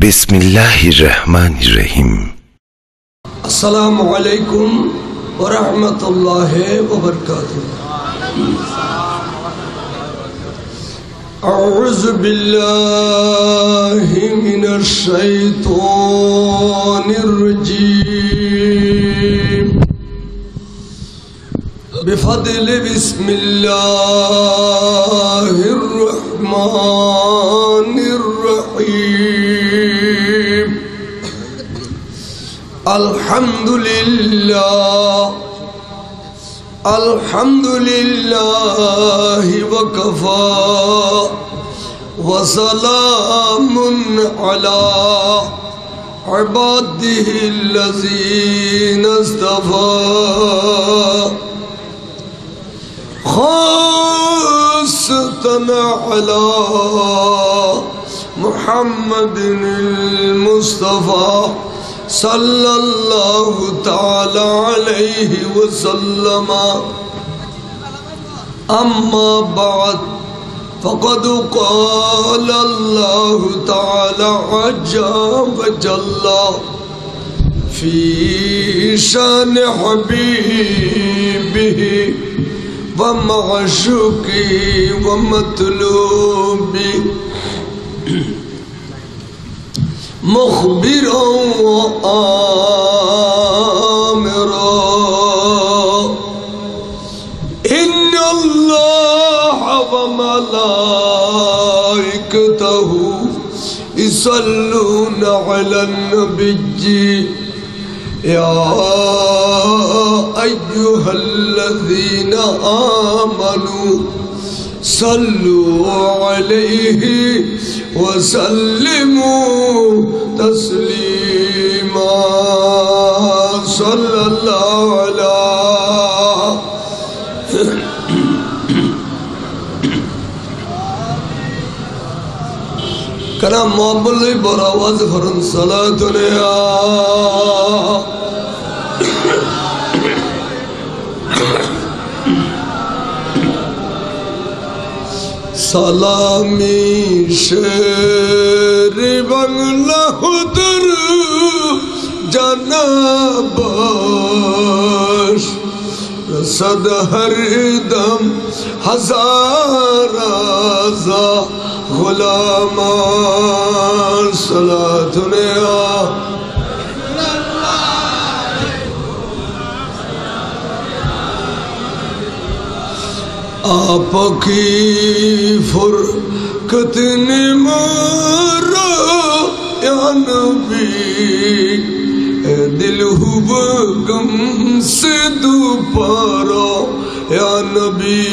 बिस्मिल्लाहिर्रहमानिर्रहीम। अस्सलामु अलैकुम व रहमतुल्लाहि व बरकातुहू। अऊज़ु बिल्लाहि मिनश शैतानिर रजीम। बिफद्लि बिस्मिल्लाहिर रहमानिर रहीम। अल्हम्दुलिल्लाहि वकफा वसलामुन अला इबादिहिल्लज़ीना इस्तफ़ा। खासतन अला मुहम्मदिनिल मुस्तफ़ा सल्लल्लाहु ताला अलैहि वसल्लम। अम्मा बाद फ़क़द क़ाल अल्लाहु ताला अज़्ज़ा व जल्ला फ़ी शान हबीबिही व मअशूक़ी व मतलूबी मुख़बिरा व आमिरा। इन्नल्लाह व मलाइकतहू युसल्लूना अलन नबिय्यि या अय्युहल्लज़ीना आमनू सल्लू अलैहि वसल्लिमू तस्लीमा। सल्लल्लाहु अलैहि कना मोहब्बत बड़ा आवाज फरन सलातुन या सलामी शेर बंगला हुदर जनाबश रसद हर दम हजारा गुलामा। सलातुन या आपकी फुरकत ने मारा या नबी, ए दिल हुब गम से दुपारा या नबी।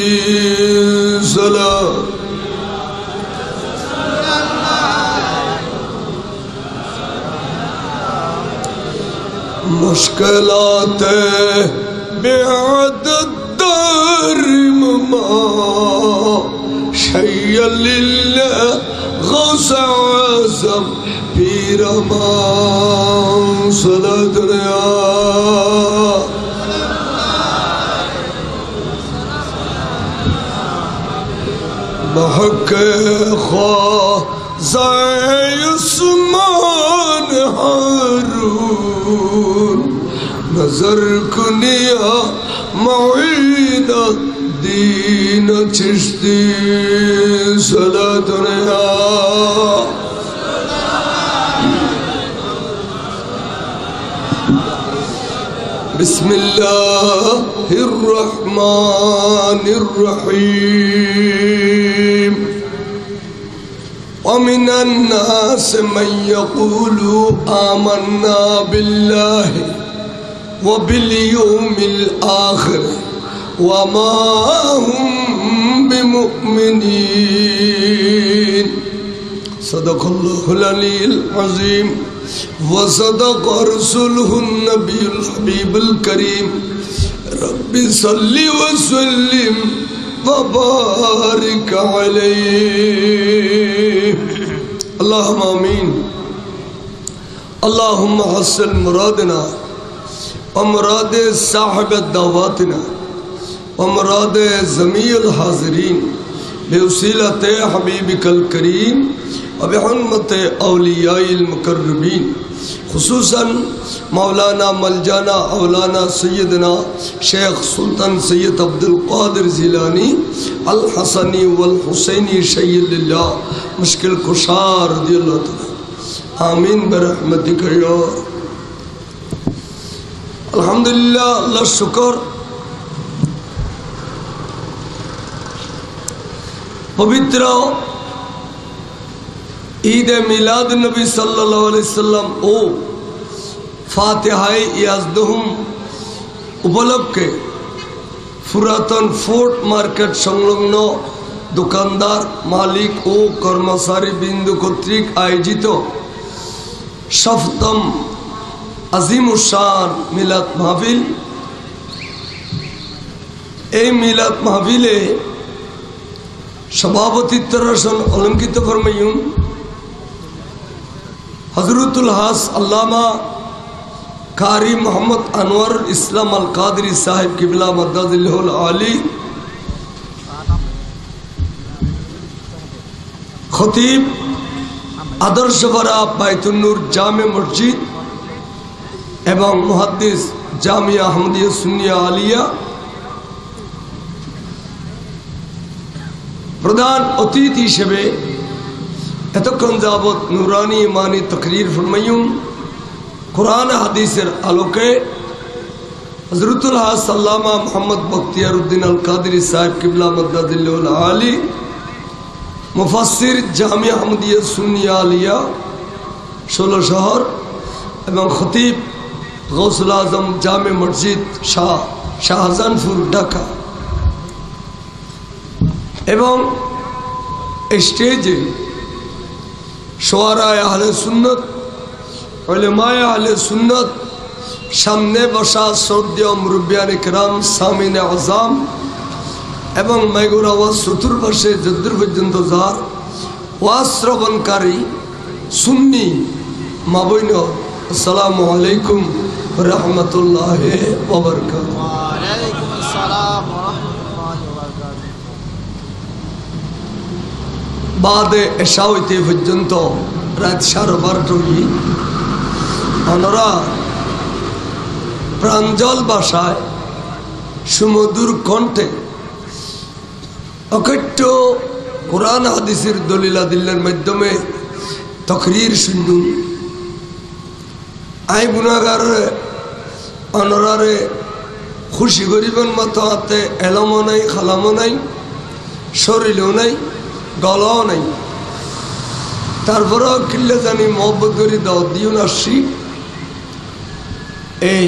सलाम मुश्किलात बेअदद शय्यलिल्लाह गौसा आज़म पीरमा। सलातुन या महक ख्वाज़ा उस्मान हारून नजर कुनिया मईना दीन चिश्ती। सलातुन या बिस्मिल्लाहिर रहमानिर रहीम। वमिनन नास मन यक़ूलु आमन्ना बिल्लाहि व बिल यौमिल आखिर वमा हुम बिमुमिनीन। सदक़ल्लाहुल अलीयुल अज़ीम व सदक़ रसूलुहुन नबियुल हबीबुल करीम। रब्बि सल्लि व सल्लिम व बारिक अलैहि। अल्लाहुम्मा आमीन। अल्लाहुम्मा हस्सिल मुरादना व मुराद साहिब दावतना व मुराद जमील हाज़िरीन बेवसीलत हबीबिकल करीम وبحرمة أولياء المقربين خصوصا مولانا ملجانا اولانا سيدنا شیخ سلطان سید عبد القادر زیلانی الحسنی والحسینی شیل اللہ مشکل کشار رضی اللہ تعالی آمین برحمتک یا الحمدللہ اللہ شکر پوتر ঈদ মিলাদ নবী সাল্লাল্লাহু আলাইহি সাল্লাম ও ফাতিহায়ে ইয়াজদুহুম উপলক্ষে পুরাতন ফোর্ট মার্কেট সংলগ্ন দোকানদার মালিক ও কর্মচারী বিন্দু কর্তৃক আয়োজিত সপ্তম আজিমুশান মিলাদ মাহফিল এই মিলাদ মাহফিলে সভাপতিত্বের আসন অলঙ্কিত ফরমাইউন हजरतुल हास अल्लामा कारी मोहम्मद अनवर इस्लाम अल कादरी साहिब किबला मद्दादिल्लाहुल आली खतीब आदर्श भरा बैतुन नूर जामे मस्जिद एवं मुहद्दिस जामिया अहमदिया सुन्निया आलिया प्रधान अतिथि हिसेबे এতক্ষণ যাবত নুরানি ইমানি তকরির ফরমাইউন কুরআন হাদিসের আলোকে হযরতুল হাস আল্লামা মুহাম্মদ বখতিয়ার উদ্দিন আল কাদরি সাহেব কিবলা মদ্দাদিল্লাহুল আলী মুফাসসির জামিয়া আহমদিয়া সুন্নিয়া আলিয়া 16 শহর এবং খতিব গৌসুল আজম জামে মসজিদ শাহজাহানপুর ঢাকা এবং স্টেজে শোয়ারায়ে আহলে সুন্নত উলামায়ে আহলে সুন্নত সামনে বসা শ্রদ্ধেয় মুরব্বিয়ানে কিরাম সামিনে আযম এবং মাইগুর আওয়াজ চতুর্পাশে যদ্দূর পর্যন্ত যার ওয়াজ শ্রবণকারী সুন্নি মা বোন আসসালামু আলাইকুম ওয়া রাহমাতুল্লাহি ওয়া বারাকাতুহু ওয়া আলাইকুম আসসালাম ওয়া রাহমাতুল্লাহি ওয়া বারাকাতুহু বাদে এশা হইতে পর্যন্ত রাত 12:30 আমরা প্রাঞ্জল ভাষায় সুমধুর কণ্ঠে অকট্য কোরআন হাদিসের দলিলাদিল্লার মাধ্যমে তকরির শুনুন আই গুনাহগার অনরারে খুশি করিবেন মতো হাতে এলমও নাই খালামও নাই শরীরও নাই গলাও নাই তারপরেও কিল্লে জানি মহব্বত করি দাও দিও না শিখ এই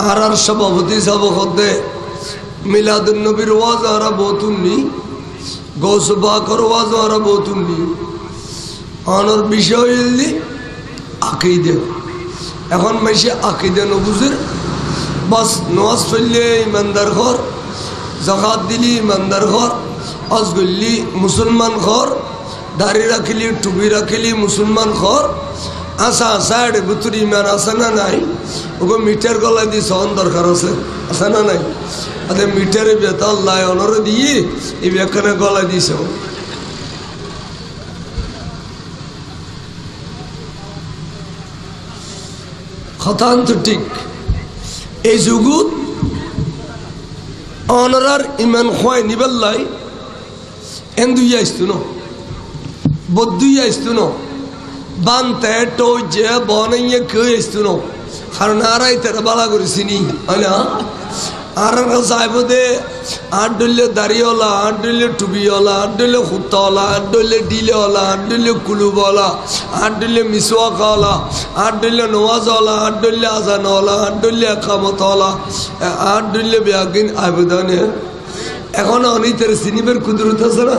আর সভাপতি সভাপতি মিলাদুন নবীর ওয়াজ আরা বহুতুননি গৌস পাকের ওয়াজ আরা বহুতুননি অনর বিষয় হইলি আকীদা এখন মাইসে আকীদা নবুজের বাস নামাজ পড়লে ইমানদার ঘর যাকাত দিলি ইমানদার ঘর হজ করলি মুসলমান ঘর দাড়ি রাখিলি টুপি রাখিলি মুসলমান ঘর আসা সাইড ভিতরে ইমান আছে না নাই ওকে মিটার গলায় দিয়ে সহন দরকার আছে না নাই আরে মিটারে বেতাল লাই অনরে দিয়ে এই ব্যাখ্যানে গলায় দিয়েছে খতান্ত ঠিক এই যুগুত অনরার ইমান খোয়াই নিবেল্লাই এন্দুইয়া ইস্তু ন বদ্দুইয়া ইস্তু ন বানতে টো যে বনাইয়া কে ইস্তু ন কারণ আরাই তারা বালা করেছিনি হয় না আর সাহেব দে আট ডলে দাড়িওয়ালা আট ডলে টুপিওয়ালা আট ডলে হুত্তাওয়ালা আট ডলে ডিলেওয়ালা আট ডলে কুলুবওয়ালা আট ডলে মিসওয়াকওয়ালা আট ডলে নওয়াজওয়ালা আট ডলে আজানওয়ালা আট ডলে একামতওয়ালা আট ডলে বেয়াকিন আবেদনে এখন অনিতের সিনিমের কুদরত আছে না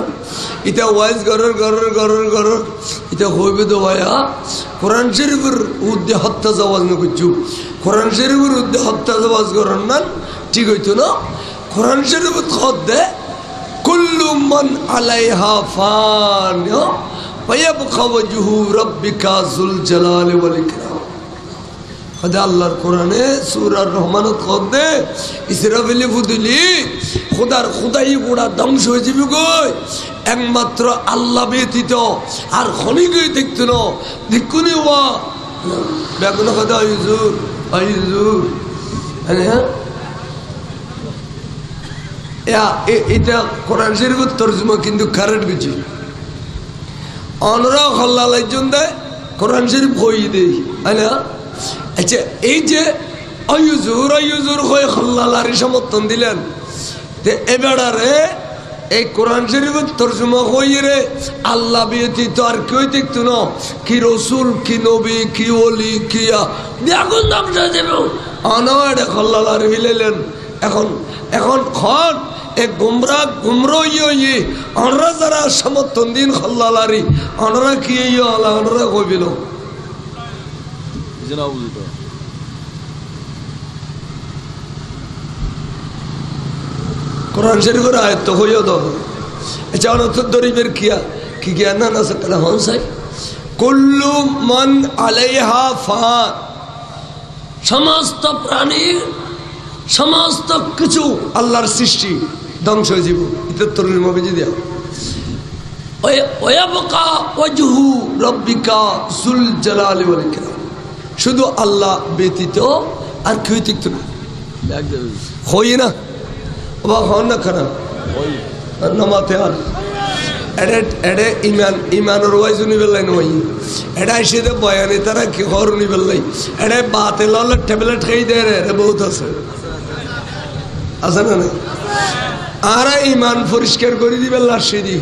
এটা ওয়াইজ গরর গরর গরর গরর এটা হইবে তো ভাইয়া কোরআন শরীফের উদ্দে হত্যা জওয়াজ না করছু কোরআন শরীফের উদ্দে হত্যা জওয়াজ করার না ঠিক হইতো না কোরআন শরীফ খদ্দে কুল্লু মান আলাইহা ফান ওয়া ইয়াবকা ওয়াজহু রাব্বিকা যুল জালালি ওয়াল ইকরাম খোদা আল্লাহর কোরআনে সূরা রহমানত খোদে ইসরাফিলি ফুদিলি খোদার খোদাই গোড়া ধ্বংস হয়ে যাবে গই একমাত্র আল্লাহ ব্যতীত আর খনিকেই দেখতো না দেখুনি ওয়া বেগুন কথা হুজুর হ্যাঁ এটা কোরআন শরীফের তরজমা কিন্তু কারেন্ট গেছি অনরা হল্লালাই জন্য কোরআন শরীফ হয়ে দেই না আচ্ছা এই যে অয়ুজুর হয়ে হল্লালারি সমর্থন দিলেন এবারে এই কোরআন শরীফের তরজমা হয়ে রে আল্লাহ ব্যতীত আর কেউ দেখতো না কি রসুল কি নবী কি ওলি কি দেখুন ধ্বংস দেবে অনড়ে হল্লালারি মিলাইলেন এখন খন এক গুমরোই অনরা যারা সমর্থন দিন হল্লালারি অনরা কি অনরা কইবিল কোরআন শরীফের আয়াত হইও দাও আচ্ছা অনর্থ দরিবের কি জ্ঞান না সকল হনসাই কুল্লু মান আলাইহা ফান সমস্ত প্রাণী সমস্ত কিছু আল্লাহর সৃষ্টি ধ্বংস হয়ে যাব এটা তরুণ মবিজি দেয়া ওয়াবকা ওয়াজহু রাব্বিকা যুল জালালি ওয়াল ইকরাম শুধু আল্লাহ ব্যতীত আর কেউ দেখতো না হই না বা হন না খারাপ নমাতে আর এডে ইমানের ওয়াইজ উনিবেলাই নয় এটা এসে বয়ানি তারা কি হর উনিবেলাই এডে বাতে ললে ট্যাবলেট খাই দেয় রে বহুত আছে না আর ইমান পরিষ্কার করে দিবে লাশিদি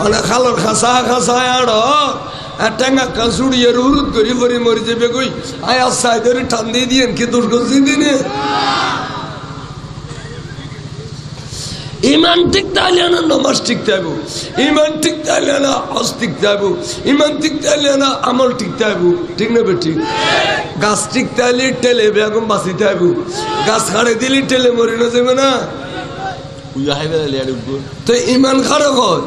অনেক খালর খাসা আড় টেঙ্গা কাঁচুড়িয়ে রুরুদ করি পরি মরি যাবে কই আয় আসাই ধরে টান দিয়ে দিয়েন কি দোষ করছি দিনে ইমান ঠিক তাহলে না নমাজ ঠিক থাকবো ইমান ঠিক তাহলে না হজ ঠিক থাকবো ইমান ঠিক তাহলে না আমল ঠিক থাকবো ঠিক না ঠিক গাছ ঠিক তাহলে টেলে বেগম বাঁচি থাকবো গাছ খাড়ে দিলে টেলে মরি না যাবে না তো ইমান খারাপ হয়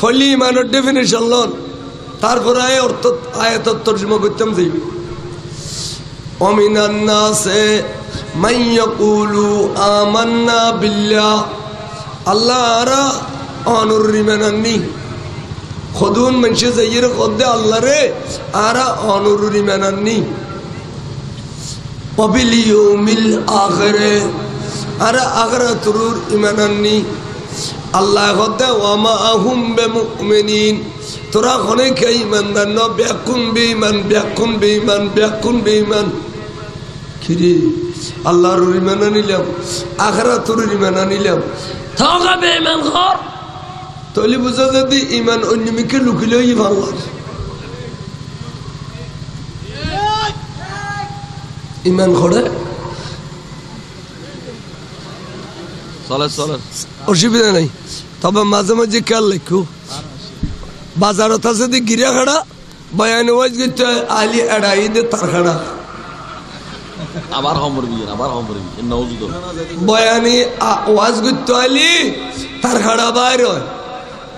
ফলে ইমানের ডেফিনেশন লন তারপরে আয়াত তর্জমা করতাম যাইবে অমিনান নাসে মাইয়াকুলু আমান্না বিল্লাহ আল্লাহ আরা অনুরি মেনাননি খদুন মানুষে যাইয়ের খদ্দে আল্লাহ রে আরা অনুরি মেনাননি অবিলিয়ুমিল আখিরে আরা আখিরাতুর ইমানাননি আল্লাহ খদ্দে ওয়ামা আহুম বিমুমিনিন তোরা খনে কে ইমানদার ন ব্যাকুন বেঈমান খিরে আল্লাহর ইমান নিলাম আখিরাতুর ইমান নিলাম থাকা বেঈমান ঘর তলি বুঝা যদি ইমান অন্যমিকে লুকিলেই ভালো ইমান ঘরে অসুবিধা নাই তবে মাঝে মাঝে খেয়াল রাখো বাজারত আছে যদি গিরা খাড়া বয়ান ওয়াজ গিতে আলি এড়াই দে তার খাড়া আবার বয়ানি ওয়াজ গিতে আলি তার খাড়া বাইর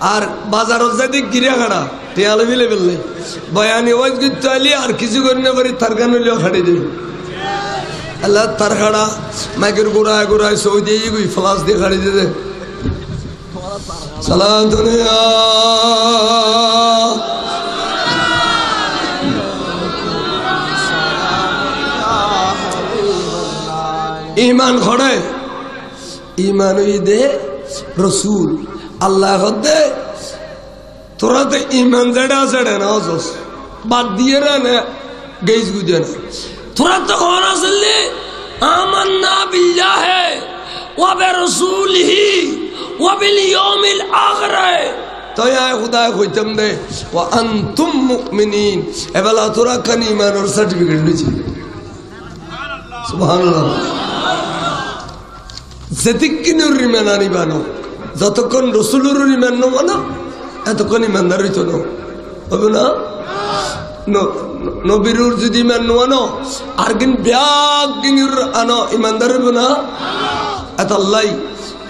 আর বাজারত যদি গিরা খাড়া টিয়ালে মিলে ফেললে বয়ানি ওয়াজ গিতে আলি আর কিছু করে না পারি তার গান হইলেও খাড়ি দেবে আল্লাহ তার খাড়া মাইকের গোড়ায় সৌদি গুই ফ্লাস দিয়ে খাড়ি দিতে সালাম দুনিয়া ইমান খড়ে ইমান দে রসুল আল্লাহ দে তোরা তো ইমান যেটা আছে না বাদ দিয়ে না গেজ গুজে না তোরা তো কখন আসলে আমান্না বিল্লাহি ওয়া বিরাসূলিহি ওয়া বিল ইয়াউমিল আখির তাই খুদায় কইতাম দে ওয়া আনতুম মুমিনিন এবেলা তোরা কানি ইমানের সার্টিফিকেট নিছি সুবহানাল্লাহ যেতিকিনুর ইমান আনিবানো যতক্ষণ রসুলের ইমান মানো এতক্ষণ ইমানদার হইতো না হবে না নবীর যদি ইমান মানো আর কিন ব্যাগিনুর আনো ইমানদার হইব না এত আল্লাহ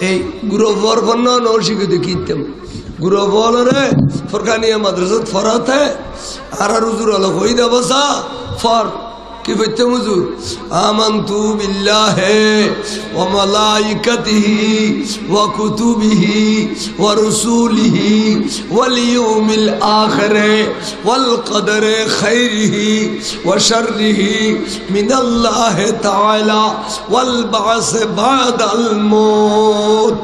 এই গুরুবর বর্ণ নৌশিকে দেখিতাম গুরুবরে ফরকানিয়া মাদ্রাসাত ফরাতে আর রুজুর আলো হই দেবসা ফর কি বলতে হুজুর আমানতু বিল্লাহি ওয়া মালাইকাতিহি ওয়া কুতুবিহি ওয়া রাসূলিহি ওয়াল ইয়াউমিল আখির ওয়াল কদরি খাইরিহি ওয়া শাররিহি মিনাল্লাহি তাআলা ওয়াল বা'স বা'দাল মউত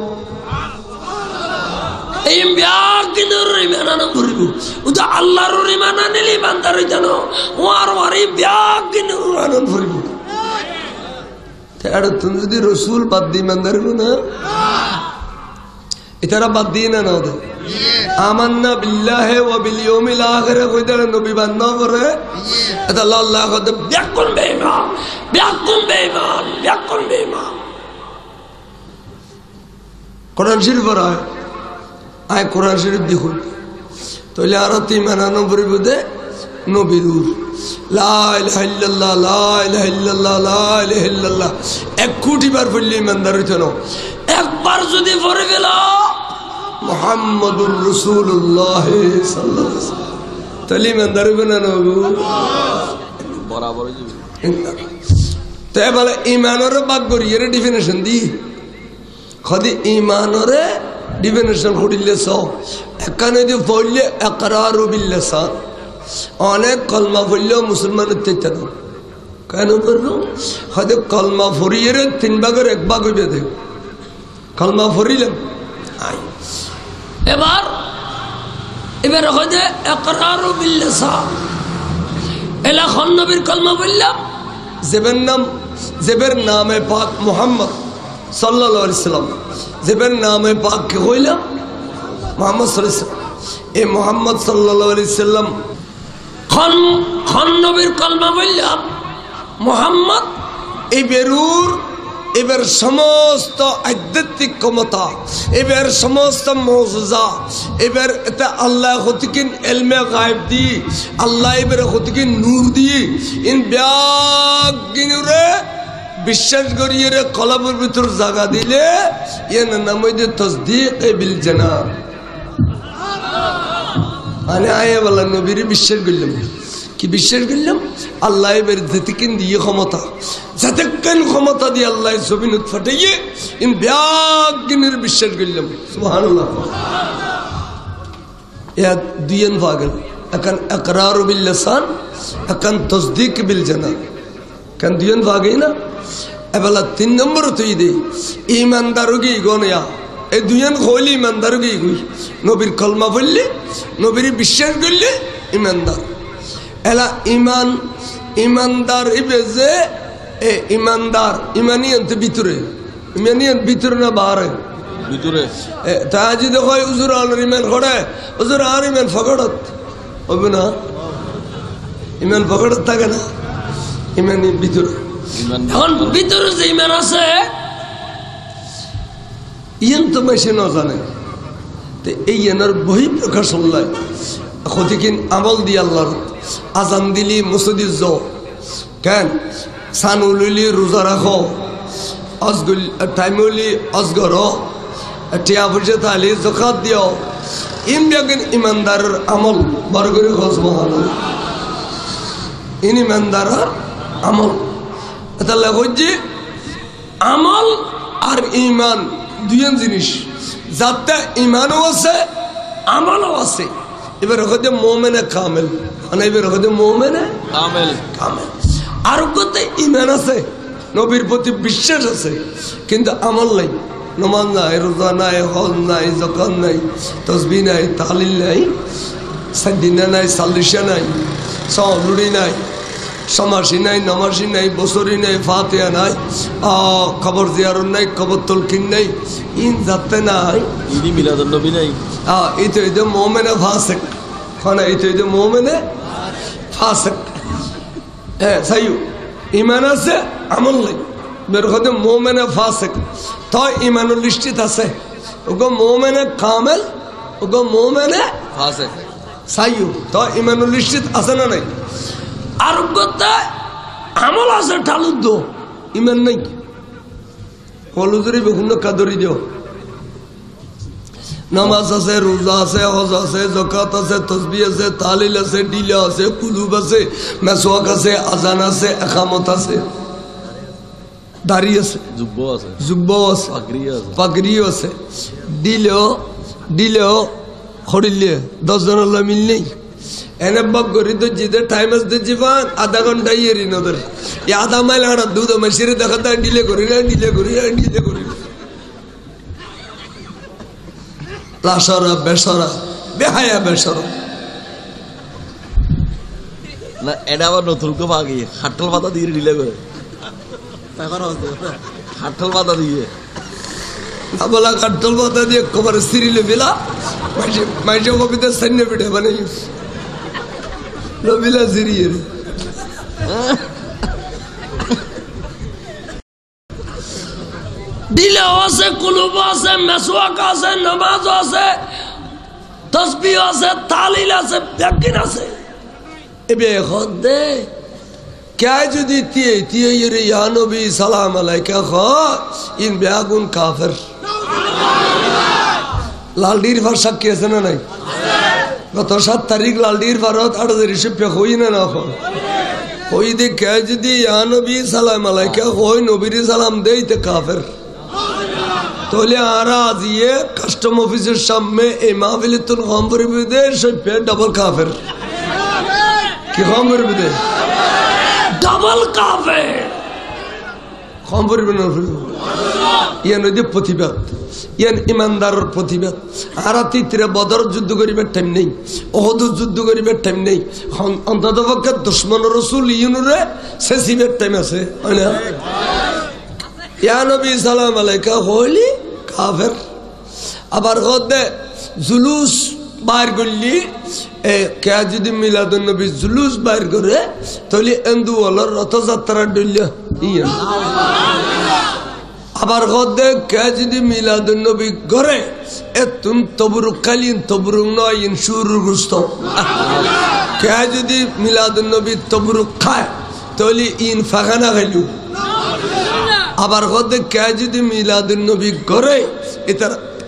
এই ব্যাগিনুর ইমান করিব ওটা আল্লাহর ইমান আনলি বান্দার জানো ওয়ার ওয়ারি ব্যাগিনুর ইমান করিব তার তুমি যদি রাসূল বাদ দি ইমানদার না এটারা বাদ দি না না আমান্না বিল্লাহি ওয়া বিল ইয়াউমিল আখির কইদার নবী বান্দা করে এটা আল্লাহ কত ব্যাকুল বেঈমান ব্যাকুল বেঈমান ব্যাকুল বেঈমান কোরআন শরীফ পড়া আয় কোরআন শরীফ দেখুন তাহলে আর ইমান আনবরি বুদে নবীর লা ইলাহা ইল্লাল্লাহ লা ইলাহা ইল্লাল্লাহ লা ইলাহা ইল্লাল্লাহ 1 কোটি বার পড়লে ইমানদার হইতো না একবার যদি পড়ে গেল মুহাম্মাদুর রাসূলুল্লাহ সাল্লাল্লাহু আলাইহি ওয়াসাল্লাম তাহলে ইমানদার হইবে না নবী বরাবর তাই বলে ইমানের বাদ করি এর ডেফিনিশন দি খালি ইমানের ডিফিনেশন করিলে সব এখানে যে পড়লে ইকরারু বিল লিসান অনেক কলমা পড়লেও মুসলমানের তেতে না কেন করবো হয়তো কলমা ফরিয়ে 3 ভাগের 1 ভাগ হইবে দেখ কলমা ফরিলাম এবার হয়তো ইকরারু বিল লিসান এলা খন নবীর কলমা বললাম জেবের নামে পাক মুহাম্মদ সাল্লাল্লাহু আলাইহি সাল্লাম জেবের নামে পাক কে হইলাম মুহাম্মদ সাল্লাল্লাহু আলাইহি সাল্লাম এই মুহাম্মদ সাল্লাল্লাহু আলাইহি সাল্লাম খন নবীর কলমা বললাম মুহাম্মদ এই বেরুর এবার সমস্ত আধ্যাত্মিক ক্ষমতা এবার সমস্ত মুজিজা এবার এটা আল্লাহ হতিকিন ইলমে গায়ব দি আল্লাহ এবার হতিকিন নূর দি ইন ব্যাগিনুরে বিশ্বাস করিয়ে কলবের ভিতর জায়গা দিলে এর নাম হইছে তাসদীক বিল জানাব মানে আয়ে বলা নবীর বিশ্বাস করলাম কি বিশ্বাস করলাম আল্লাহ এবার যেতিকিন দিয়ে ক্ষমতা যতক্ষণ ক্ষমতা দিয়ে আল্লাহ জমিন ফাটাইয়ে ইন ব্যাগিনের বিশ্বাস করলাম সুবহানাল্লাহ ইয়া দুইন ভাগল এখন ইকরার বিল লিসান এখন তাসদীক বিল জানাব কান দুইন ভাগই না এবেলা 3 নম্বর তুই দে ইমানদারগি গনিয়া এই দুইন হইলি ইমানদারগি গই নবীর কলমা বললি নবীর বিশ্বাস করলে ইমানদার এলা ইমান ইমানদার ইবে যে এ ইমানদার ইমানিয়ত ভিতরে ইমানিয়ত ভিতরে না বাইরে ভিতরে তা যদি কয় হুজুর আর ইমান করে হুজুর আর ইমান ফগড়ত হবে না ইমান ফগড়ত থাকে না ইমান ভিতরে এখন ভিতরে যে ইমান আছে ইন তো বেশি না জানে তো এই ইনার বহি প্রকাশ হল্লাই ক্ষতিকিন আমল দি আল্লাহর আজান দিলি মসজিদ যাও কেন সানুলি রোজা রাখো অজগুল টাইমলি অজগর টিয়া পয়সা তাহলে যাকাত দিও ইন বেগিন ইমানদারের আমল বড় করে খোঁজমহান ইন ইমানদারের আমল তাহলে হচ্ছে আমল আর ইমান দুইজন জিনিস যাতে ইমানও আছে আমলও আছে এবার হচ্ছে মুমিনে কামেল মানে এবার হচ্ছে মুমিনে কামেল কামেল আর কত ইমান আছে নবীর প্রতি বিশ্বাস আছে কিন্তু আমল নাই নামাজ নাই রোজা নাই হজ নাই যাকাত নাই তাসবিহ নাই তাহলিল নাই সাদিনা নাই সালিশা নাই সাউলুড়ি নাই সমাসী নাই নামাসী নাই বছরই নাই ফাতিহা নাই কবর জিয়ারত নাই কবর তলকিন নাই ইন যাতে নাই ঈদ মিলাদুন নবী নাই এই তো মুমিনে ফাসিক খানা এই তো মুমিনে ফাসিক সাইয়ু ইমান আছে আমল নাই বের হতে মুমিনে ফাসিক তো ইমানুল লিস্টিত আছে ওগো মুমিনে কামেল ওগো মুমিনে ফাসিক সাইয়ু তো ইমানুল লিস্টিত আছে না নাই আর কথা আমল আছে ঠালুদ দো ইমান নাই হলুদরি বিভিন্ন কাদরি দিও নামাজ আছে, রোজা আছে, হজ আছে, যাকাত আছে, তাসবিহ আছে, তাহলিল আছে, ডিলা আছে, কুলুব আছে, মেসওয়াক আছে, আজান আছে, ইকামত আছে, দাড়ি আছে, জুব্বা আছে, পাগড়িও আছে। দিলেও খড়িলে 10 জনের মিল নেই। এনে বক করি তো জিতে টাইম আসতে জীবন আধা ঘন্টাই এরি নদের আধা মাইল হাঁটা দুধ মেশিরে দেখা দেয় ডিলে করি লাসরা বেসরা বেহায়া বেসরা না। এটা আবার নতুন কেউ আগে হাটল পাতা দিয়ে ডিলে করে, হাটল পাতা দিয়ে বলা কাটল পাতা দিয়ে কবার সিরিলে বেলা মাইসে কবিতা সৈন্য পিঠে বানাই রবিলা সিরিয়ে দিলেও আছে, কুলুব আছে, মেসওয়াক আছে, নামাজ আছে, তাসবিহ আছে, তাহলিল আছে, ইয়াকিন আছে। এবে খদে क्या जुदी तिये ये या नबी सलाम अलैका खा इन बेगुन काफिर लालडीर फर शक कैसे ना नहीं गत 7 तारीख लालडीर फरत 8 ऋषभ पे कोई ना खो कोई दे क्या जुदी या नबी सलाम अलैका कोई नबी सलाम दे ते काफिर तो ले आराज ये कस्टम ऑफिसर शाम में इमाविलतुल गंबर विदेश पे डबल काफिर कि गंबर विदेश डबल काफिर खंबर बिना ये नदी प्रतिबाद ये ईमानदार प्रतिबाद आरा तीतरे बदर युद्ध करिबे टाइम नहीं ओहद युद्ध करिबे टाइम नहीं अंतत पक्षे दुश्मन रसूल इनुरे सेसिबे टाइम আছে না या नबी सलाम अलैका होली काफिर আবার গদে জুলুস বাইর করলি क्या যদি মিলাদুন নবী জুলুস বাইর করে তাহলে হিন্দু ওয়ালার রথযাত্রা ডইলা ইয়া আবার গদে क्या যদি মিলাদুন নবী করে এতুন তবরুক কালিন তবরুক নয় ইনসুরুর গুস্ত क्या যদি মিলাদুন নবী তবরুক খায় তাহলে ইন ফাগানা খাইলু আবার গদে क्या যদি মিলাদুন নবী করে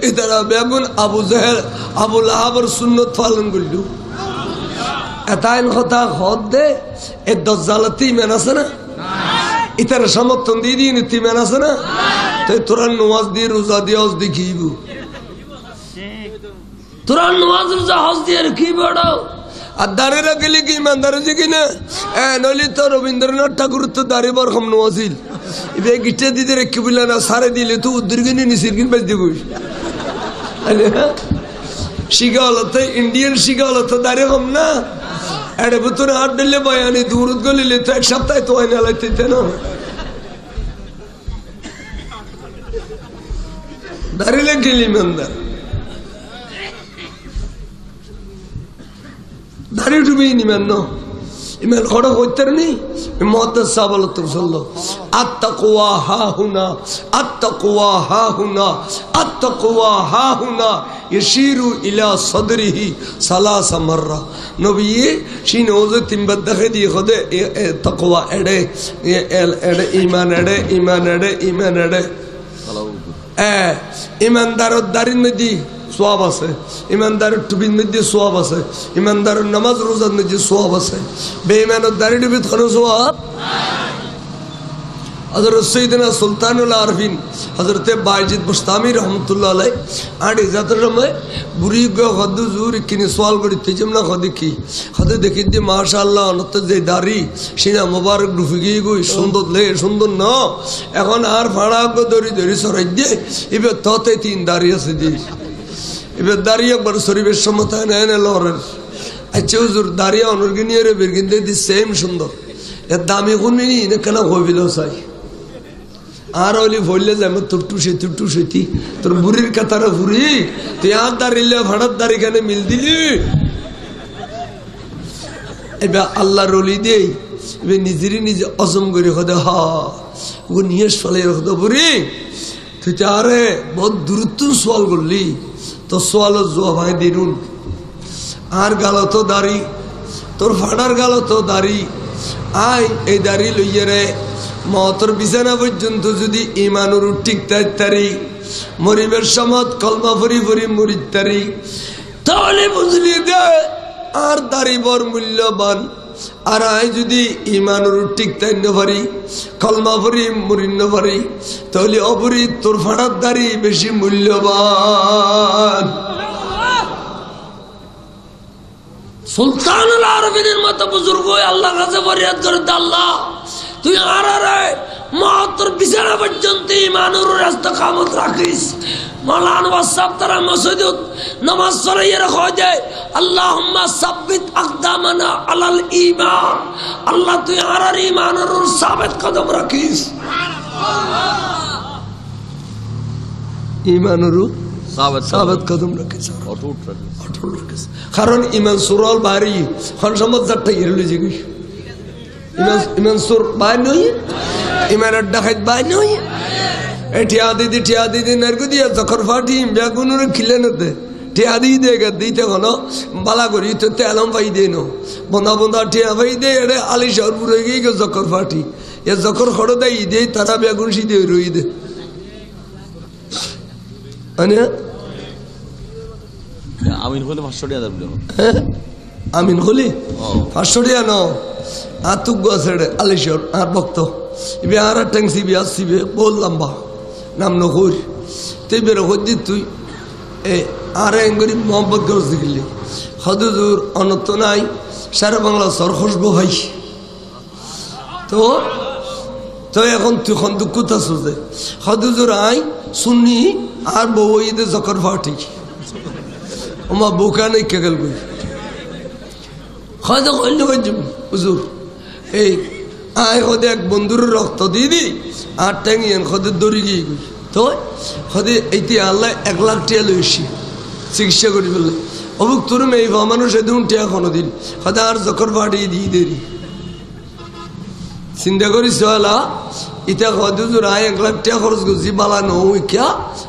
इतना बेगुन अबू जहल अबू लाहबर सुन्नत पालन करलू एताइन होता खुद दे ए दज्जालती में नसना इतना समर्थन दी दी नीति में नसना तो तुरंत नमाज दी रोजा दी हज दी कीबू तुरंत नमाज रोजा हज दी रखी बड़ो अदारे रखली की ईमानदार जी की ना ए नली तो रविंद्रनाथ ठाकुर तो दारे बार हम नवाजिल इबे गिट्टे दी दे रखी बिला ना सारे दिले तो उधर की नहीं निसिरगिन बच दी कोई शिगालते इंडियन शिगालते दारे हम ना ऐडे बुतुरे हाथ डले बयानी दूर को ले लेते एक सप्ताह तो आने लगते थे ना दारे लगे ली में अंदर दारे टूबी नहीं मैं नो इमेल खड़ा होते नहीं इमामत साबल तुरसल्लो अत्तक़वा हा हुना अत्तक़वा हा हुना अत्तक़वा हा हुना यशीरु इला सदरिही सलास मर्रा नबी शीन ओज़ तिम्बद्दख़ दी खुदे तक़वा एडे ईमान एडे ईमानदार दारिन में दी स्वाब আছে ईमानदार टुबिन मध्य स्वाब আছে ईमानदार नमाज रोजा मध्य स्वाब আছে बेईमानदार दारी टुबित खानो स्वाब हज़रत सैयदना सुल्तानुल आरफीन हज़रत बायजीद बुस्तामी रहमतुल्लाह अलैह आड़ी जाते समय बुरी गो खद्दू जूर किनी सवाल करी तेजमना खदी की खदे देखी दे माशाअल्लाह नत जे दारी सीना मुबारक डुफिगी गई सुंदर न এখন আর ফাড়া গো দরি দরি সরাই দে ইবে ততে তিন দাঁড়িয়ে আছে দি এবার দাঁড়িয়ে একবার শরীফের সম্মতায় নেয় না লরের আচ্ছা হুজুর দাঁড়িয়ে অনর্গিনিয়ে রে বেরগিন দি সেম সুন্দর এর দামি গুণি না কেন হইবিল চাই আর ওলি ভরলে যাবে তুটুসেতি তোর বুড়ির কাতারা বুড়ি তুই আর দাঁড়িয়ে ভাড়ার দাঁড়ি খানে মিল দিলি এবার আল্লাহর ওলি দেই এবার নিজেরই নিজে অজম করে হদে হা ও নিয়ে ফলে হতো বুড়ি তুই তো আরে বহুত দূরত্ব সওয়াল করলি तो सवालो जवाब दिनुन आर गालो तो दारी तोर फाड़ार गालो तो दारी आय ए दारी लइये रे मौतर बिछाना पर्यन्त যদি ঈমানুর ঠিক তারি মরিবের সমত কলমা ফরি ফরি মরিতারি তাহলে বুঝলি দে আর দাড়ি বড় মূল্যবান আর আয় যদি ইমানের ঠিক তাইন পারি কলমা ফরি মরিন্ন পারি তাহলে অপরি তোর ফাটার দাড়ি বেশি মূল্যবান। সুলতানুল আরবিনের মতো বুজুর্গ আল্লাহ কাছে ফরিয়াদ করে, আল্লাহ তুই আর তোর বিছানা পর্যন্ত ইমানের রাস্তা কামত রাখিস। মাওলানা ওয়াসাব তারা মসজিদে নামাজ পড়াইয়া রাখা যায়, আল্লাহুম্মা সাব্বিত আকদামানা আলাল ঈমান, আল্লাহ তুই আর ইমানের সাবিত কদম রাখিস। ইমানের সাবিত কদম রাখিস, অটুট রাখিস। কারণ ইমান সুরল বাড়ি খান সম্মত যারটা ইরলি জিগিস ইমান সুর বাইর নই, ইমানের ডাকাত বাইর নই। ঠিয়া দিদি নারকু দিয়ে যখন ফাটি বেগুনের খিলে নতে ঠিয়া দিয়ে দেগে দিতে কোনো বালা করি তো তেলম পাই দিয়ে নো বন্ধা বন্ধা ঠিয়া পাই দে এড়ে আলি শহরপুর হয়ে গিয়ে যখন ফাটি এ যখন খড়ো দেয় দে তারা বেগুন সি দিয়ে রই দে আমিন হলে 500 টাকা দেব। আমিন হলি 500 টাকা ন আর তুক গাছেড়ে আলিশর আর ভক্ত ইবে আর ট্যাংসি বি আসিবে বল লম্বা নাম নকুর তুই বেরো হদ্দি তুই এ আর এঙ্গরি মোহাম্মদ গরজ দেখলি হদুজুর অনত নাই সারা বাংলা সর খুশবু ভাই তো তো এখন তুই খন দুঃখ থাসে হদুজুর আই শুননি আর বউ ঈদে জকর ফাটি ওমা বউকা নেই কেগল গই হয়তো কইল হুজুর এই আয় হদে এক বন্ধুর রক্ত দিয়ে দি আর ট্যাঙ্গিয়ান হদে দড়ি গিয়ে গই তো হদে এইটি আল্লাহ 1 লাখ টাকা লইছি চিকিৎসা করি বললে অবুক তোর মেয়ে মানুষ এদিন টিয়া কোনো দিন হদে আর জকর ফাটি দিয়ে দেরি চিন্তা করিস হলা ইটা হদুজুর আয় 1 লাখ টাকা খরচ করছি বালানো ওই ক্যা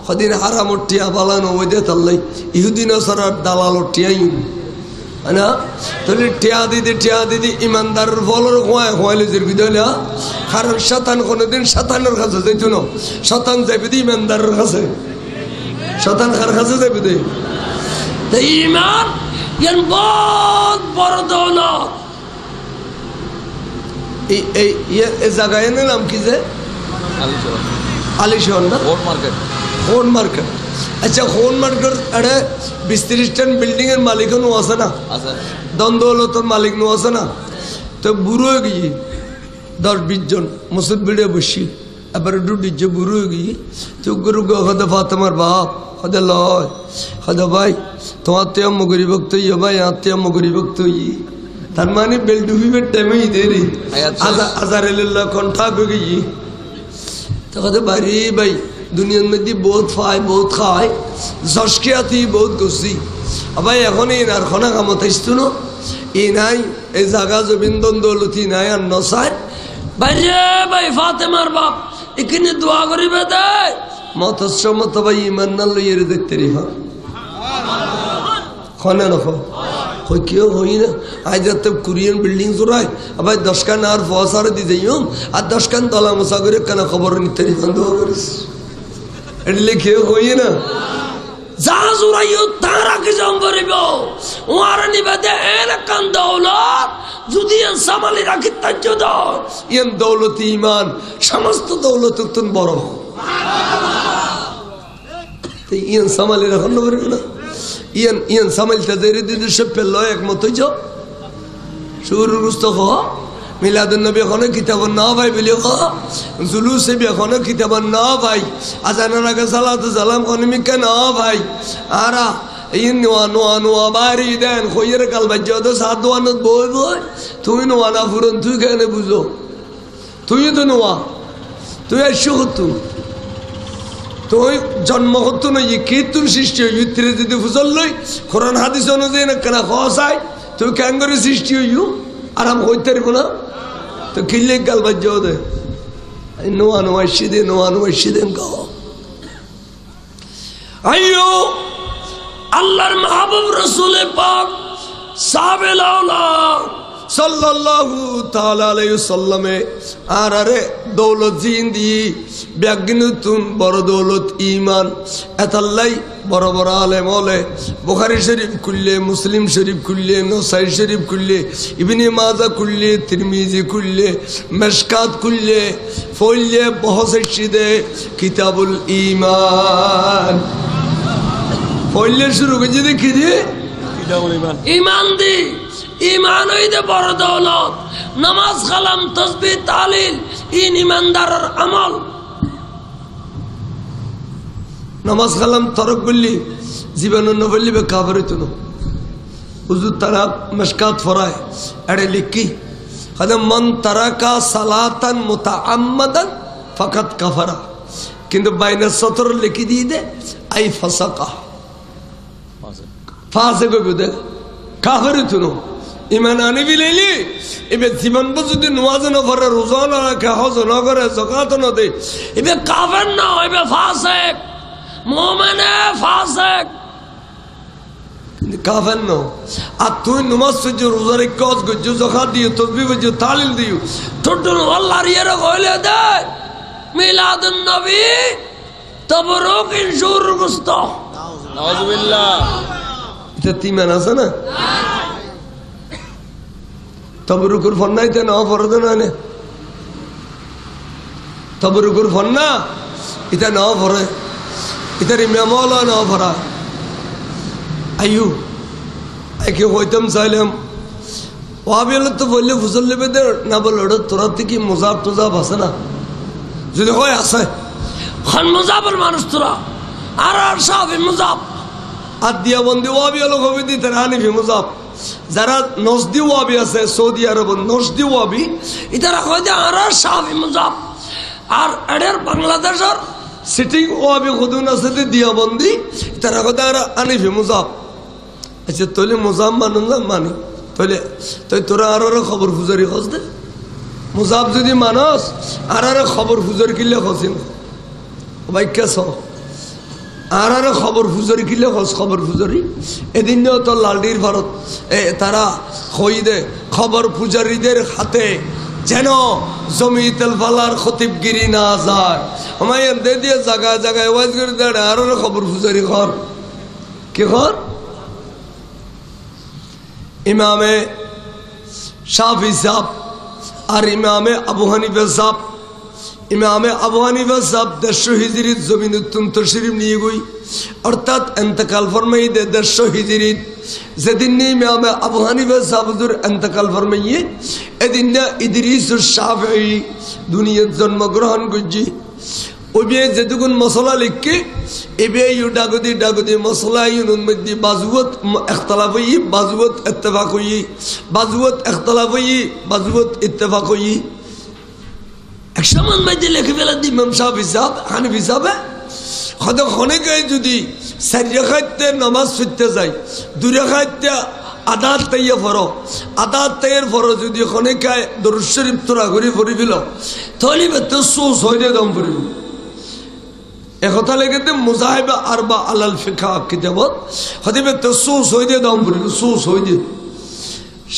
হদিন হারামর টিয়া বালানো ওই দে তাল্লাই ইহুদিন সরার দালালোর টিয়াই না তাহলে টিয়া দিদি ইমানদার বলর হওয়াইলে দিলে কারণ শতান কোনোদিন শতানের কাছে যাইতো না শতান যাইবে দি ইমানদারের কাছে শতান কার কাছে যাইবে দে ইমান ইয়ান বহুত বড় দৌলত এই জায়গায় নাম কি যে আলিশহর না হোন মার্কেট আচ্ছা হোন মার্কেট আরে 20-30 বিল্ডিং এর মালিক নো আছে না দ্বন্দ্বলতর মালিক নো আছে না তো বুড়ো গিয়ে 10-20 জন মুসলিম বিড়ে বসি এবার ডুডিছে বুড়ো গিয়ে তো গুরু হদে ফাতেমার বাপ হদে লয় হদে ভাই তোমার তে মগরি ভক্ত ইয়ে ভাই আত্মীয় মগরি ভক্ত ইয়ে তার মানে বেল ডুবিবের টাইমেই দেরি আজারেল্লাহ কণ্ঠা গিয়ে তো হদে বাড়ি ভাই দুনিয়ার মধ্যে বহুত পায় বহুত খায় জসকিয়াতি বহুত গুছি ভাই এখন এই আর খনা কামত আসতো না এই নাই এই জায়গা জমিন দৌলতি নাই আর নসায় বাইরে ভাই ফাতেমার বাপ এখানে দোয়া করিবে দেয় মতস্যমত ভাই ইমান না লইয়ে দেখতে রে খনে নখ কেউ হই না আজ কোরিয়ান বিল্ডিং জোড়ায় আবার 10 খান আর ফসার দি যাইও আর 10 খান তলা মশা করে কেন খবর নিতে দোয়া করিস এলে কেউ হই না যা জোড়াইও তারা কি জম্বরিব ওয়ার নিবেদে এলাকান দৌলত যদি সামালি রাখি তাজ্জুদ ইয়ান দৌলত ঈমান সমস্ত দৌলত তুন বড় তো ইয়ান সামালি রাখন পারবে না ইয়ান সামালতে দেরি দিদি সে পেল একমত হইছ শুরুর গুস্ত খ মিলাদুন নবী এখন কিতাব না ভাই বলি খ জুলুসে বি এখন কিতাব না ভাই আজানের আগে সালাত সালাম কনিমিকা না ভাই আরা ইন নোয়া নোয়া নোয়া বাড়ি দেন খইয়ের কাল বাজ্য তো সাত দোয়ানত বই বই তুই নোয়া না ফুরন তুই কেন বুঝো তুই তো নোয়া তুই এসো হতো তুই জন্ম হতো না কীর্তন সৃষ্টি হই ভিতরে যদি ফুসল লই কোরআন হাদিস অনুযায়ী না কেনা খাওয়াই তুই কেন করে সৃষ্টি হইও আরাম হইতে পারবো না তো কিনলে গাল বাজ্য দে নোয়া নোয়া সিদে নোয়া নোয়া সিদেন গাও আইয়ো আল্লাহর মাহবুব রাসূলে পাক সাহাবে লাউলা সাল্লাল্লাহু তাআলা আলাইহি সাল্লামে আর আরে দৌলত জিন্দি ব্যাগিনুতুন বড় দৌলত ঈমান এতাল্লাই বড় বড় আলেম হলে বুখারী শরীফ খুললে, মুসলিম শরীফ খুললে, নসাই শরীফ খুললে, ইবনে মাজা খুললে, তিরমিজি খুললে, মিশকাত খুললে, ফইলে বহসিদে কিতাবুল ঈমান ফইলে শুরু করে দেখি দি কিতাবুল ঈমান ঈমান দি ঈমান হইতে বড় দৌলত নামাজ কালাম তাসবিহ তাহলিল ইন ঈমানদারের আমল নামাজ কালাম তরক বললি জীবন নবলি বে কাফের হইতো না হুজুর তারা মিশকাত ফরায় এড়ে লিখি হদা মান তারাকা সালাতান মুতাআম্মাদান ফাকাত কাফারা কিন্তু বাইনা সতর লিখি দিয়ে দে আই ফাসাকা ফাসে কইবে দে কাফের হইতো না ইমান আনি বিলেলি এবে জীবন যদি নামাজ না পড়ে রোজা না রাখে হজ না করে যাকাত না দেয় এবে কাফের না এবে ফাসিক মুমিনে ফাসিক কাফের না আর তুই নামাজ পড়ে রোজা রেখে হজ করছিস যাকাত দিও তাসবিহ পড়ছিস তাহলিল দিও টোটন আল্লাহর ইয়ারে কইলে দে মিলাদুন নবী তবরুক ইনশুর গুস্ত নাউযুবিল্লাহ এটা তিমান আছে না তবরুকুর ফন্নাইতে না ফরদ না তবরুকুর ফন্না এটা না ফরে এটার ইমামওয়ালা না ফরা আয়ু একে হইতাম চাইলাম ওয়াবিয়াল তো বললে ফুসল লেবে দে না বলল ওটা তোরা থেকে মোজাব টোজাব আছে না যদি হয় আছে খান মোজাবের মানুষ তোরা আর আর সাহাবি মোজাব আর দিয়া বন্দি ওয়াবিয়াল হবে দিতে হানিফি মোজাব যারা নজদি ওয়াবি আছে সৌদি আরব নজদি ওয়াবি ইতারা কয় যে আর সাহাবি মুজাব আর এডের বাংলাদেশের সিটিং ওয়াবি খুদুন আছে দিয়া বন্দি ইতারা কয় আর হানিফি মুজাব আচ্ছা তোলে মুজাব মানুন না মানি তোলে তুই তোরা আর খবর ফুজারি খোঁজ দে মুজাব যদি মানুষ আর খবর ফুজারি কিনলে খোঁজেন ভাই কেস আর খবর ফুজরি কিলে খবর ফুজরি এদিন তো লালডির ভারত তারা হই দে খবর পূজারীদের হাতে যেন জমি তেলফালার খতিবগিরি না যায় আমায় দে দিয়ে জায়গায় জায়গায় ওয়াজ করে দেয় আর খবর ফুজরি কর কি কর ইমামে শাফি সাহেব আর ইমামে আবু হানিফা সাহেব ইমামে আবু হানিফা সাহেব 150 হিজরিত জমিন তশরিফ নিয়ে গই অর্থাৎ ইন্তেকাল ফরমাই দে 150 হিজরিত যেদিন ইমামে আবু হানিফা সাহেব হুজুর ইন্তেকাল ফরমাইয়ে এদিন ইদরিসুস শাফিঈ দুনিয়াত জন্মগ্রহণ করজি ওবে যেদুগুন মশলা লিখকে এবে ইউ ডাগদি মশলা ইউন মধ্যে বাজুত ইখতিলাফ হই বাজুত ইত্তেফাক হই বাজুত ইখতিলাফ হই বাজুত ইত্তেফাক হই একসময় মধ্যে লিখে ফেলা দি ইমাম শাফি সাহেব হানিফি সাহেব হয়তো অনেকে যদি 4 রাকাতে নামাজ পড়তে যায় 2 রাকাতে আদাত তাইয়া পড়ো আদাত তাইয়ের পড়ো যদি অনেকে দরুদ শরীফ তোরা করে পড়ি ফেল তাহলে তো সোস হয়ে দম পড়িব একথা লেগেতে মুজাহিবা আরবা আলাল ফিকহ কিতাবত হদিবে তো সোস হয়ে দম পড়িব সোস হয়ে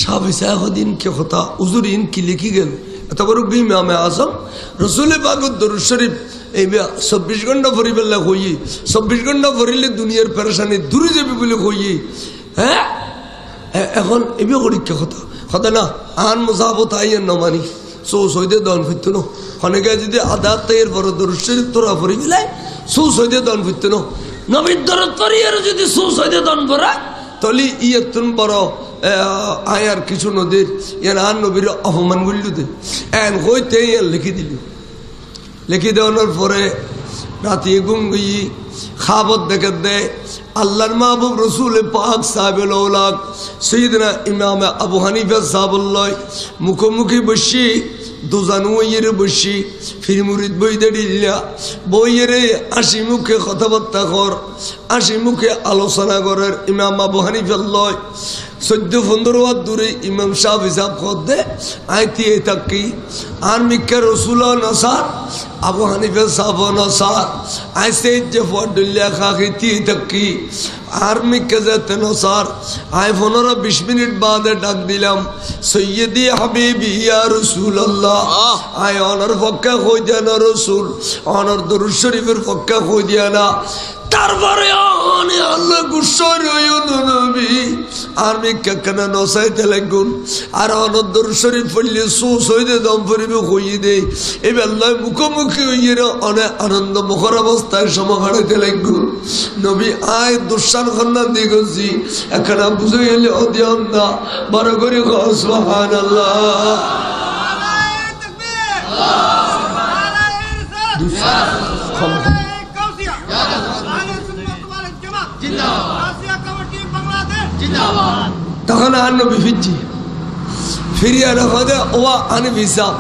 শাফি সাহেব দিন কে কথা হুজুর ইন কি লিখি গেল এত বড় ইমামে আজম রাসূল পাকের দরুদ শরীফ এই 24 ঘন্টা পড়ি বেলা কই 24 ঘন্টা পড়িলে দুনিয়ার পেরেশানি দূরে যাবে বলে কই হ্যাঁ এখন এবি করি কে কথা কথা না আন মুজাহাবত আইন না মানি সো সইদে দন ফিরত না অনেকে যদি আদাত এর বড় দরুদ শরীফ তোরা পড়ি বিলাই সো সইদে দন ফিরত না নবীর দরুদ পড়ি আর যদি সো সইদে দন পড়া তলি ইয়তুন বড় আয়ার কিছু নদীর ইয়ার আন নবীর অপমান করল দে এন হইতে লিখে দিল লিখে দেওয়ানোর পরে রাতে ঘুম গই খাবত দেখে দে আল্লাহর মাহবুব রসুল পাক সাহেবুল আওলাদ সৈয়দনা ইমাম আবু হানিফা সাহেবুল্লাহ মুখোমুখি বসি দুজান ওইয়ের বসি ফির মুরিদ বই দিল্লা বইয়ের 80 মুখে কথাবার্তা কর 80 মুখে আলোচনা করার ইমাম আবু হানিফা লয় 14-15 হাত দূরে ইমাম শাফি সাহেব খদ দে আইতি তাকি আর মিক্কা রসুল নাসার Abu Hanifa sabona sa I said je for dunya khagiti takki army kazat no sar I 15 minute baad dak dilam sayyidi habibi ya rasulullah I honor fakka khojana rasul honor durud sharifer fakka khojana তারপরে আমি আল্লাহ গুসর নবী আর মিকা কেন নসাইতে লাগুন আর অনদর শরীফ পড়লে সুস হইতে দম পড়িবে হইয়ে দেয় এবার আল্লাহ মুখোমুখি হইয়ে অনেক আনন্দ মুখর অবস্থায় সমাহারাইতে লাগুন নবী আয় দুঃসান খান্না দিয়ে গেছি এখানে বুঝে গেলে অধিয়ান না বড় করে সুবহানাল্লাহ তখন আর নবী ফিরছি ফিরিয়ে রাখা দে ওয়া আনি হিসাব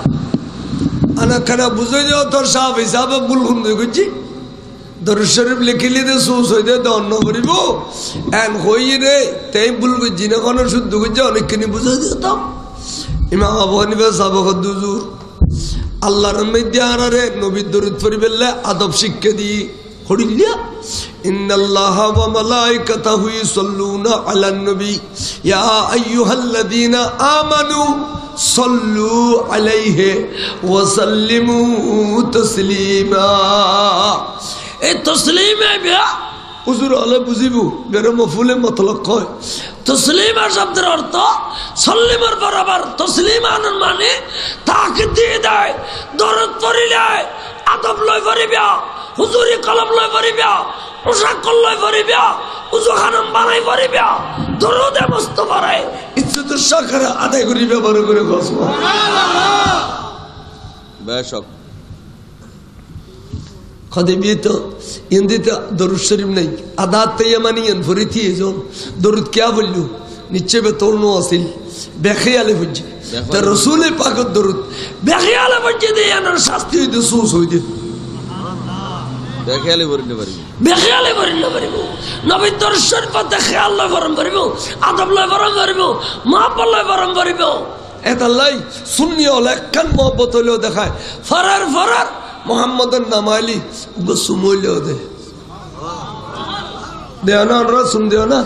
আনা খানা বুঝে যাও তোর সাহেব হিসাবে ভুল খুঁজে করছি দরুদ শরীফ লিখিলে দে সুস হইতে দন্ন করিব এন হইয়ে রে তাই ভুল করছি না কোনো শুদ্ধ করছি অনেকখানি বুঝে দিতাম ইমাম আবু হানিফা সাহেব দুজুর আল্লাহর মধ্যে আনারে নবীর দরুদ পড়িবেলে আদব শিক্ষা দিই হড়িলিয়া ইন্নাল্লাহা ওয়া মালাইকাতাহু ইউসাল্লুনা আলান নবী ইয়া আইয়ুহাল্লাযীনা আমানু সাল্লু আলাইহি ওয়া সাল্লিমু তাসলিমা এই তাসলিমে বিয়া হুজুর আলে বুঝিবু বের মফুলে মতলব কয় তাসলিমা শব্দের অর্থ সাল্লিমার বরাবর তাসলিমান মানে তাকে দিয়ে দেয় দরদ পড়িলে আদব লয় পড়িবা হুজুরি কলম লয় পড়িবা পোশাক লয় পড়িবা উজু খানাম বানাই পড়িবা দরদে মস্ত পড়ায় ইজ্জত শাকরা আদায় করিবা বড় করে সুবহানাল্লাহ বেশক خدمي تو يندي تو درود شريف नहीं आदात तयमानी अनफरीती है जो दरूद क्या बोलूं नीचे पे तोड़नो असिल बेख्याले बुझे तो रसूल पाक दरूद बेख्याले बुझे दे यार शास्त्री दे सोच होई दे बेख्याले बरने परिबो नबी दरूद शरीफ पे ख्याल ला फरम परिबो आदब ला फरम परिबो महापल ला फरम परिबो एत अल्लाह सुन्नी ओले कन मोहब्बत लो देखाय फरार मोहम्मदन नमाली बसुमोलो दे देना और सुन देना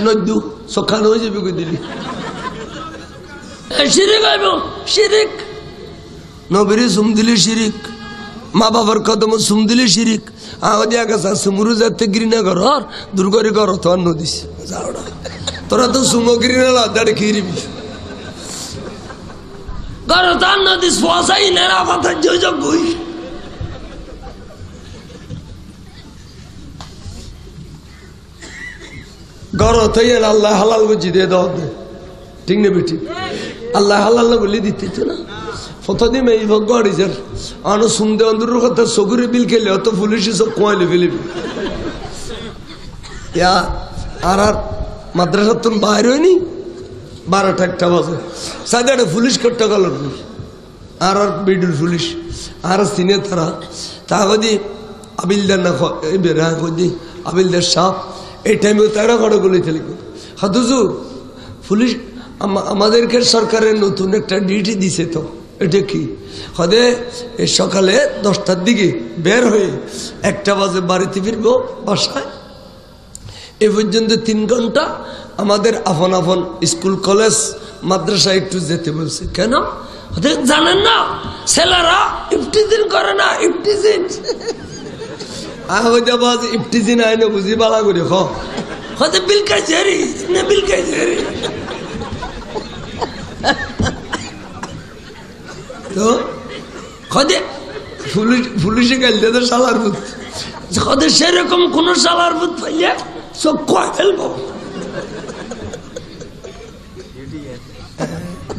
नद्दू सखानो जे भी दिली शिरिक आइबो शिरिक नबरी सुम दिली शिरिक माँ बाबर कदम सुम दिली शिरिक आदिया का सा सुमुरु जाते गिरिना घर और दुर्गरी घर तो अन्न दिस जावड़ा तोरा तो सुमो गिरिना ला दड़ खीरी भी घर तो अन्न दिस वासा ही नेरा पता जो बोई घर होते ही अल्लाह हलाल को जिदे दो दे ठीक नहीं बेटी अल्लाह हलाल ना बोली दीती थी ना फोटो दी मैं ये गाड़ी सर आनो सुनते अंदर रुका तो सोगुरी बिल के लिए तो पुलिस सब कोई फिलिप यार आरार मद्रसा तुम बाहर हो नहीं 12 टक्का बसे साधे पुलिस कट टक्का लड़ रही आरार बिडुल पुलिस आरार सीने तरह ताकि अबिल दर ना खो बेरा खो दी अबिल दर शाप এই টাইমে তারা কড়া গলি চলে গেল হাদুজুর পুলিশ আমাদেরকে সরকারের নতুন একটা ডিউটি দিছে তো এটা কি হদে এই সকালে 10টার দিকে বের হয়ে 1টা বাজে বাড়িতে ফিরবো বাসায় এই পর্যন্ত 3 ঘন্টা আমাদের আপন আপন স্কুল কলেজ মাদ্রাসা একটু যেতে বলছে কেন হদে জানেন না ছেলেরা ইফতিজিন করে না ইফতিজিন आवाज इफ्तिजिन आए ना बुझी बाला को देखो खुद बिल का जेरी ने बिल का जेरी तो खुद पुलिस के लिए तो सालार बुत खुद शेर कम कुनो सालार बुत पहले सब कोई हेल्पो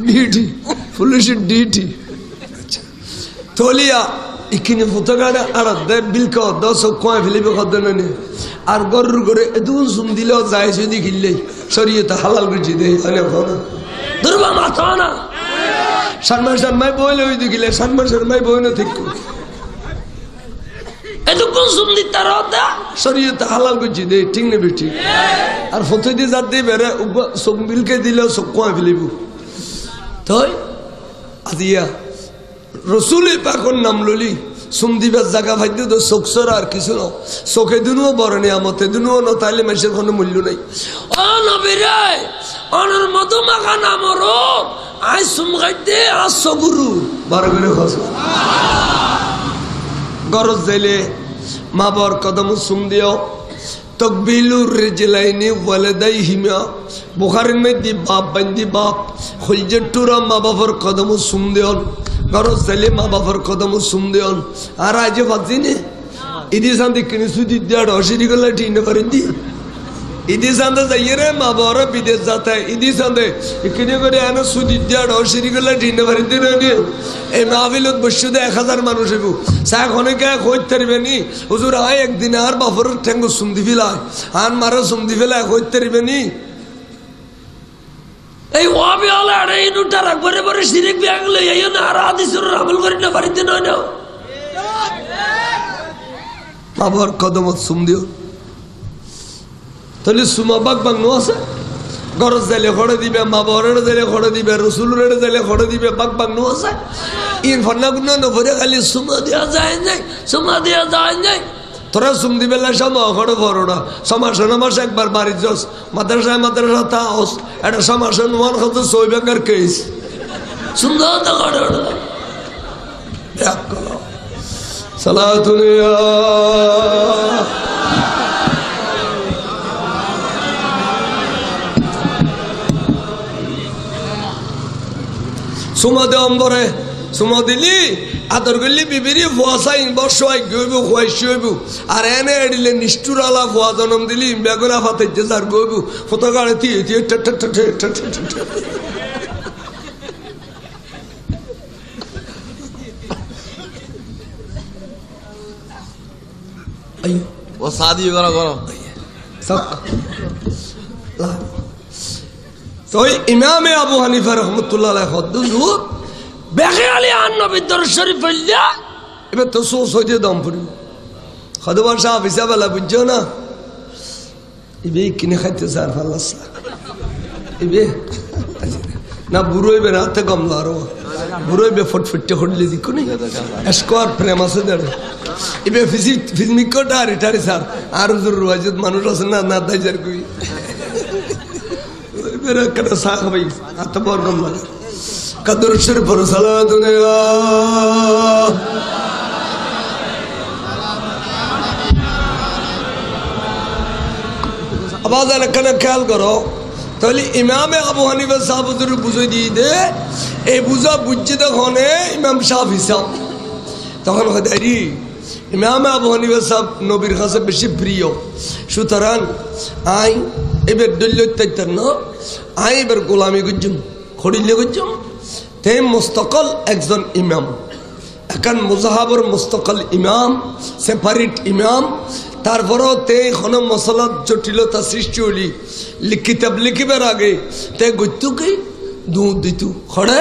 डीटी पुलिस डीटी तोलिया इकिने फुटगाड़ा आरा दे बिल को 200 कोई फिलिप को देने ने आर गरुर करे एदुन सुन दिलो जाय सुदी खिल्ले शरीयत हलाल कर दे अने खाना दुर्बा माताना शर्मा बोले हुई दिखले शर्मा बोले ठीक को एदुन सुन दी तरदा शरीयत हलाल कर दे ठीक ने बेटी आर फुटे दे जाते बेरे सब मिल के दिलो सब कोई फिलिप तो आदिया রসুল পাকর নাম ললি সুম দিবার জায়গা ভাইতে তো চোখসর আর কিছু ন চোখে দিনও বড় নিয়ামতে দিনও ন তাইলে মানুষের কোনো মূল্য নেই ও নবীরে অনর মধু মাখা নামর আই সুম খাইতে আসো গুরু বড় করে খস গরজ দিলে মা বর কদম সুম দিও তকবিলুর রিজলাইনি ওয়ালিদাইহিমা বুখারীর মধ্যে বাপ বান্দি বাপ খুলজটুরা মা বাবার কদম সুম দেন গরজ দিলে মা বাবার কদম সুম দেন আর আজ ভাবছিনে ইদি সান্দে কিনে সুদি দেড় অশিরি গলা টিনে পারেন ইদি সান্দে যাইরে মা বাবার বিদেশ যাতে ইদি সান্দে কিনে করে আনো সুদি দেড় অশিরি গলা টিনে পারেন এই মাহফিলত বসে 1000 মানুষ হইব সাক অনেকে কইতে পারবেনি হুজুর আয় একদিন আর বাপর ঠ্যাঙ্গ সুমদি ফেলায় আর মারা সুমদি ফেলায় কইতে পারবেনি এই ওয়াবি আলা এই নুটা রাখবারে পরে শিরিক বিয়াগলে এই না আর হাদিসের আমল করি না বাড়িতে নয় না বাবার কদম সুম দিও তাহলে সুমা বাগ বাগ নো আছে গরজ দিলে খড়ে দিবে মা বাবার দিলে খড়ে দিবে রসুলের দিলে খড়ে দিবে বাগ বাগ নো আছে ইন ফন্না গুনা নভরে খালি সুমা দেওয়া যায় নাই সুমা দেওয়া যায় নাই তোরা সুম দিবে সমা খড়ে বড়রা সমাসন মাস একবার বাড়ির যাস মাদ্রাসা তাওস এটা সমাসন ওয়ান কত সইবেঙ্গার কেস সুন্দর তো খড়ে এক কলো সালাতুনিয়া সুমা দে অম্বরে সুমা দিলি আদর করলি বিবিরি ফুয়াশাই বর্ষাই গইব খুয়াইছি হইব আর এনে এডিলে নিষ্ঠুর আলা ফুয়া জনম দিলি বেগুনা ফাতে যার গইব ফটো গাড়ি দিয়ে দিয়ে ও শাদি করো করো তো ইমামে আবু হানিফা রহমতুল্লাহ আলাইহি হদ্দুজুর বেখেয়ালি আন নবী দরুদ শরীফ পড়লা এবার তো সোজে দম পড়ি খদবার সাহেব হিসাবেলা বুঝছো না ইবে কিনে খাইতে স্যার ফাল্লাসা ইবে না বুড়ো হইবে না হাতে কমলা আরো বুড়ো হইবে ফটফটে হটলে দিকো নি স্কোয়ার প্রেম আছে দাঁড়ে ইবে ফিজিমিকটা রিটারি স্যার আর জরুর ওয়াজিদ মানুষ আছে না না তাই যার কই मेरा कदा साख भाई अतबर गम्मा कदर शरीफ पर सलात दुनिया आवाज आने कने ख्याल करो तो इमाम अबू हनीफा साहब जरूर बुझे दी दे ए बुझा बुझे तो होने इमाम शाफी साहब তখন হদারি ইমাম আবু হানিফা সাহেব নবীর কাছে বেশি প্রিয় সুতরাং আই এবার দল্যতাইতার না আই এবার গোলামি গুজুম খড়িলে গুজুম তে মুস্তাকিল একজন ইমাম একান মুজাহাবর মুস্তাকিল ইমাম সেপারেট ইমাম তারপরও তে কোনো মশলা জটিলতা সৃষ্টি হলি কিতাব লিখিবার আগে তে গুতুকে দুধ দিতু খড়ে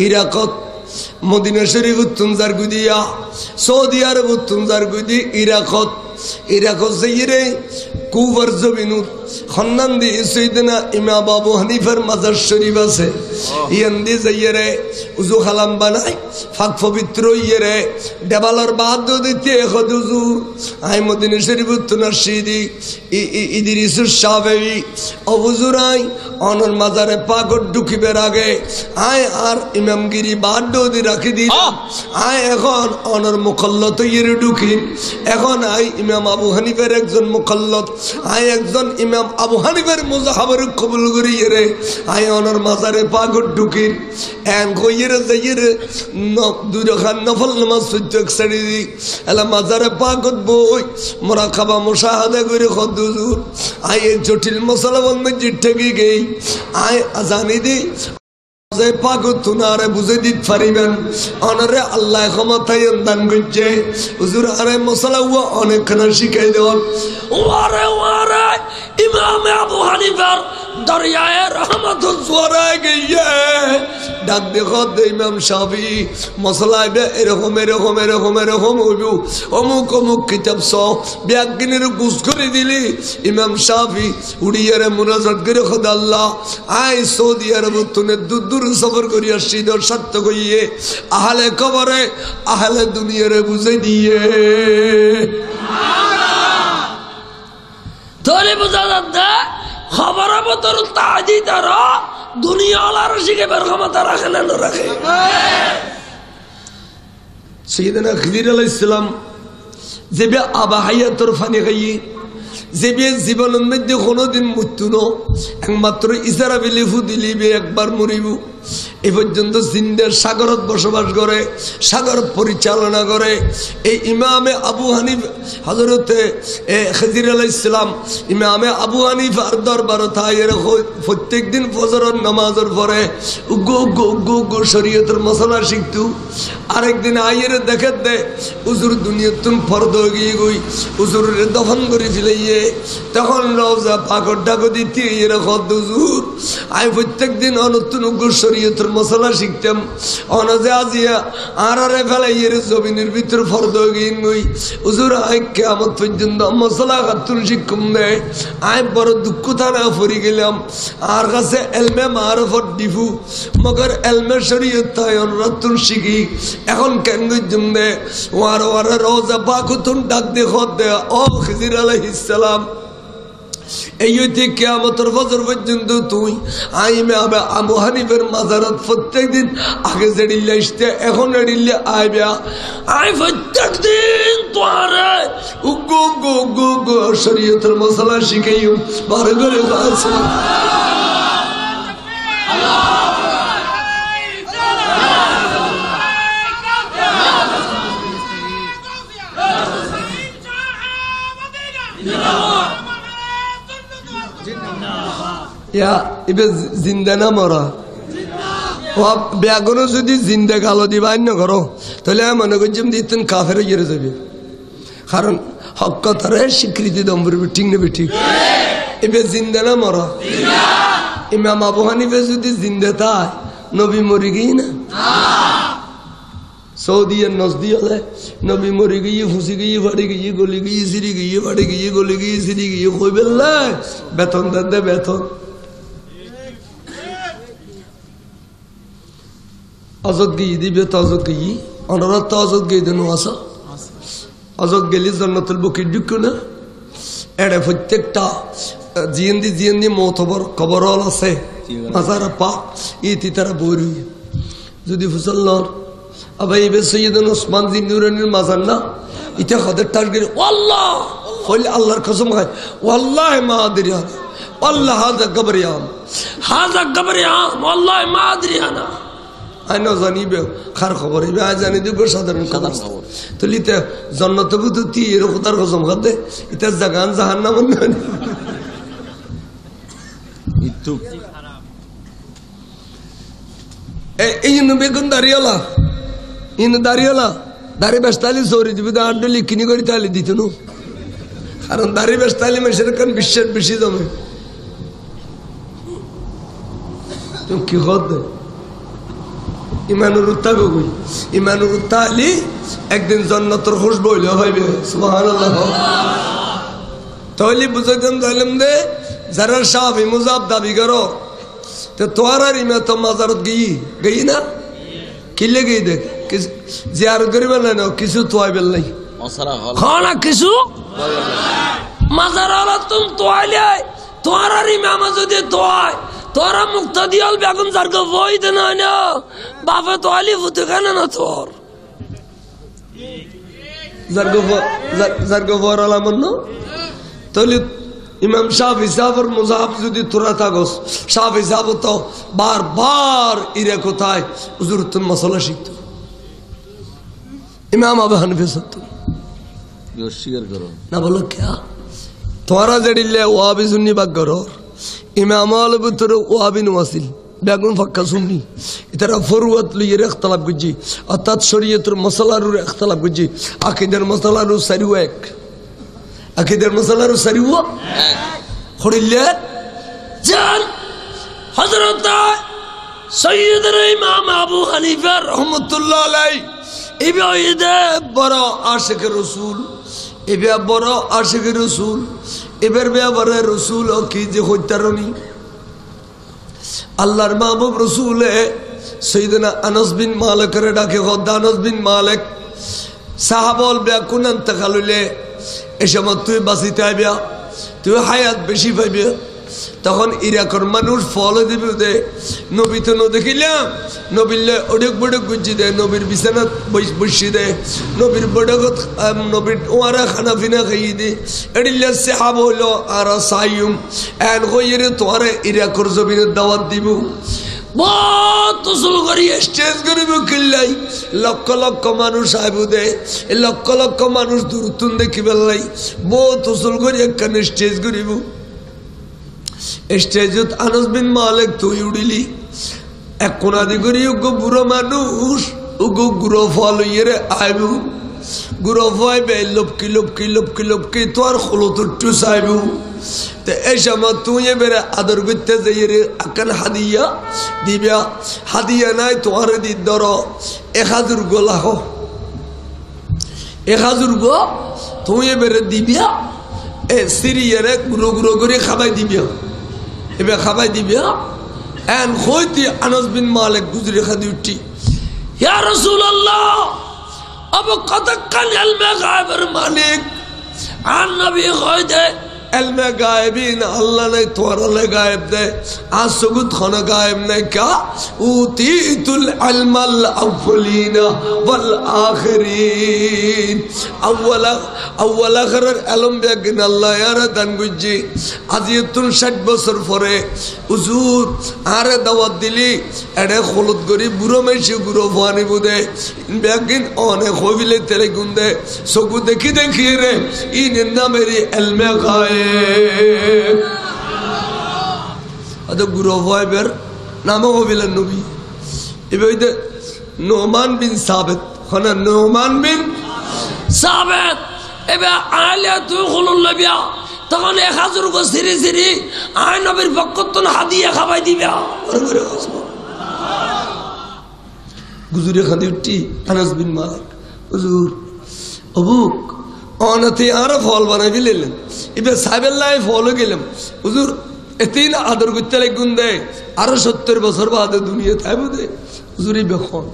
ইরাকত মদিনা শরীফ তুমজার গুদিয়া সৌদি আরব তুমজার গুদি ইরাকত যাইরে কুফার জমিনুত খন্নান্দি সৈয়দনা ইমাম আবু হানিফার মাজার শরীফ আছে ইয়ান্দি যাইরে উজু খালাম বানাই ফাক পবিত্র ইয়েরে দেবালর বাদ দিতে হুজুর আই মদিনা শরীফ তুনাশিদি ইদরিস শাফেঈ ও হুজুর আই অনর মাজারে পাক ঢুকিবার আগে আই আর ইমামগিরি বাদ দি রাখি দি আই এখন অনর মুকাল্লাত ইয়েরে ঢুকি এখন আই ইমাম আবু হানিফার একজন মুকাল্লাত আই একজন ইমাম আবু হানিফার মুজাহাবর কবুল করি রে আই অনর মাজারে পাক ঢুকি এন কইরে যাইরে দুই রাকাত নফল নামাজ সুজক ছাড়ি দি এলা মাজারে পাক বই মুরাকাবা মুশাহাদা করে হুজুর আই জটিল মশলা মধ্যে ঠেকে গই আই আজানি দি যে পাক তুনারে বুঝে দিত পারিবেন অনরে আল্লাহ ক্ষমতায় দান করছে হুজুর আরে মশলা ও অনেকখানা শিখাই দেন ওরে ইমাম আবু হানিফার दरियाए रहमत जोरा गई ডাক দেখো ইমাম শাফি মসলায় এরকম এরকম এরকম এরকম হইব অমুক অমুক কিতাব সহ ব্যাগিনের গুস করে দিলি ইমাম শাফি উড়িয়ারে মুনাজাত করে খোদা আল্লাহ আয় সৌদি আরব তুনে দূর দূর সফর করি আসছি দর সত্য কইয়ে আহলে কবরে আহলে দুনিয়ারে বুঝে দিয়ে তোরে বুঝা যাচ্ছে খবর মতর তাজি তারা দুনিয়া আলার শিখে বের ক্ষমতা রাখে না রাখে সৈয়দনা খিদির আলাইহিস সালাম যেবে আবাহাইয়াতর ফানি গাই যেবে জীবনের মধ্যে কোনোদিন মৃত্যু ন একমাত্র ইসরাফিল ফু দিলিবে একবার মরিব এই পর্যন্ত জিন্দের সাগরত বসবাস করে সাগর পরিচালনা করে এই ইমামে আবু হানিফ হযরতে খিদির আলাইহিস সালাম ইমামে আবু হানিফার দরবারে থাইয়ের প্রত্যেকদিন ফজরের নামাজের পরে উগ্গো উগ্গো উগ্গো উগ্গো শরীয়তের মশলা শিখতু আরেকদিন আইয়ের দেখে দে হুজুর দুনিয়াতুন ফরদ গিয়ে গই হুজুরের দফন করে ফেলাইয়ে তখন রওজা পাকড় ডাকো দিতে এর খদ হুজুর আই প্রত্যেকদিন নতুন উগ্গো শরীয়তের মশলা শিখতাম অনাজে আজিয়া আরারে ফেলাইয়ের জমিনের ভিতর ফরদ গিয়ে গই হুজুর আই কিয়ামত পর্যন্ত মশলা কাতুন শিখুম দেয় আই বড় দুঃখ থানা ফরি গেলাম আর কাছে এলমে মারফত দিফু মগর এলমে শরীয়ত তাই নতুন শিখি এখন কেন জমে ওয়ার ওয়ার রওজা পাকুতুন ডাক দে খদ দে ও খিদির আলাইহিস সালাম এই হইতে কিয়ামতের ফজর পর্যন্ত তুই আইমে আবু হানিফের মাজারাত প্রত্যেকদিন আগে জেডিলে আসতে এখন এডিলে আইবে আই প্রত্যেকদিন তোরে উগ্গো উগ্গো উগ্গো উগ্গো শরীয়তের মশলা শিখাইও বারে করে আছে জিন্দা না মরা ব্যাগনো যদি জিন্দা গালো দিবা অন্য করো তাহলে মনে করছিলাম দিতেন কাফের ইয়ে যাবে কারণ হক কথার স্বীকৃতি দম করবে ঠিক নেবে ঠিক এবার জিন্দা না মরা ইমাম আবু হানিফা যদি জিন্দা তাই নবী মরে গিয়ে না সৌদি আর নজদি হলে নবী মরে গিয়ে ফুসি গিয়ে ফাড়ি গিয়ে গলি গিয়ে সিঁড়ি গিয়ে ফাড়ি গিয়ে গলি গিয়ে সিঁড়ি গিয়ে কই বেললে বেতন দে বেতন অজত গিয়ে দিবে তো অজত গিয়ে অনুরোধ তো অজত গিয়ে দেন আসো অজত গেলি জন্নতুল বুকির ঢুক না এড়ে প্রত্যেকটা জিয়েন্দি মতবর কবরল আছে মাজারা পা ইতি তারা বই যদি ফুসল নর আবার এবার সৈয়দন ওসমান জিন্নুরানির মাজার না ইটা হদের টাস গেলে আল্লাহ হইলে আল্লাহর কসম খায় ওয়াল্লাহ মা আদরিয়ানা আল্লাহ হাজা গবরিয়াম আল্লাহ মা আদরিয়ানা আই ন জানিবে খার খবর এবার আই জানি দিব সাধারণ খবর তুলিতে জন্নত বুধ তি এরকম তার কসম খাতে ইটা জাগান জাহান্নাম এই জন্য বেগুন দাঁড়িয়েলা ইন দাঁড়িয়েলা দাঁড়ি বেস্তালি সৌরি দিবি আড্ডলি কিনি করে তাহলে দিত নু কারণ দাঁড়ি বেস্তালি মেসের কারণ বিশ্বের বেশি জমে তুমি কি কর ইমানুর উত্তা গই ইমানুর উত্তা আলি একদিন জন্নতর খুশ বইলে হইবে সুবহানাল্লাহ তাহলে বুঝাইতাম তাইলাম দে যারা সাহাবি মুজাব দাবি করো তো তোর আর ইমা তো মাজারত গই না কিলে গই দেখ জিয়ারত করিবে না কিছু তোয়াইবেল নাই খানা কিছু মাজার তুমি তোয়াইলে তোর আর ইমামা যদি তোয়াই তোরা মুক্ত দিয়াল বেগম যারকে বই দে না বাপে তোয়ালি ফুটে কেন না তোর যারকে বর আলামন তাহলে ইমাম শাফি সাহেবের মুজাহাব যদি তোরা থাকস শাফি সাহেব তো বারবার ইরে কোথায় হুজুর তুমি মশলা শিখতো ইমাম আবু হানিফা সত্য স্বীকার করো না বলো ক্যা তোরা জড়িলে ওয়াবি সুন্নি বাগ করো ইমাম আল ভিতর ওয়াবি নওয়াসিল বেগুন ফাক্কা সুন্নি ইতারা ফরওয়াত লইয়ের ইখতিলাফ করছি অর্থাৎ শরীয়তের মশলার ইখতিলাফ করছি আকীদার মশলার সারিও এক আকীদার মশলার সারিও এক হড়িলে জান হযরত সৈয়দনা ইমাম আবু হানিফা রহমাতুল্লাহ আলাইহি ইবাইদে বড় আশিক রাসূল এবে বড় আশিক রাসূল এবার ব্যাপারে রাসূল কি যে হইতারনি আল্লাহর মাহবুব রাসূল সৈয়দনা আনাস বিন মালিকের ডাকে খোদা আনাস বিন মালিক সাহাবল বেকুন ইন্তেকাল হইলে এই সময় তুই বাঁচিতে আইবা তুই হায়াত বেশি পাইবে তখন ইরাকর মানুষ ফল দিবে দে নবী তো দেখিলাম নবীলে অডক বড়ক গুজি দে নবীর বিছানাত বসি দে নবীর বড়কত নবীর ওয়ারা খানা পিনা খাই দে এডিলে সাহাব হলো আর সাইয়ুম এন কইরে তোরে ইরাকর জমিনের দাওয়াত দিব বহুত উসুল করি স্টেজ করিব কিল্লাই লক্ষ লক্ষ মানুষ আইব দে লক্ষ লক্ষ মানুষ দূরতুন দেখিবে লাই বহুত উসুল করি একখানে স্টেজ করিব স্টেজত আনাস বিন মালিক তুই উড়িলি এক কোনাদি করি উগো বুড়ো মানুষ উগো গুড়ো ফল ইয়ে আইব গুড়ো ফাইবে লপকি লপকি লপকি লপকি তোর খোলতটু চাইব তো এই সময় তুই এবারে আদর করতে যাই রে আকান হাদিয়া দিবা হাদিয়া নাই তোমার দি ধর 1000 গো লাখ 1000 গো তুই এবারে দিবিয়া এ সিরিয়ারে গুঁড়ো গুঁড়ো করে খাবাই দিবিয়া এবার খাবাই দিবিয়া এন হইতে আনাস বিন মালিক গুজরে খাদি উঠি ইয়া রাসূলুল্লাহ আবু কতক্ষণ ইলমে গায়েবের মালিক আর নবী কইতে ইলমে গায়েবিন আল্লাহ নাই তোরালে গায়েব দে আর সুগুত খানা গায়েব নাই কা উতিতুল ইলমাল আউলিনা ওয়াল আখিরিন আউয়াল আখিরের ইলম বেগিন আল্লাহ ইয়ারা দান গুজি আজিতুন 60 বছর পরে হুজুর আরে দাওয়াত দিলি এডে খলত গরি বুড়ো মেশি গুরো ফানি বুদে বেগিন অনে খবিলে তেলে গুন্দে সগু দেখি দেখি রে ইন নামেরি ইলমে গায়েব আদো গুরু ভাইবের নাম হবিলেন নবী এবারে নোমান বিন সাবিত খানা নোমান বিন সাবিত এবা আলে তুই খুলুল লবিয়া তখন 1000 গো সিরি সিরি আয় নবীর পক্ষতন হাদিয়া খাবাই দিবা গুজুরে খাদি উঠি আনাস বিন মালিক হুজুর অবুক অনতে আর ফল বানাই দিলেন এবার সাহেবের লাই ফল গেলাম হুজুর এতেই না আদর করতে লাগুন দেয় আরো 70 বছর বাদে দুনিয়া থাইব দে হুজুরি বেখন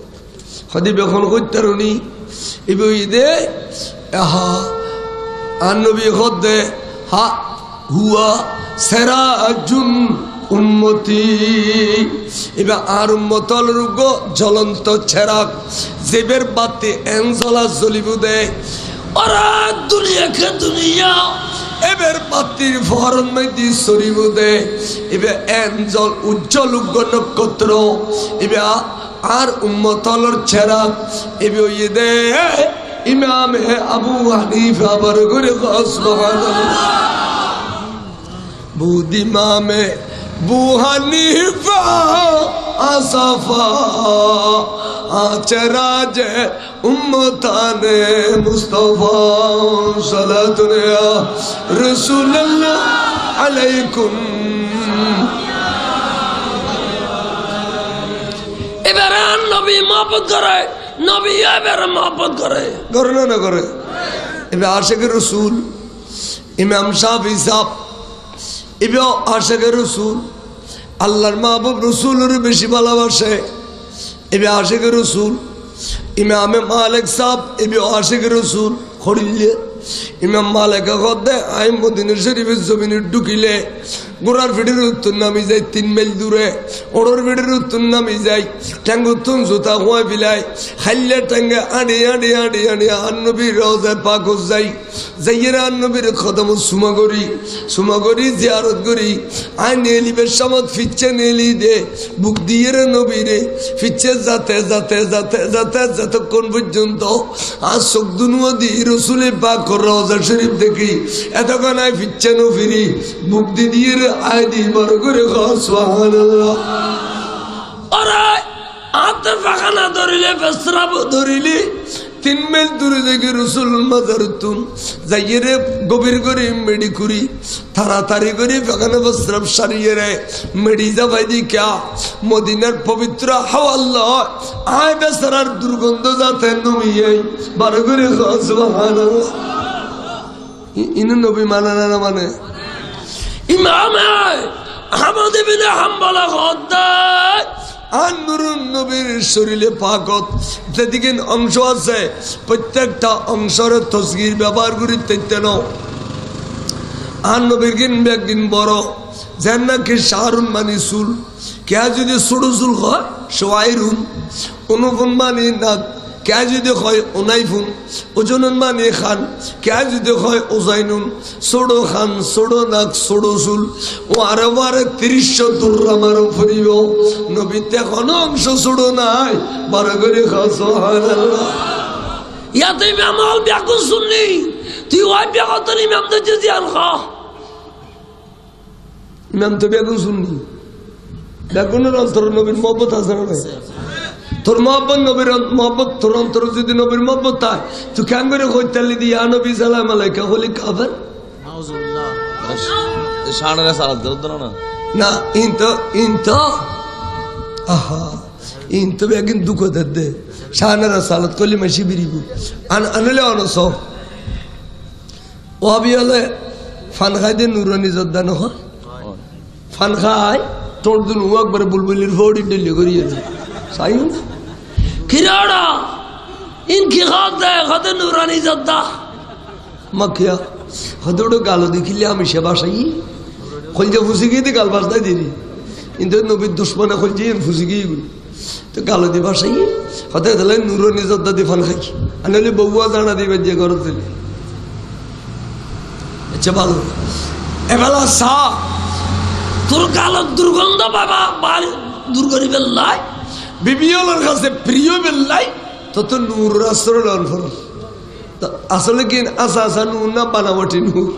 হদি বেখন করতে রুনি এবার দে হা আর নবী হদ দে হা হুয়া সেরাজুন উম্মতি এবার আর উম্মতল রুগ জ্বলন্ত ছেড়াক জেবের বাতি এনজলা জ্বলিব দে ওরা দুনিয়াকে দুনিয়া এবার বাতির ফরন মধ্যে সরিব দে এবার এনজল উজ্জ্বল উগ্র নক্ষত্র এবার আর উম্মতলর ছেড়া এবার ইয়ে দে ইমাম আবু হানিফা বরগুরে সুবহানাল্লাহ বুদি মামে বু হানিফা আসফা আচরাজ উম্মতানে মুস্তাফা সালাতুন ইয়া রাসূলুল্লাহ আলাইকুম এবারে নবী মহব্বত করে নবী এবারে মহব্বত করে করে না করে এবার আশিক রাসূল ইমাম শাফি সাহেব এবার আশিক রাসূল আল্লাহর মাহবুব রাসূলের বেশি ভালোবাসে এবার আশিক রাসূল ইমাম মালিক সাহেব এবার আশিক রাসূল খড়িলে ইমাম মালিক কদে আই মদিনা শরীফের জমিনে ঢুকিলে গোড়ার ফিটের উত্তর নামি যায় 3 মাইল দূরে ওড়র ফিটের উত্তর নামি যায় ট্যাঙ্গুতুন জুতা হয়ে ফিলায় খাইলে ট্যাঙ্গে আড়ে আড়ে আড়ে আড়ে আন্নবীর রওজা পাক যাই যাইয়ের আন্নবীর কদম সুমা করি জিয়ারত করি আই নেলিবের সমত ফিচ্ছে নেলি দে বুক দিয়ে রে নবীরে ফিচ্ছে যাতে যাতে যাতে যাতে যতক্ষণ পর্যন্ত আর চোখ দুনুয়া দি রসুলে পাক রওজা শরীফ দেখি এতক্ষণ আয় ফিচ্ছে নো ফিরি বুক দিয়ে রে আয় দি বড় করে সুবহানাল্লাহ আরে আতে পাখানা ধরিলে পেছরাব ধরিলি 3 মাইল দূরে থেকে রসুল মাজার তুম যাইয়ে রে গভীর করে মেডি করি তাড়াতাড়ি করে ফাঁকানো বস্ত্রাম সারিয়ে রে মেডি যাবাই দি ক্যা মদিনার পবিত্র হাওয়াল্লাহ আয় বেসারার দুর্গন্ধ যাতে নমিয়ে বার করে সুবহানাল্লাহ ইনু নবী মানে না মানে ইমাম আহমদ ইবনে হাম্বল খদ্দার আর নুরুন নবীর শরীরে পাকত যেদিকে অংশ আছে প্রত্যেকটা অংশের তসগির ব্যবহার করি তেন আর নবীর কিন একদিন বড় যেন নাকি শাহরুন মানি চুল কে যদি ছোট চুল হয় সোয়াইরুন অনুপন মানি নাক কে যদি হয় ওনাইফুন ওজনন মানে খান কে যদি হয় ওজাইনুন ছোড়ো খান ছোড়ো নাক ছোড়ো চুল ও আরে বারে 30 আমার ফুরিব নবীতে কোনো অংশ ছোড়ো নাই বারো করে সুবহানাল্লাহ ইয়াতে ইমাম ব্যাকু শুননি তুই ওই ব্যাকতন ইমাম তো জিয়ান খা ইমাম তো ব্যাকু শুননি ব্যাকুনের অন্তর নবীর মহব্বত আছে না তোর মহব্বত নবীর মহব্বত তোর অন্তর যদি নবীর মহব্বত তাই তুই কেন করে কইতালি দি ইয়া নবী সালাম আলাইকা হলি কাফের নাউজুবিল্লাহ শানের সালাত দাও না না ইনতো আহা ইনতো বেগিন দুঃখ দে শানের সালাত কলি মাসি বিরিবু আনলে অনস ওয়াবিয়ালে ফান খাই দে নুরানি জদ্দা ন হয় ফান খাই তোর দিন একবারে বুলবুলির ফৌড়ি ডেলি করিয়ে দে সাই না किराड़ा इनकी खाते नूरानी जद्दा मक्या हदोड़ो गालो दिखिले हम शेबाशाई खोलजे फुसी गई थी गाल बाजदा देरी इंदर नबी दुश्मन खोलजे इन फुसी गई तो गालो दी बाशाई हदे दले नूरानी जद्दा दी फन खाई अनले बउआ जाना दी बजे करो थे अच्छा बालो एवाला सा তোর গালো দুর্গন্ধ বাবা বাড়ি দূর করি বেল্লাই বিবিওলার কাছে প্রিয় বেল্লাই তত নূর রাসূল ফরজ আসলে কি আসা নূর না বানাবটি নূর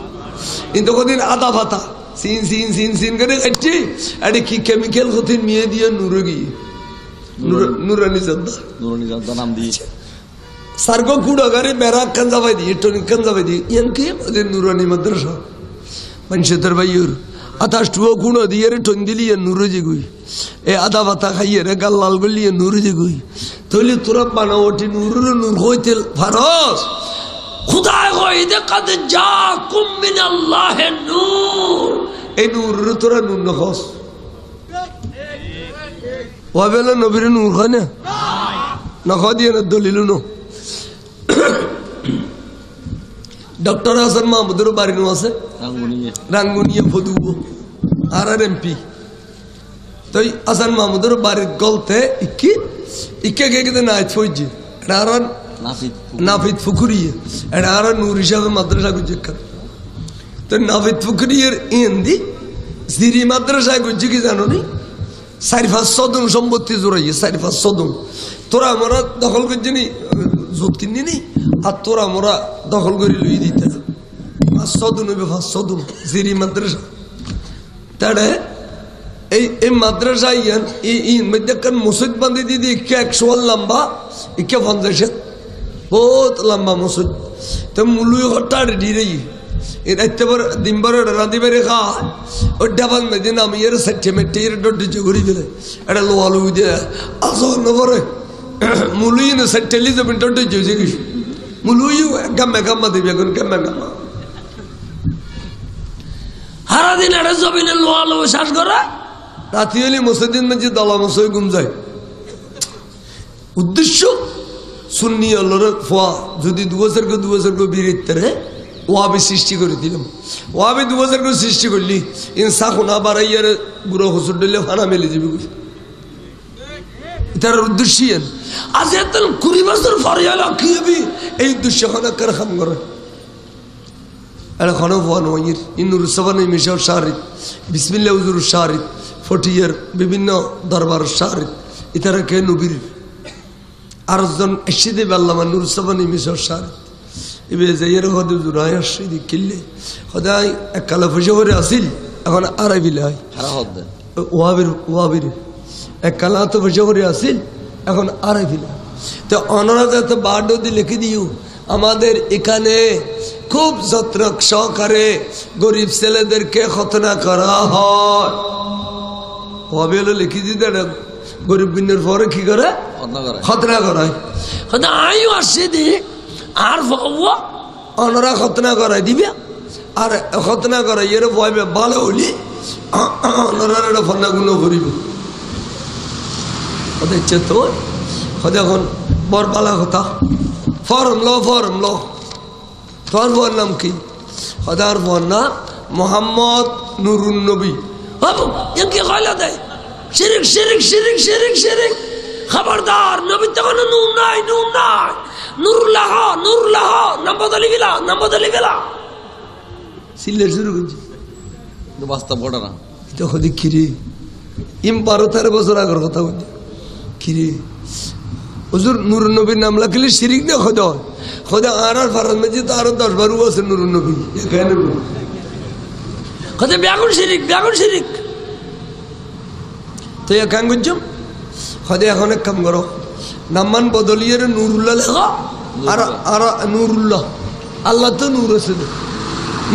কিন্তু কোদিন আদা ভাতা সিন করে কাটি আরে কি কেমিক্যাল হতে নিয়ে দিয়ে নূর গিয়ে নূরানি জাদা নাম দিয়েছে সার্গো কুড়াগারে মেরাক কাঞ্জাবাই দিয়ে টনিক কাঞ্জাবাই দিয়ে ইয়ানকে ওদের নূরানি মাদ্রাসা পঞ্চতর বাইয়ুর আতাশটুও গুণ দিয়ে রে টন দিলি নুরজি গুই এ আদা ভাতা খাইয়ে রে গাল লাল গলি নুরজি গুই তৈলি তোরা বানাওটি নূর হইতে ফারস খুদায় কইতে কদ জাকুম মিনাল্লাহি নূর এই নূর তোরা নূর নখস ওয়াবেলা নবীর নূর খানে না খাদিয়ে না দলিল নো ডক্টর হাসান মাহমুদের বাড়ি নো আছে রাঙ্গুনিয়া ফদুবো আর এমপি তো হাসান মাহমুদের বাড়ির গলতে ইকে কে নাইত ফৌজি এটা আর নাফিদ ফুকুরিয়ে এটা আর নূর হিসাবে মাদ্রাসা গুজে তো নাফিদ ফুকুরিয়ের ইন্দি সিরি মাদ্রাসায় গুজে কি জানো নি 4-5 দম সম্পত্তি জোড়াইয়ে 4-5 দম তোরা আমরা দখল করছি নি যুক্তি নি আর তোরা মোরা দখল করে লুই দিতে 500 দম 500 দম সিরি মাদ্রাসা তাড়ে এই মাদ্রাসা এই মধ্যকার মসজিদ বান্ধি দিদি 100 লম্বা 50 বহুত লম্বা মসজিদ তো মুলুই হটার ডিরে এর এতবার দিনবার রাঁধি বেড়ে খা ও ডাবান মেদিন আমি এর সেন্টিমেন্ট এর ডটি জগরি দিলে এটা লোয়ালু দিয়ে আসল নবরে মুলুই না সেন্টিমেন্ট ডটি জগি মুলুই গাম্মা দিবে এখন গাম্মা হারা দিন এটা জমিনে লোয়ালু শ্বাস করে রাতি হলে মসজিদ মধ্যে দলা মসজিদ গুম যায় উদ্দেশ্য সুন্নি আল্লাহর ফোয়া যদি 2 বছর বিরিতে ওয়াবি সৃষ্টি করে দিলাম ওয়াবি 2 বছর সৃষ্টি করলি ইনসা খুনা বাড়াইয়ার গুঁড়ো হসুর ডলে ফানা মেলে যাবে এটার উদ্দেশ্য আজ এত 20 বছর পরে এলো কি হবে এই উদ্দেশ্য খানাকার খাম করে এখানেও ফোয়ান ওয়াইয়ের ইনুর সাবান মিশার শাহরিদ বিসমিল্লাহ হুজুর শাহরিদ ফটিয়ার বিভিন্ন দরবার শাহরিদ ইতারা কে নবীর আরজন এসে দেবে আল্লাহ নুর সাবান মিশার শাহরিদ এবার যাইয়ের হদে জুরায় আসছে কিনলে সদায় এক কালা ফুসে করে আসিল এখন আড়াই বিলে হয় ওয়াবির এক কালা তো ফুসে করে আসিল এখন আড়াই বিলে তো অনারা যাতে বারডি লিখে দিও আমাদের এখানে খুব যত্ন সহকারে গরিব ছেলেদেরকে খতনা করা হয় হবে হলো লিখে দিতে গরিব বিনের পরে কি করে খতনা করায় আয়ু আসছে দি আর অনারা খতনা করাই দিবে আর খতনা করাই এর ভয়বে ভালো হলি অনারা এটা ফন্না গুলো করিবে ইচ্ছে তো এখন বর বালা কথা ফর্ম লো তোমার বর নাম কি হদার বর নাম মোহাম্মদ নুরুন নবী কি কয়লা দেয় শিরিক শিরিক শিরিক শিরিক শিরিক খবরদার নবী তো কোনো নূর নাই নুরুল্লাহ নাম বদলি গেলা সিলের শুরু করছি বাস্তব ঘটনা তখন খিরি 12-13 বছর আগের কথা বলছি খিরি হুজুর নুরুন নবীর নাম লাগলে শিরিক না খোদা আর ফারাজ মে তো আরো 10-12 বছর নুরুন নবী এখানে খোদা ব্যাগুন শিরিক তো এখান গুজম খোদা এখন এক কাম করো নামান বদলিয়ে নুরুল্লাহ লেখা আর নুরুল্লাহ আল্লাহ তো নূর আছে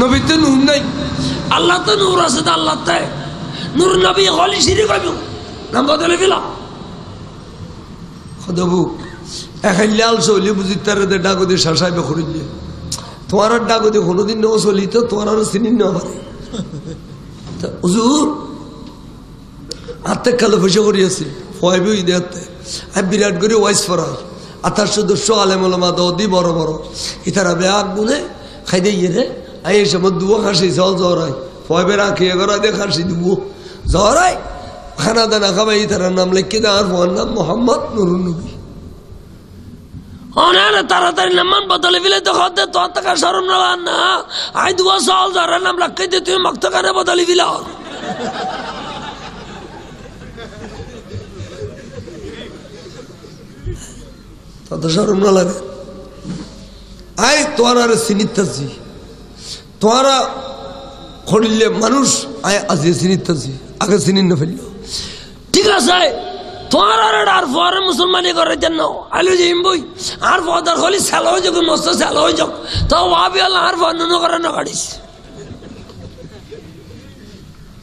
নবী তো নূর নাই আল্লাহ তো নূর আছে আল্লাহ তাই নূর নবী হলি শিরিক হইব নাম বদলে দিলাম খোদাবু এখন লাল চলি বুঝি তার ডাকো দিয়ে শাসাইবে করিলে তোমার ডাকো দিয়ে কোনোদিন নেওয়া চলি তো তোমার আরো চিনি নেওয়া পারে হুজুর আত্মা কালো পয়সা করিয়াছি ফয়বে ঈদে আত্মে আমি বিরাট করে ওয়াইস ফরাই আতার সদস্য আলেমা দি বড় ইতারা ব্যাগ গুনে খাই দিয়ে রে আই এই সময় দুয়া খাসি জল জরাই ফয়বে রাখিয়ে করা দিয়ে খাসি দিব জরাই খানা দানা খাবে ইতারা নাম লিখে দেয় আর ফোয়ার নাম মোহাম্মদ নুরুন নবী তাড়াতাড়ি নামান বদলে ফেলে তো খদ্দে তোর টাকা সরম না আই দুয়া জল জরার নাম রাখতে দিয়ে তুমি মক্তখানে বদলে ফেল তত সরম না লাগে আই তোমার আর চিনিতাছি তোমারা খড়িলে মানুষ আয় আজকে চিনিতাছি আগে চিনি না ফেললো ঠিক আছে তোমার আর পরে মুসলমানি করে জন্য আলু যাইম বই আর পদার হলি সেল হয়ে যাক মস্ত সেল হয়ে যাক তো ভাবি আল্লাহ আর বর্ণনা করে না কাটিস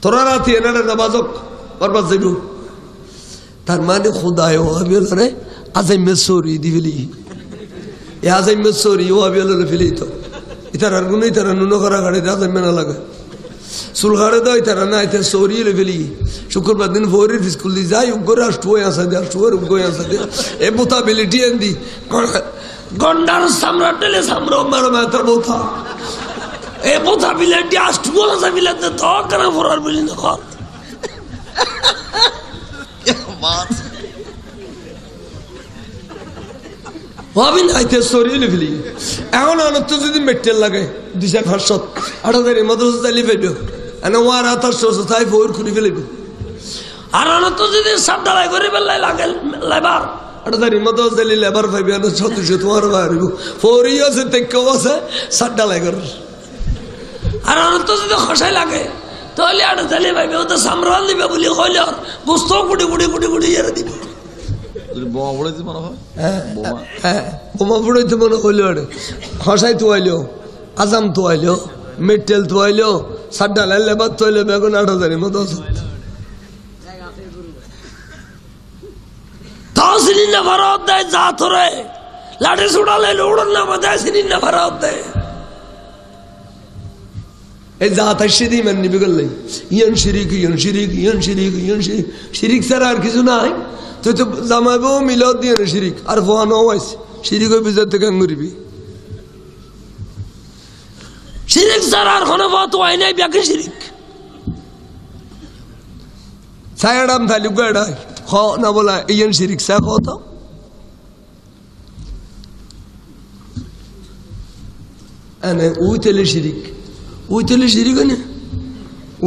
তোরা রাতি এনে নামাজক বরবাদ যাইব তার মানে খোদায় ভাবি রে আজাইমে সরি দি ফেলি এ আজাইমে সরি ও ভাবি ফেলি তো ইতার আর গুণ ইতার নুন করা গাড়ি আজাইমে না লাগে চুল গাড়ে দাও ইতারা না ইতার সরি ফেলি শুক্রবার দিন ভোরের স্কুল দিয়ে যাই উগ্র আসটুয়ে আসা দে আসটুয়ের উগ্র আসা দে এ বোথা বেলিটি এন দি গন্ডার সামরা টেলে সামরা মারো মাথা বোথা এ বোথা বিলেটি আসটুয়ে আসা বিলেতে তো কেন ভরার বলি না কর ভাবিন আইতে সরিয়ে ফেলি এখন অনর্থ যদি মেটেল লাগে 200-500 8,000 মাদ্রাসা চালিয়ে ফেলবে এনে ওয়ার 1800 তাই ফোর খুলে ফেলবে আর অনর্থ যদি সাত ডালাই করে বেলায় লাগে লেবার 8,000 মাদ্রাসা চালিয়ে লেবার পাইবে না 600 তোমার বাড়িব ফোরই আছে তেকেও আছে সাত ডালাই করে আর অনর্থ যদি খসাই লাগে তাহলে 8,000 পাইবে ও তো সামরাল দিবে বলি কইলে আর বস্তু কুটি কুটি কুটি কুটি এর দিবে বোমা পড়াইতে মনে হয় বোমা পড়াইতে মনে হইল খসাই তোয়াইলো আজাম তোয়াইলো মেটেল তোয়াইলো সাড্ডালাই লেবার তোয়াইলো বেগুন 8,000 মতো তাও সিনিন না ভারত দেয় যা তোরে লাঠি ছুটালে উড়ন না বাজায় সিনিন না ভারত দেয় এই যা তাই সিদি মান নিবে গেলেই ইয়ান শিরিক শিরিক ছাড়া আর কিছু নাই তুই তো জামাইবো মিলাদ দিয়ে না শিরিক আর ফোয়ানো হয়েছে শিরিক ওই বিজার থেকে মরিবি শিরিক ছাড়া আর কোনো বাত হয় নাই ব্যাকে শিরিক ছায়াডাম থালি গাড়াই খ না বলা ইয়ান শিরিক চা কত এনে উইতেলে শিরিক না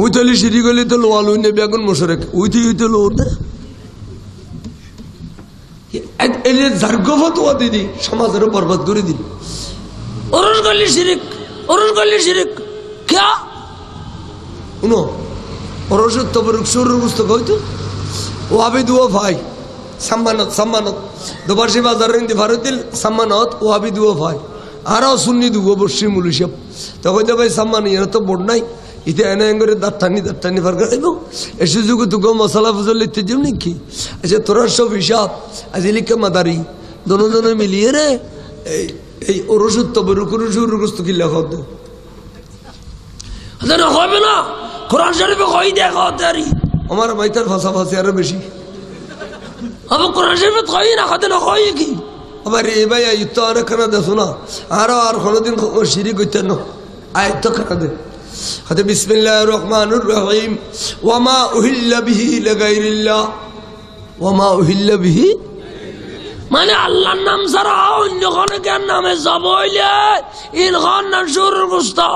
উইতেলে শিরিক হলে তো লোয়া লই নেবে এখন মশারেক উইতে লোর না দিদি সমাজের বরবাদ করে দিল ওরস গলি শিরিক ক্যা উনো ওরসের তবরুক সুরের পুস্তক হইতো ও আবে দুও ভাই সম্মানত দোবারশি বাজার ইন্দি ভারতিল সম্মানত ওয়াবি দুও ভাই আরও সুন্নি দুগো বসি মুলি সব তখন তো ভাই সম্মান এর তো বোর্ড নাই ইতে এনে করে দাঁড়ানি ফার করে এ সুযোগ তুগো মশলা ফজল লিখতে যাও নাকি আচ্ছা তোরা সব হিসাব আজ লিখে মাদারি দোনো মিলিয়ে রে এই ওরসুদ তবে রুকুরুস তো কিল্লা খাওয়া হবে না কোরআন শরীফে কই দেখা তারি আমার মাইতার ফাঁসাফাঁসি আরো বেশি अब कुरान शरीफ में कोई ना खाते ना कोई की हमारे ये भाई आयत तो आने करना दे सुना आर खाने दिन शिरी को इतना आयत तो करना दे खाते बिस्मिल्लाहिर्रहमानिर्रहीम वमा उहिल्ल बिही लगैरिल्लाह वमा उहिल्ल बिही माने अल्लाह नाम सरा अन्य खाने के नाम है ज़बोइले इन खान नाम शुरू गुस्ता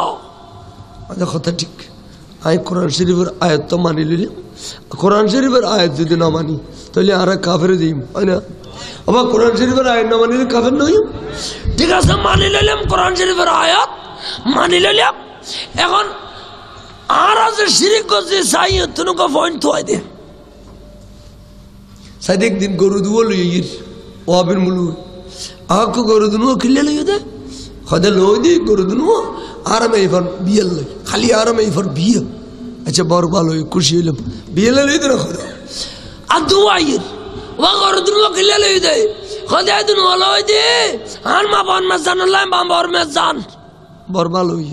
अच्छा खाते ठीक आय कुरान शरीफ आयत तो मानी ले कुरान शरीफ आयत যদি না মানি তাহলে আরা কাফের দিম হয় না আবার কোরআন শরীফের আয়াত না মানিলে কাফের নই ঠিক আছে মানি নিলাম কোরআন শরীফের আয়াত মানি নিলাম এখন আরা যে শিরক করছে সাই তুনুকে পয়েন্ট থই দে সাদিক দিন গরু দুও লইর ওয়াবিন মুলু আকো গরু দুনো কিলে লই দে খদে লই দি গরু দুনো আরামে ইফর বিয়েল লই খালি আরামে ইফর বিয়ে আচ্ছা বড় ভালো খুশি হইলাম বিয়েল লই দে না খদে আদুয়াইর ওয়াগর দুনো কিলে লই দে খদে দুনো লই দে আর মা বন মজান আল্লাহ বাম্বর মজান বড় ভালো হই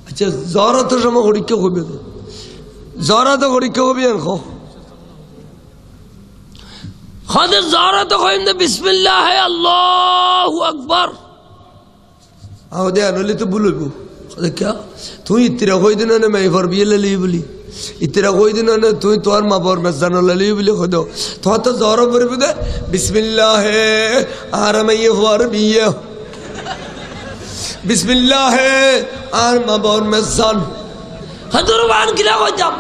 আচ্ছা জরা তো সময় হড়িকে হবে তো জরা তো হড়িকে হবে আর খো খদে জরা তো কইম দে বিসমিল্লাহ আল্লাহু আকবার আও দে আনলে তো বলবো খদে কি তুই ইতরা কই দিন না মাই ফর বিয়ে লই বলি ইতরা কই দিন না তুই তোর মা বর মজান লই বলি খদো তো জরা পড়বে দে বিসমিল্লাহ আর মাই ফর বিয়ে বিসমিল্লাহ আর মা বর মজান হযুর বান কিলা কইতাম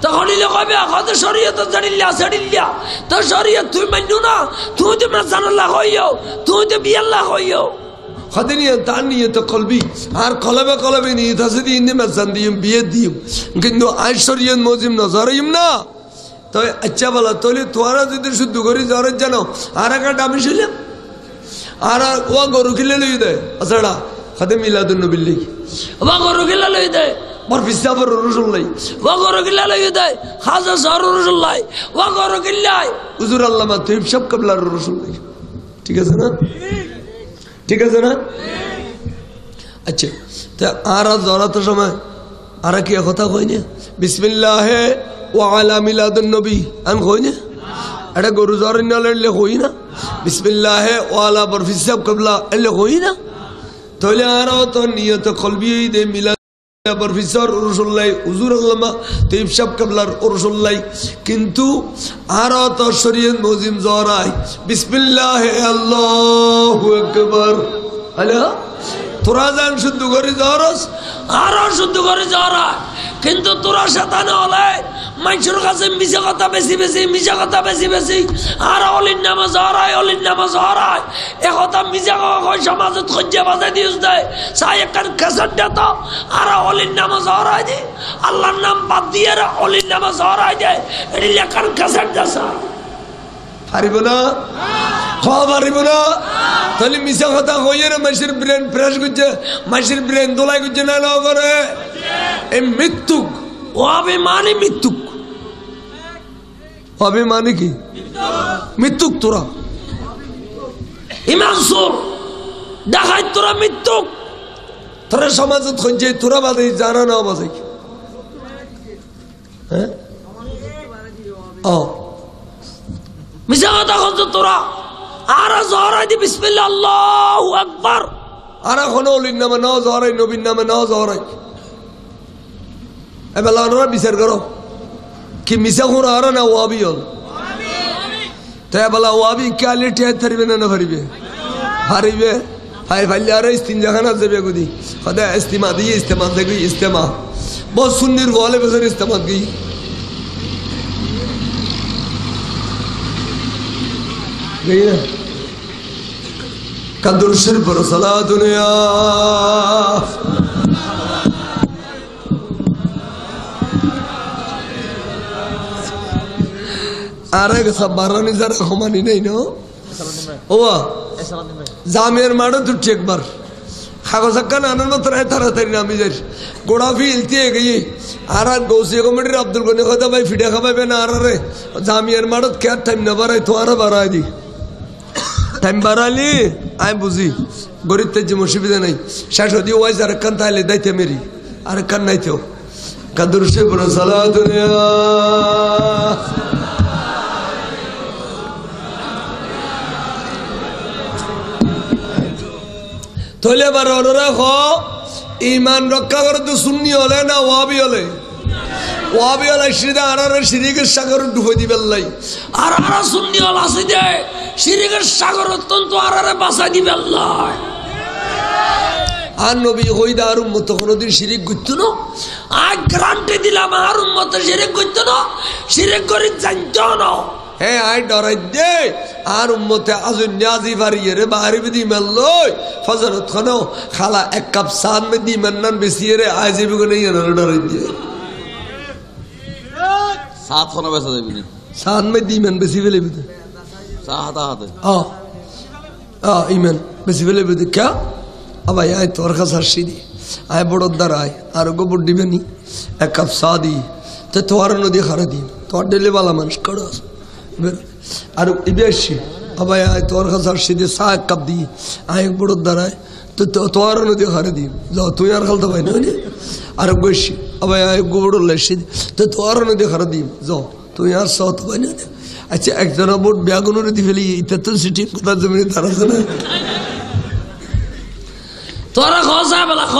তখন ইলে কবে কত শরীয়ত জানিল্লা ছাড়িল্লা তো শরীয়ত তুই মানু না তুই তো মজান আল্লাহ হইও তুই তো বি আল্লাহ হইও খদিনিয়া তানিয়া তো কলবি আর কলবে নিয়ে তাসদি ইন্দি মজান দিম বিয়ে দিম কিন্তু আই শরীয়ত মজিম নজরইম না তো আচ্ছা বলা তোলে তোরা যদি শুদ্ধ করি জরত জানো আর একটা দামি ছিল আর ও গরু কিলে লই দে আসড়া খাদে মিলাদুন নবী লিখি ও গরু কিলে লই দে বর বিসাবর রাসূলুল্লাহ ও গরু কিলে লই দে খাজা সর রাসূলুল্লাহ ও গরু কিলাই হুজুর আল্লামা তৈব সব কবলার রাসূলুল্লাহ ঠিক আছে না ঠিক আছে না আচ্ছা তা আর জরাত সময় আর কি কথা কই না বিসমিল্লাহ ওয়া আলা মিলাদুন নবী আন কই না এটা গরু জরিন না লইলে কই না বিসমিল্লাহ ওয়া আলা বরফিসাব কবলা এলে কই না তাহলে আরো তো নিয়ত কলবি দে মিলাদ বরফিসর রাসূলুল্লাহ হুজুর আল্লামা তৈব সব কবলার রাসূলুল্লাহ কিন্তু আরো তো শরীয়ত মুজিম জরাই বিসমিল্লাহ আল্লাহু আকবার আলা তোরা জান শুদ্ধ করে জরস আরো শুদ্ধ করে জরা কিন্তু তোরা শয়তান হলে মানুষের কাছে মিছা কথা বেশি আর অলিন নামাজ হারায় এ কথা মিছা কয় সমাজত খজ্জা বাজাই দিস দেয় চাই একখান কেসেট দেতা আর অলিন নামাজ হারায় দি আল্লাহর নাম বাদ দিয়ে অলিন নামাজ হারায় দেয় এটি একখান কেসেট দেশা পারিব না খাওয়া পারিব না তাহলে মিছা কথা কইয়ে না মাসির ব্রেন ফ্রেশ করছে মাসির ব্রেন দোলাই করছে না করে এই মৃত্যুক অভিমানী মৃত্যুক অভিমানী কি মৃত্যুক তোরা ইমান সুর দেখাই তোরা মৃত্যুক তোরা সমাজত খুঁজছে তোরা বাদে জানা না বাজে হ্যাঁ ও মিছা কথা খুঁজছো তোরা আর জহরাই দি বিসমিল্লাহ আল্লাহু আকবার আর এখন অলির নামে নাও জহরাই নবীর নামে নাও জহরাই এবেলা ওনারা বিচার করো কি মিশা কোন আর না ওয়াবি হল তো এবেলা ওয়াবি কালে ঠেয়ার থাকবে না পারিবে পারিবে ভাই ভাইলে আর ইস্তিন জাখানা যাবে গুদি সদায় ইস্তেমা দিয়ে ইস্তেমা দেখবি ইস্তেমা বহুত সুন্নির বলে বেসর ইস্তেমা গই গই না কাদুর শরীফ পর সালাতুন ইয়া আরে সব বারানি যারা ক্ষমানি নেই না ও জামের মাঠে তুলছি একবার কাগজ আক্কান আনার মতো তাড়াতাড়ি নামি যাই গোড়া ফিলতে গিয়ে আর গৌসিয়া কমিটির আব্দুল গনি কথা ভাই ফিডা খাবাইবে না আর রে জামিয়ার মাঠত খেয়ার টাইম না বাড়াই তো আরো বাড়াই দি টাইম বাড়ালি আমি বুঝি গরিব তেজি অসুবিধা নাই শেষ হদি ওয়াইজ আর কান তাইলে দাইতে মেরি আর কান নাই তো কাদুর সে বড় সালা দুনিয়া তোলে বার রাখো ইমান রক্ষা করে তো সুন্নি হলে না ওয়াবি হলে ওয়াবি হলে সিধা আর শিরিকের সাগর ডুবে দিবেন লাই আর সুন্নি হল আছে যে শিরিকের সাগর অত্যন্ত আর বাঁচা দিবেন লাই আর নবী হইদা আর উম্মত কোনোদিন শিরিক করতো না আর গ্রান্টি দিলাম আর উম্মত শিরিক করতো না শিরিক করে জানতো না হ্যাঁ আই ডরাই দে আর উম্মতে আজি পারিয়ে রে বাহারি বিধি মেললই ফজরত খানো খালা এক কাপ সাদ মে দি মেন্নান বেসিয়ে রে আই যাবি কো নেই ডরাই দিয়ে সাত খানা বেসা যাবি না সাদ মে দি মেন বেসি ফেলে বিদে সাহাতা হাতে ইমান বেসি ফেলে বিদে কে আবাই আই তোর কাছে আসিদি আই বড়দার আই আর গো বুড্ডি বেনি এক কাপ সাদি তে তোর নদী খারে দিন তোর ডেলে বালা মানুষ কড়া আর ইবেশি আবাই আয় তোর কাছে আসিদি চা এক কাপ দি আই বড়দার আয় তো তোর নদী খারে দিন যাও তুই আর খালতে পাই না আর বেশি আবাই আয় গোবর লেসি তো তোর নদী খারে দিন যাও তুই আর সত পাই না আচ্ছা একজন বোট ব্যাগুনের দি ফেলি এটা তো সিটি কোথা জমিনে দাঁড়াচ্ছে না তোরা খা বেলা খ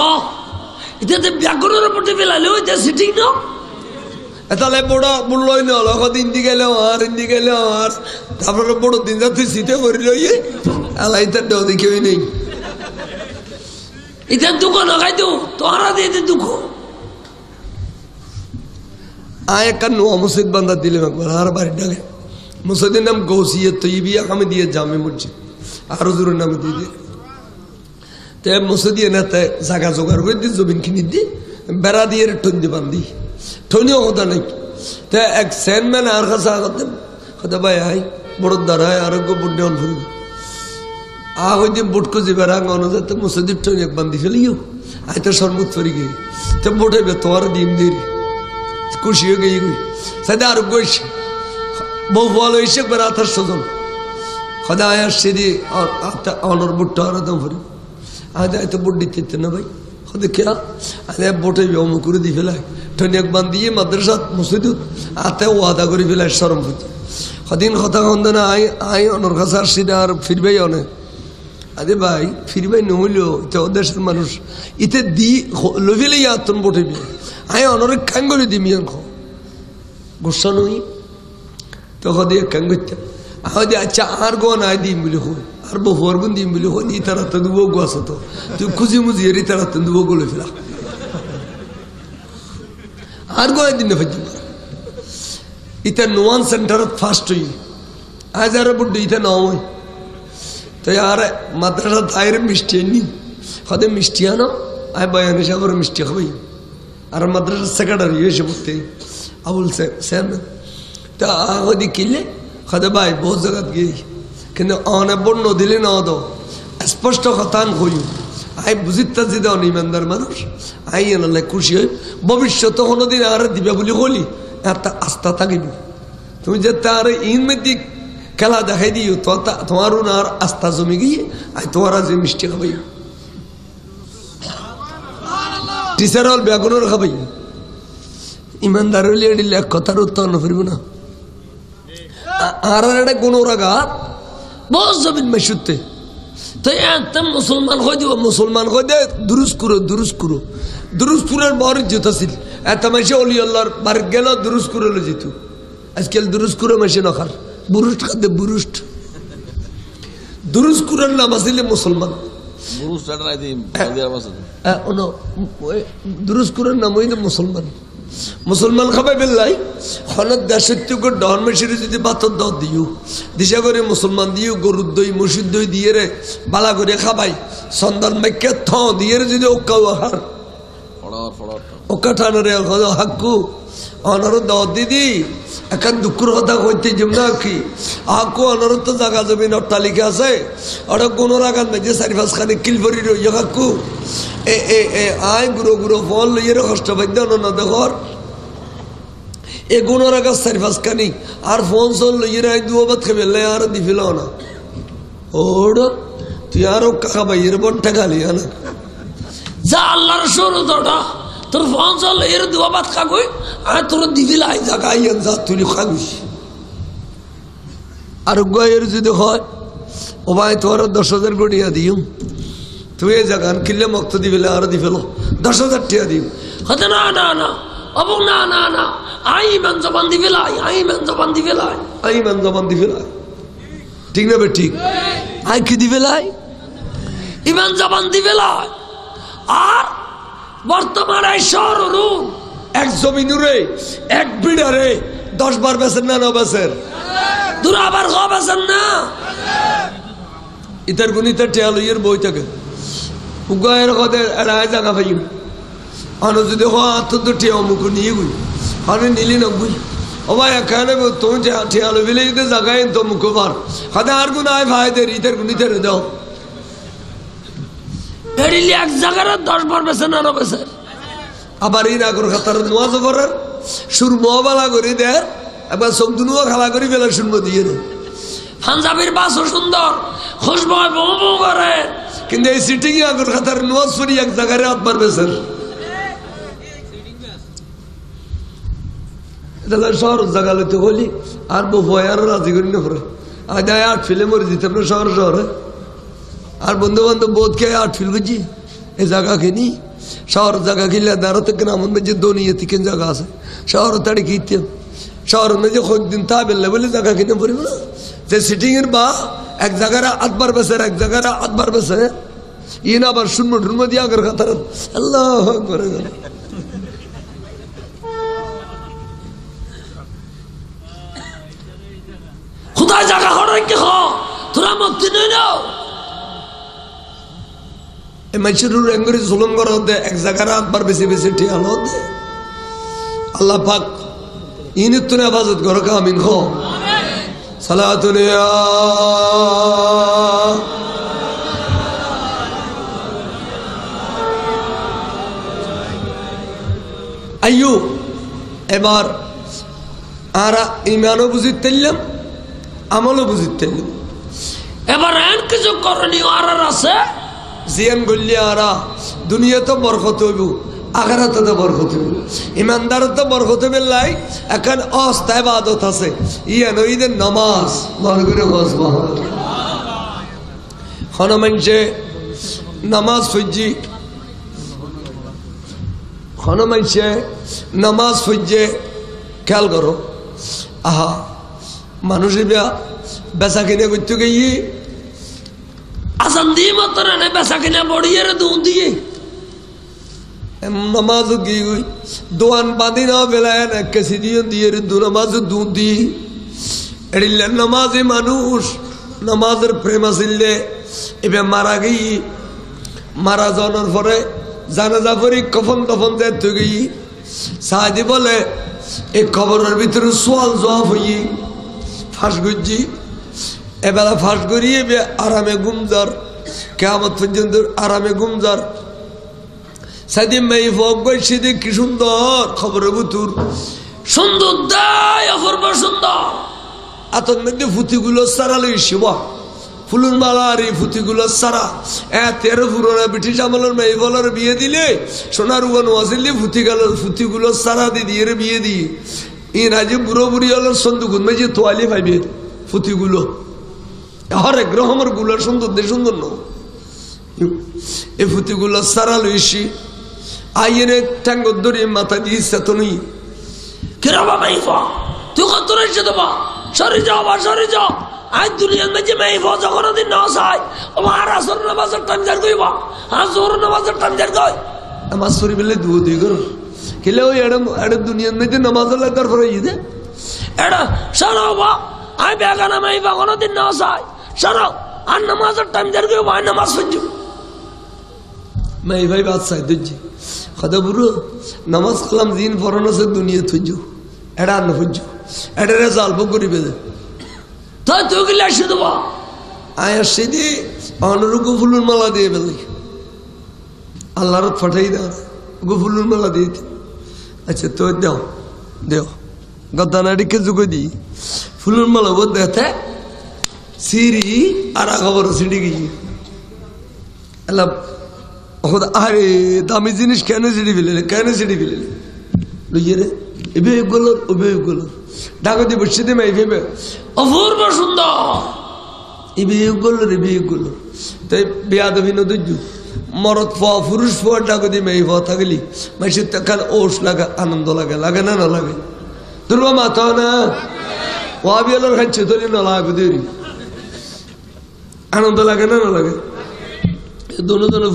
এটা ব্যাগুনের উপরে ফেলালে ওইটা সিটিং না তাহলে বড় বললই না হলো হিন্দি গেলে হিন্দি গেলে তারপরে বড় দিন যা তুই শীতে করিল এলাই তার দেও দেখেই নেই ইতার দুঃখ নখাই তো তোরা দিয়ে দুঃখ আয় একটা নোয়া মসজিদ বান্ধা দিলাম একবার আর বাড়ির ডালে মসজিদের নাম গৌসিয়া তৈবিয়া আমি দিয়ে জামে মসজিদ আরো জোরের নামে দিয়ে দিয়ে তে মসজিদে না তে জায়গা জোগাড় করে দিই জমিন কিনে দিই বেড়া দিয়ে টন্দি বান্ধি ঠনিও কথা নাই তে এক সেনম্যান আর কাছে আগতে কথা ভাই আই বড় দাঁড়ায় আরোগ্য বুড্ডে অন ফুরবে ওই দিন বুটকো যে বেড়া অনুযায়ী তো মসজিদ ঠনি এক বান্ধি ফেলিও আই তো সর্বত ফরি গিয়ে তো বোটে তোমার ডিম দিয়ে খুশি হয়ে গিয়ে গই সাথে আরোগ্য এসে বউ বল এসে বেড়া আথার সজন কথা আয় আসছে দিয়ে অনর বুটটা আর দম ফুরি আজ তো বুট দিতে না ভাই দেখে আরে বোটে ব্যায়াম করে দিয়ে ফেলায় ঠনি এক বান্ধিয়ে মাদ্রাসা মসজিদ আতে ও আদা করে ফেলায় সরম হইতে সদিন কথা কন্দ না আই অনর কাছে আসছি আর ফিরবাই অনেক আরে ভাই ফিরবাই নহলেও এটা দেশের মানুষ ইতে দি লো ফেলে আতন বোটে বিয়ে আই অনরে কাং করে দিই মিয়ান গুসা নই তো সদি কাং করতে আহদি আচ্ছা আর গো নাই দিম বলে হই আর বহুয়ার গুণ দিম বলে হই তারা তো দুবো গো আছে তো তুই খুঁজি মুজি এরি তারা তো দুবো গোলে ফেলা আর গো দিন না ফেজি ইতা নোয়ান সেন্টার ফার্স্ট হই আজ আর বুদ্ধি ইতা নয় তো আর মাদ্রাসা তাইরে মিষ্টি নি সদে মিষ্টি আনো আই বয়ানে সাগর মিষ্টি খাবই আর মাদ্রাসা সেক্রেটারি এসে বলতে আবুল স্যার তা ওদি কিলে সদে ভাই বহুত জায়গাত গিয়ে কিন্তু অনেক বন্য দিলে না তো স্পষ্ট কথা কই আই বুঝিতা যদি অনিমানদার মানুষ আই এনালে খুশি হই ভবিষ্যৎ কোনোদিন আর দিবে বলে বলি একটা আস্থা থাকিবি তুমি যে তার ইনমেদিক খেলা দেখাই দিও তো তোমারও না আর আস্থা জমে গিয়ে আই তোমার যে মিষ্টি খাবাই টিচার হল বেগুনের খাবাই ইমানদার হলে এটি লেখ কথার উত্তর না ফিরব না আর এটা কোন রাগাত বহুত জমিন মেশুতে তো একদম মুসলমান হয়ে দিব মুসলমান হয়ে দে দুরুস্কুরের বড় ইজ্জত আছিল এত মাসে অলি আল্লাহর বাড়ি গেল দুরুস্কুরে যেত আজকাল দুরুস্কুরে মাসে নখার বুরুষ্ট খাদ্য বুরুষ্ট দুরুস্কুরের নাম আসলে মুসলমান দুরুস্কুরের নাম হইলে মুসলমান মুসলমান খাবাই বেললাই হনত দেশত্য ডন মেশিনে যদি বাতর দ দিও দিশা করে মুসলমান দিও গরুর দই মসুর দই দিয়ে রে বালা করে খাবাই সন্ধান মেকে থ দিয়ে রে যদি ওকা আহার ওকা ঠানো রে হাক্কু অনার দাওয়াত দিদি এখন দুঃখর কথা হইতে যেম না কি আকো অনার তো জায়গা জমিন অট্টালিকা আছে ওটা কোনো রাগান নাই যে 4-5খানি কিলবরি রইয়া কাকু আয় গুঁড়ো গুঁড়ো ফল লইয়ের কষ্ট পাইতে অনন্য দেখর এ গুণো রাগা 4-5খানি আর ফোন চল লইয়ের আই দুয়াবাদ খেবে আর দি ফেল না ওর তুই আরো কাকা ভাইয়ের বন ঠেকালি না যা আল্লাহর সরুদটা তোর ফোন চল এর দুয়া ভাত খাগুই আর তোর দিবিলাই জায়গা আইয়ান যা তুই খাগুস আর গায়ের যদি হয় ও ভাই তোর 10,000 গড়িয়া দিও তুই এই জায়গা কিনলে মক্ত দিবিলে আর দি ফেলো 10,000 টাকা দিও হতে না না না অবং না না না আই মান জবান দিবিলাই আই মান জবান দিবিলাই আই মান জবান দিবিলাই ঠিক না বে ঠিক আই কি দিবিলাই ইমান জবান দিবিলাই আর বর্তমানে শহরু এক জমিনুরে এক বিড়ারে 10 বার বেছেন না 9 বেছেন দূর আবার গ বেছেন না ইতার গুনিতে টেয়ালইয়ের বই থাকে উগায়ের কদে এড়ায় জায়গা পাই আনো যদি হাত তো টেয়া মুখ নিয়ে গুই আনে নিলি না গুই ও ভাই এখানে তুমি টেয়ালো বিলে যদি জায়গায় তো মুখ বার হাতে আর গুণ আয় ভাই দের ইতার গুনিতে দাও এড়িলি এক জায়গার 10 বার বেছেন না 9 বেছেন আবার এই নাগর খাতার নোয়াজ করার সুর মোবালা করে দেয় একবার সবদুনুয়া খালা করে বেলা শুনবো দিয়ে দেয় পাঞ্জাবির বাসও সুন্দর খুশবু বউ বউ করে কিন্তু এই সিটিং আগর খাতার নোয়াজ পড়ি এক জায়গায় হাত মারবে স্যার এটা শহর জায়গা লইতে হলি আর বই আরো রাজি করি না পরে আজ আট ফিলে মরে দিতে আপনার শহর শহরে আর বন্ধু বান্ধব বোধ খেয়ে আট ফিল বুঝি এই জায়গা কিনি শহর জায়গা কিনলে দাঁড়ো থেকে আমার যে দনিয়ে থেকে জায়গা আছে শহর তাড়ি কিনতে শহর যে দিন তা বেললে বলে জায়গা কিনে পড়িব না যে সিটিং এর বা এক জায়গায় 8 বার বেছে এক জায়গায় 8 বার বেছে ইন আবার শুনবো ঢুনবো দিয়ে আগের খাতার আল্লাহ করে গেল খুদাই জায়গা হরে কি হ তোরা মুক্তি নই নাও এই মানুষের রেঙ্গুরি জুলুম করা হতে এক জায়গায় 8 বার বেশি বেশি ঠিয়াল হতে আল্লাহ পাক ইনিত তুনে আবাজত করো কামিন খো সালাতুন ইয়া আইয়ু এবার আরা ইমানও বুঝিতেলাম আমলও বুঝিতেলাম এবার এন কিছু করণীয় আর আছে জিয়ান গল্লি আরা দুনিয়াতে বরকত হইব আখিরাতে বরকত হইব ইমানদারতে বরকত হইবে লাই এখন অস্থায়ী ইবাদত আছে ইয়ান ঈদের নামাজ বরগরে বসবাহ খানা মানছে নামাজ ফজি খানা মানছে নামাজ ফজে খেয়াল করো আহা মানুষের বেচা কিনে করতে গিয়ে আসান দিয়ে মতো রে বেচা কিনা বড়িয়ে দুধ দিয়ে নামাজ গিয়ে দোয়ান বাঁধি না বেলায় এক কেসি দিয়ে দিয়ে দু নামাজ দুধ দিয়ে এড়িলে নামাজে মানুষ নামাজের প্রেম আসিলে এবার মারা গিয়ে মারা যাওয়ার পরে জানাজা পরি কফন দফন দেয় তো গিয়ে সাহায্য বলে এই খবরের ভিতরে সোয়াল জবাব হইয়ে ফাঁস গুজি এবেলা ফাঁস করিয়ে আরামে গুমজার কেয়ামত পর্যন্ত আরামে গুমজার সেদিন মেয়ে ফক সেদি কি সুন্দর খবর বুতুর সুন্দর দেয় অপূর্ব সুন্দর আতর মধ্যে ফুতিগুলো সারালো শিবা ফুলুর মালা আর এই ফুতিগুলো সারা 13 পুরোনা ব্রিটিশ আমলের মেয়ে বলার বিয়ে দিলে সোনার উগান ওয়াজিলে ফুতিগুলো সারা দিয়ে বিয়ে দিয়ে ইনাজি বুড়ো বুড়ি হলের সন্দুকুন মেয়ে তোয়ালি পাইবে ফুতিগুলো হরেক রকমের গুলোর সুন্দর দে সুন্দর ন এই ফুতিগুলো সারা লইছি আইনে ট্যাঙ্গ ধরে মাথা দিয়ে চেতনই কিরবা মাইফা তুই কত রয়েছে দেবা সরে যাও বা সরে যাও আজ দুনিয়ার মধ্যে মাইফা যখন দিন না চাই আমার আসর নামাজের টাইম যার গইবা আর জোর নামাজের টাইম যার গই আমার শরীর বেলে দুই করো খেলে ওই এড়ে দুনিয়ার মধ্যে নামাজ তারপরে ঈদে এটা সরাও বা আই বেগানা মাইফা কোনো দিন না চাই সরাও আর নামাজের টাইম যার গইবা নামাজ পড়ছি মাই ভাই বাদশাহ দুজি কথা বুড়ো নামাজ কালাম দিন পড়ানো সে দুনিয়া থুজু এটা আর নুজ এটা জাল্প করিবে তো তুই গেলে আসে দেবো আয়া সেদি অনুরূপ ফুলুর মালা দিয়ে বেলি আল্লাহর ফাটাই দাও ফুলুর মালা দিয়ে আচ্ছা তো দেও দেও গদানাড়িকে যুগে দি ফুলুর মালা বোধ দেখতে সিঁড়ি আর খবর সিঁড়ি গিয়ে এলাম আরে দামি জিনিস কেন সিঁড়ি ফেলে কেন সিঁড়ি ফেলে লইয়ে রে এবে গুলো ডাকতে বসে দে মাই ভেবে অপূর্ব সুন্দর গুলো তাই বেয়াদবি নদুজু মরদ ফোয়া পুরুষ ফোয়া ডাকতে মাই ফোয়া থাকলি মাইসের তখন ওষ লাগা আনন্দ লাগে লাগে না লাগে দুর্বা মাথা না ওয়াবি আলোর খাচ্ছে তোর না লাগে দেরি আনন্দ লাগে না লাগে দোনো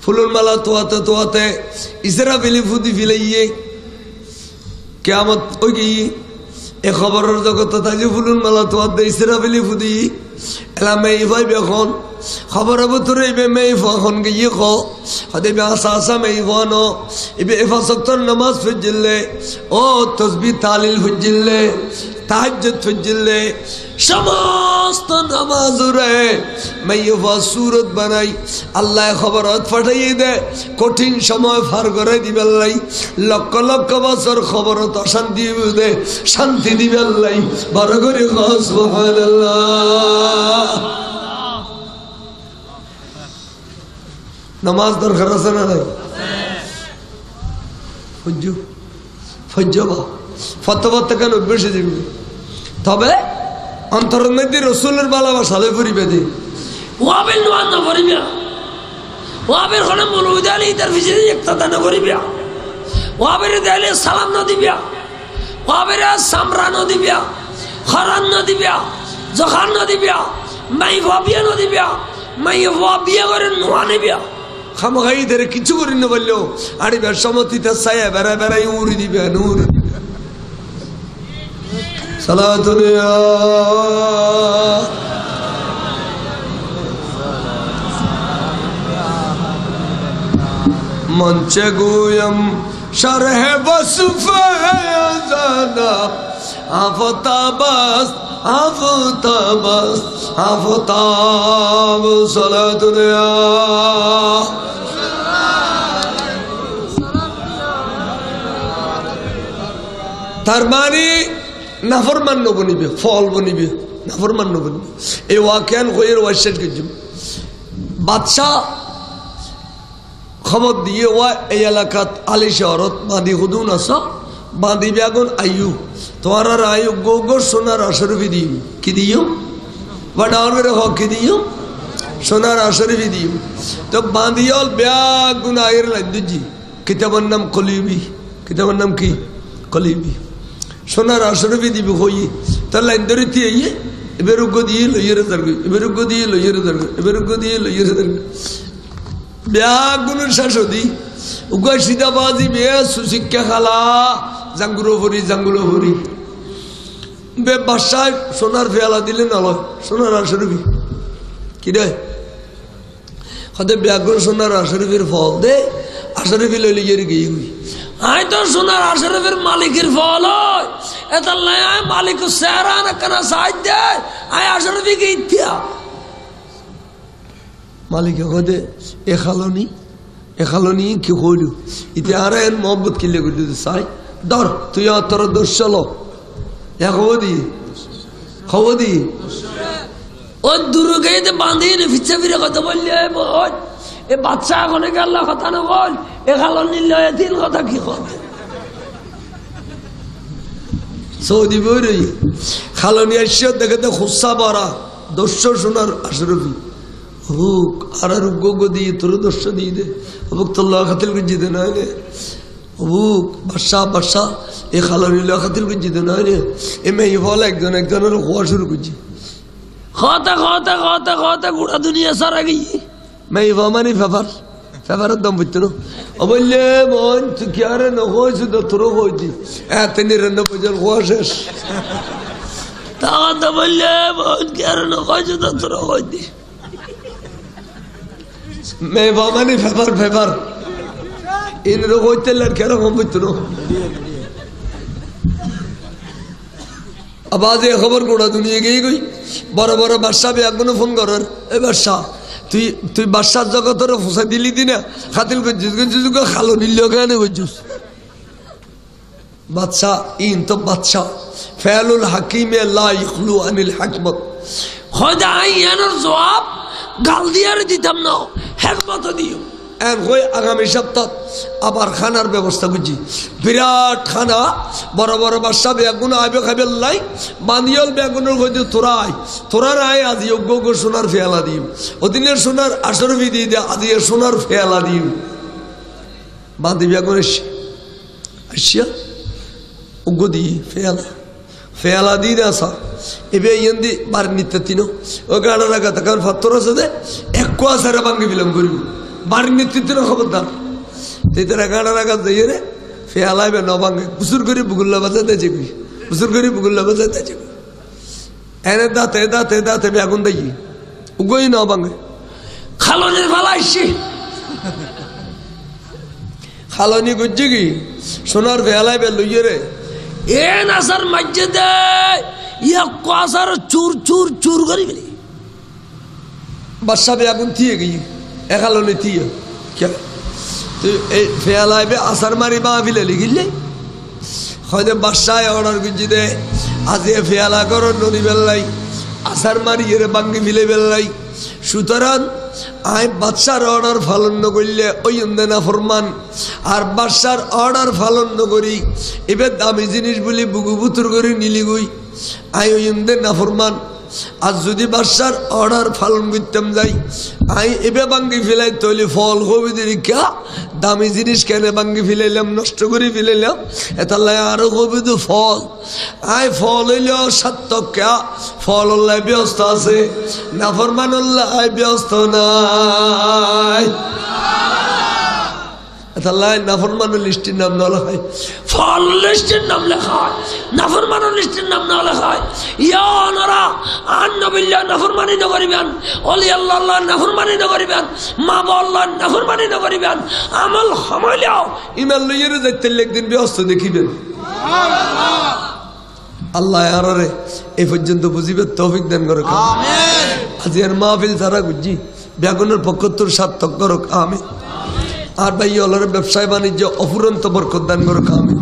ফুলুর মালা তোয়াতে ইসরা ফেলি ফুদি ফিলাইয়ে কেয়ামত ওই গিয়ে এ খবরের জগত তাই ফুলুর মালা তোয়াতে ইসরা ফেলি ফুদি এলা মেয়ে ভাই এখন খবর তোরে এবে মেয়ে এখন গিয়ে খদে আসা মেয়ে ভান এবে এফা সক্তর নামাজ ফুজিল্লে ও তসবি তালিল ফুজিল্লে তাহাজ্জুদ ফুজিল্লে সমস্ত নামাজ রে মাইয়া সুরত বানাই আল্লাহ খবরত ফাটাইয়ে দে কঠিন সময় পার করে দিবে আল্লাহ লক্ষ লক্ষ বছর খবরত অশান্তি দে শান্তি দিবে আল্লাহ বড় করে সুবহানাল্লাহ নামাজ দরকার আছে না নাই ফুজু ফজবা ফতবা কেন বেশি দিবে তবে অন্তরের মধ্যে রসুলের ভালোবাসা পরিবে দি ওয়াবেল নোয়ান না করিবে ওয়াবের কোন মৌলবী আলী তার ভিতরে ইক্তদা না করিবে ওয়াবের দেলে সালাম না দিবে ওয়াবের সামরা না দিবে খরান না দিবে জখান না দিবে মাই ভাবিয়া না দিবে মাই ভাবিয়া করে নোয়া নিবে খামখাই ধরে কিছু করি না বললো আরে বেসমতিতে ছায়া বেড়া বেড়াই উড়ি দিবে নূর মঞ্চে গুয়ম শরহ বসফায়াজানা আফতাবাস আফতাবাস আফতাব সালাতুয়া তার মানে নাফরমান্য বনিবে ফল বনিবে নাফরমান্য বনিবে এই ওয়াকিয়ান কইয়ের ওয়াইশের কিছু বাদশাহ খবর দিয়ে ওয়া এই এলাকাত আলী শহরত বাঁধি হুদুন আস বাঁধি বেগুন আয়ু তোমার আর আয়ু গো গো সোনার আশরফি দিও কি দিও বা ডাউন করে হোক কি দিও সোনার আশরফি দিও তো বাঁধিয়ল বেগুন আয়ের লাইজি কিতাবের নাম কলিবি কিতাবের নাম কি কলিবি সোনার আশরফি দিবি হই তার লাইন ধরে দিয়ে এবার উগ্র দিয়ে লইয়ের দাঁড়বে এবার উগ্র দিয়ে লইয়ের দাঁড়বে এবার উগ্র দিয়ে লইয়ের দাঁড়বে ব্যাগুনের শাসদি উগ্র সিদাবাজি বে সুশিক্ষা খালা জাঙ্গুলো ভরি বে বাসায় সোনার ফেয়ালা দিলে নলয় সোনার আশরফি কি রে হতে ব্যাগুন সোনার আশরফির ফল দে আশরফি লইলে গিয়ে গিয়ে আই তো সোনার আশরফের মালিকের ফল হয় এটা মালিক সেরা না কেন সাহায্য দেয় আই আশরফিকে ইত্যা মালিকে হদে এখালনি কি হইল ইতি আর এন মোহাম্মত কিলে করে চাই ধর তুই তোর দোষ চলো খবর দি ও দুর্গে বাঁধিয়ে ফিচ্ছে ফিরে কথা বললে এ বাচ্চা এখন গেল কথা না বল এ খালনি লয়ে তিন কথা কি কথা সৌদি বই খালনি আসছে দেখে তো খুসা বড়া দোষ সোনার আশরফি হুক আর গো দিয়ে তোর দোষ দিয়ে দে হুক তোল্লা খাতিল গুঞ্জি দে না রে হুক বাসা এ খালনি লো খাতিল গুঞ্জি দে না রে এ মেয়ে বল একজনের হওয়া শুরু করছি কথা গোটা দুনিয়া সারা গিয়ে মেয়ে মানে ফেভারের দম বুঝতো ও বললে মন তুই কি আরে নহইছু তো তোর হইতি এত নিরান্ন পর্যন্ত হওয়া শেষ তা বললে মন কি আরে নহইছু তো তোর হইতি মেবা মানে ফেবার ফেবার ইন রোগ হইতে কেরকম হইত না আবাজ এ খবর গোড়া দুনিয়া গিয়ে গই বড় বড় বাদশাহ বেগুনো ফোন করার এ বাদশাহ তুই তুই বাদশার জগতের ফসা দিলি দিনা খাতিল করছিস খালো নিল কেন করছিস বাদশাহ ইন তো বাদশাহ ফেলুল হাকিমে লা ইখলু আনিল হিকমত খোদা ইয়ানোর জবাব গাল দিয়ার দিতাম না হিকমত দিও এর হই আগামী সপ্তাহ আবার খানার ব্যবস্থা করছি বিরাট খানা বড় বড় বাদশা বেগুন আইবে খাবে লাই বান্দিয়াল বেগুনের হইতে তোরার আয় আজি যোগ্য সোনার ফেয়ালা দিও ওদিনের সোনার 18 দিয়ে দিয়ে আজি সোনার ফেয়ালা দিও বান্দি বেগুন আসিয়া উগ্র দিয়ে ফেয়ালা দিয়ে দেয় আসা এবার ইন্দি বার নিতে তিনো ও গাড়া রাখা তখন ফাত্তর আছে যে এক আসারে ভাঙ্গি বিলম্ব করিব বাড়ির নেতৃত্বের খবরদার তেতারা গাড়া রাখা যাইয়ে রে ফেয়ালাইবে ন ভাঙ্গে বুসুর করে বুগুল্লা বাজা দেছে কই বুসুর করে বুগুল্লা বাজা দেছে কই এনে দাঁতে বেগুন দেই উগই ন ভাঙ্গে খালনের ফালাইছি খালনি গুজ্জি কি সোনার ফেয়ালাইবে লইয়ে রে এ নাসার মাঝে দে ইয়া কাসার চুর চুর চুর করি বলি বাদশা বেগুন থিয়ে গই একালনে থিয়ে কে তুই এই ফেয়ালাইবে আসার মারি বা ফিলে লিখিলে হয়তো বাদশায় অর্ডার গুজি দে আজ এ ফেয়ালা করো নদী বেল্লাই আসার মারি এর বাঙ্গি ফিলে বেল্লাই সুতরাং আই বাদশার অর্ডার পালন করলে ওই না ফরমান আর বাদশার অর্ডার পালন করি এবার দামি জিনিস বলি বুগু বুতুর করে নিলি গই আই ওই না ফরমান আর যদি বাদশার অর্ডার পালন করতাম যাই আই এবার বাঙ্গি ফেলাই তৈলি ফল কবি দীক্ষা দামি জিনিস কেন বাঙ্গি ফেলাইলাম নষ্ট করে ফেলাইলাম এতাল্লাই আরো কবি তো ফল আই ফল হইল সার্থক্যা ফল উল্লাহ ব্যস্ত আছে নাফরমান উল্লাহ ব্যস্ত নাই এতাল্লাই নাফরমানের লিস্টির নাম না লেখায় ফল লিস্টের নাম লেখা হয় নাফরমানের লিস্টের নাম না লেখা হয় ইয়ানারা আন নবিল্লাহ নাফরমানি না করিবেন ওলি আল্লাহ নাফরমানি না করিবেন মা আল্লাহ নাফরমানি না করিবেন আমল হামাইলাও ইমান লইয়ের যাইতে একদিন ব্যস্ত দেখিবেন আল্লাহ আরে এই পর্যন্ত বুঝিবে তৌফিক দান করুক আমিন আজ এর মাহফিল সারা গুজি বেগুনের পক্ষত্তর সার্থক করুক আমিন আর ভাই অলরে ব্যবসায় বাণিজ্য অফুরন্ত বরকত দান করুক আমিন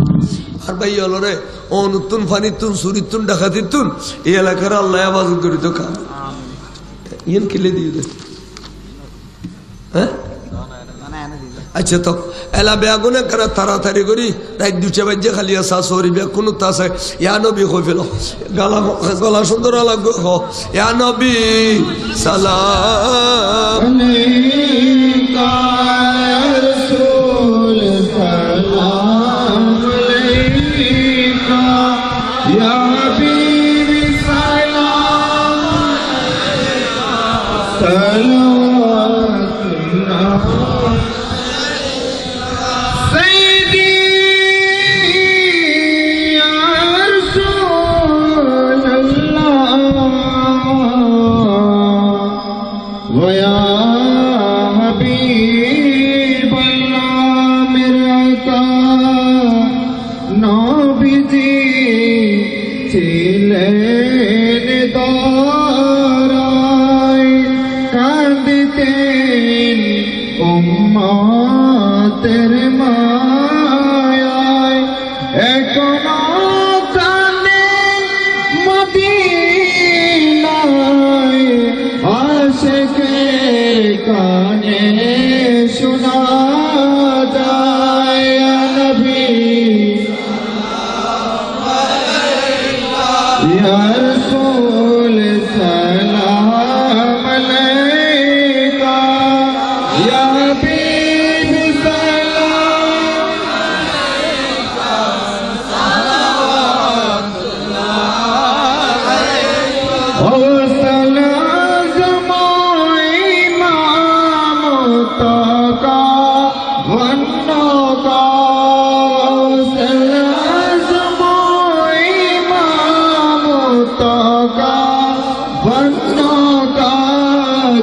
আর ভাই অলরে অনুতুন ফানিতুন সুরিতুন ডাকাতিতুন এই এলাকার আল্লাহ আবাদ করিত কাম ইয়েন কিলে দিয়ে দে হ্যাঁ আচ্ছা তো এলা বেগুনে করে তাড়াতাড়ি করি রাত 2টা বাজে খালি আসা সরি বেগুন তাছে ইয়া নবী কই ফেলো গলা সুন্দর লাগো ইয়া নবী সালাম আলাইকা রাসূল সালাম আলাইকা ইয়া হাবিবি সালাম আলাইকা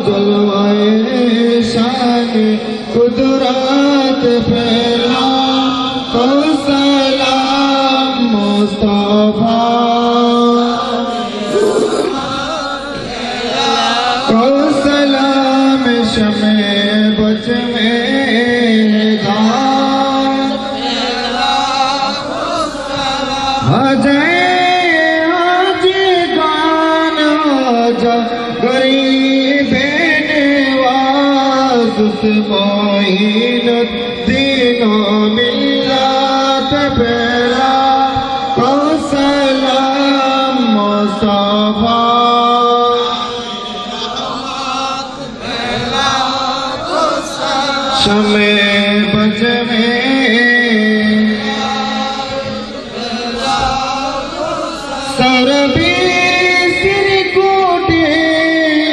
जलवाए शाह पहला को सलाम मुस्तफा को सलाम शमे बज में अजय आज गान गरीब नवाज मोइन दीनों मिल्लत पहला को सलाम मुस्तफा शमे बज में सरबी सिर कोटे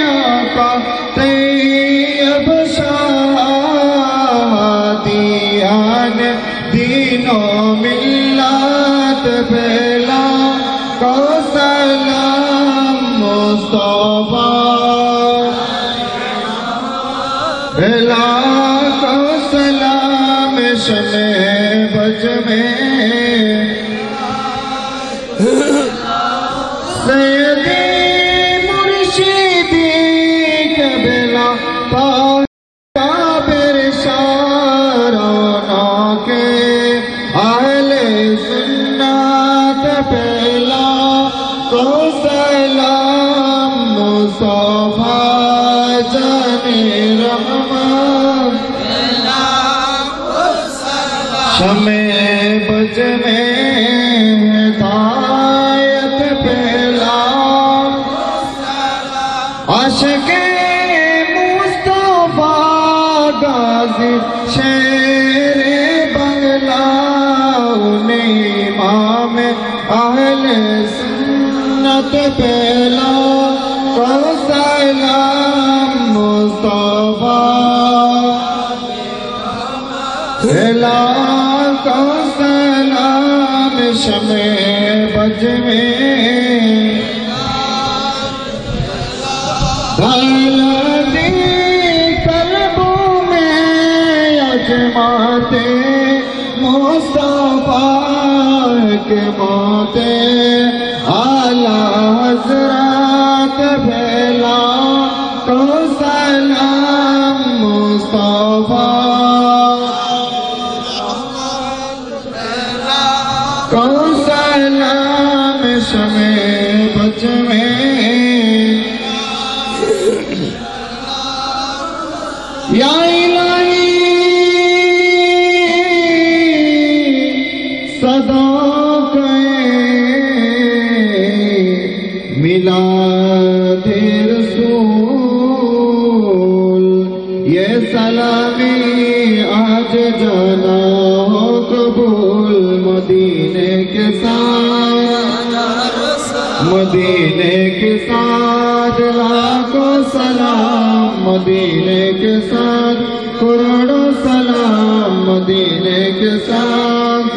आका तैयब शादियान दीनों मिल्लत पहला को सलाम मुस्तफा पहला को सलाम शमे बज में सैयदे मुर्शिदी कबला काबिर शाराना के अहले सुन्नत पहला को सलाम मुस्तफा जाने रहमान शमे बज में आशिक़े मुस्तफा गाज़ी शेरे बंगला उन्हें इमाम अहले सुन्नत पहला को सलाम मुस्तफा पहला को सलाम शमे बज में कल्बों में अजमाते मुस्तफा के मोते आला हज़रत पहला को सलाम मुस्तफा को सलाम शमे बज में या इलाही सदा मिलादे रसूल ये सलामी आज जाना हो कबूल मदीने के साथ लाखों सलाम मदीने के साथ करोड़ों सलाम मदीने के साथ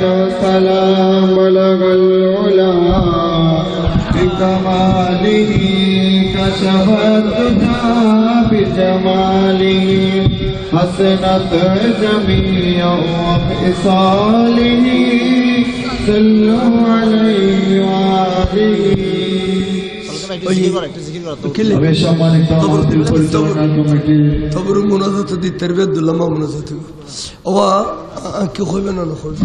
दो सलाम बलगल उला बिकमालिही कशफत दुजा बिजमालिही हसनत जमीअ इसालिही सल्लु अलैहि व आलिहि তবর মুনাজাত দি তারবিয়াত দুল্লামা মুনাজাত ওয়া কি কইবে না কইবে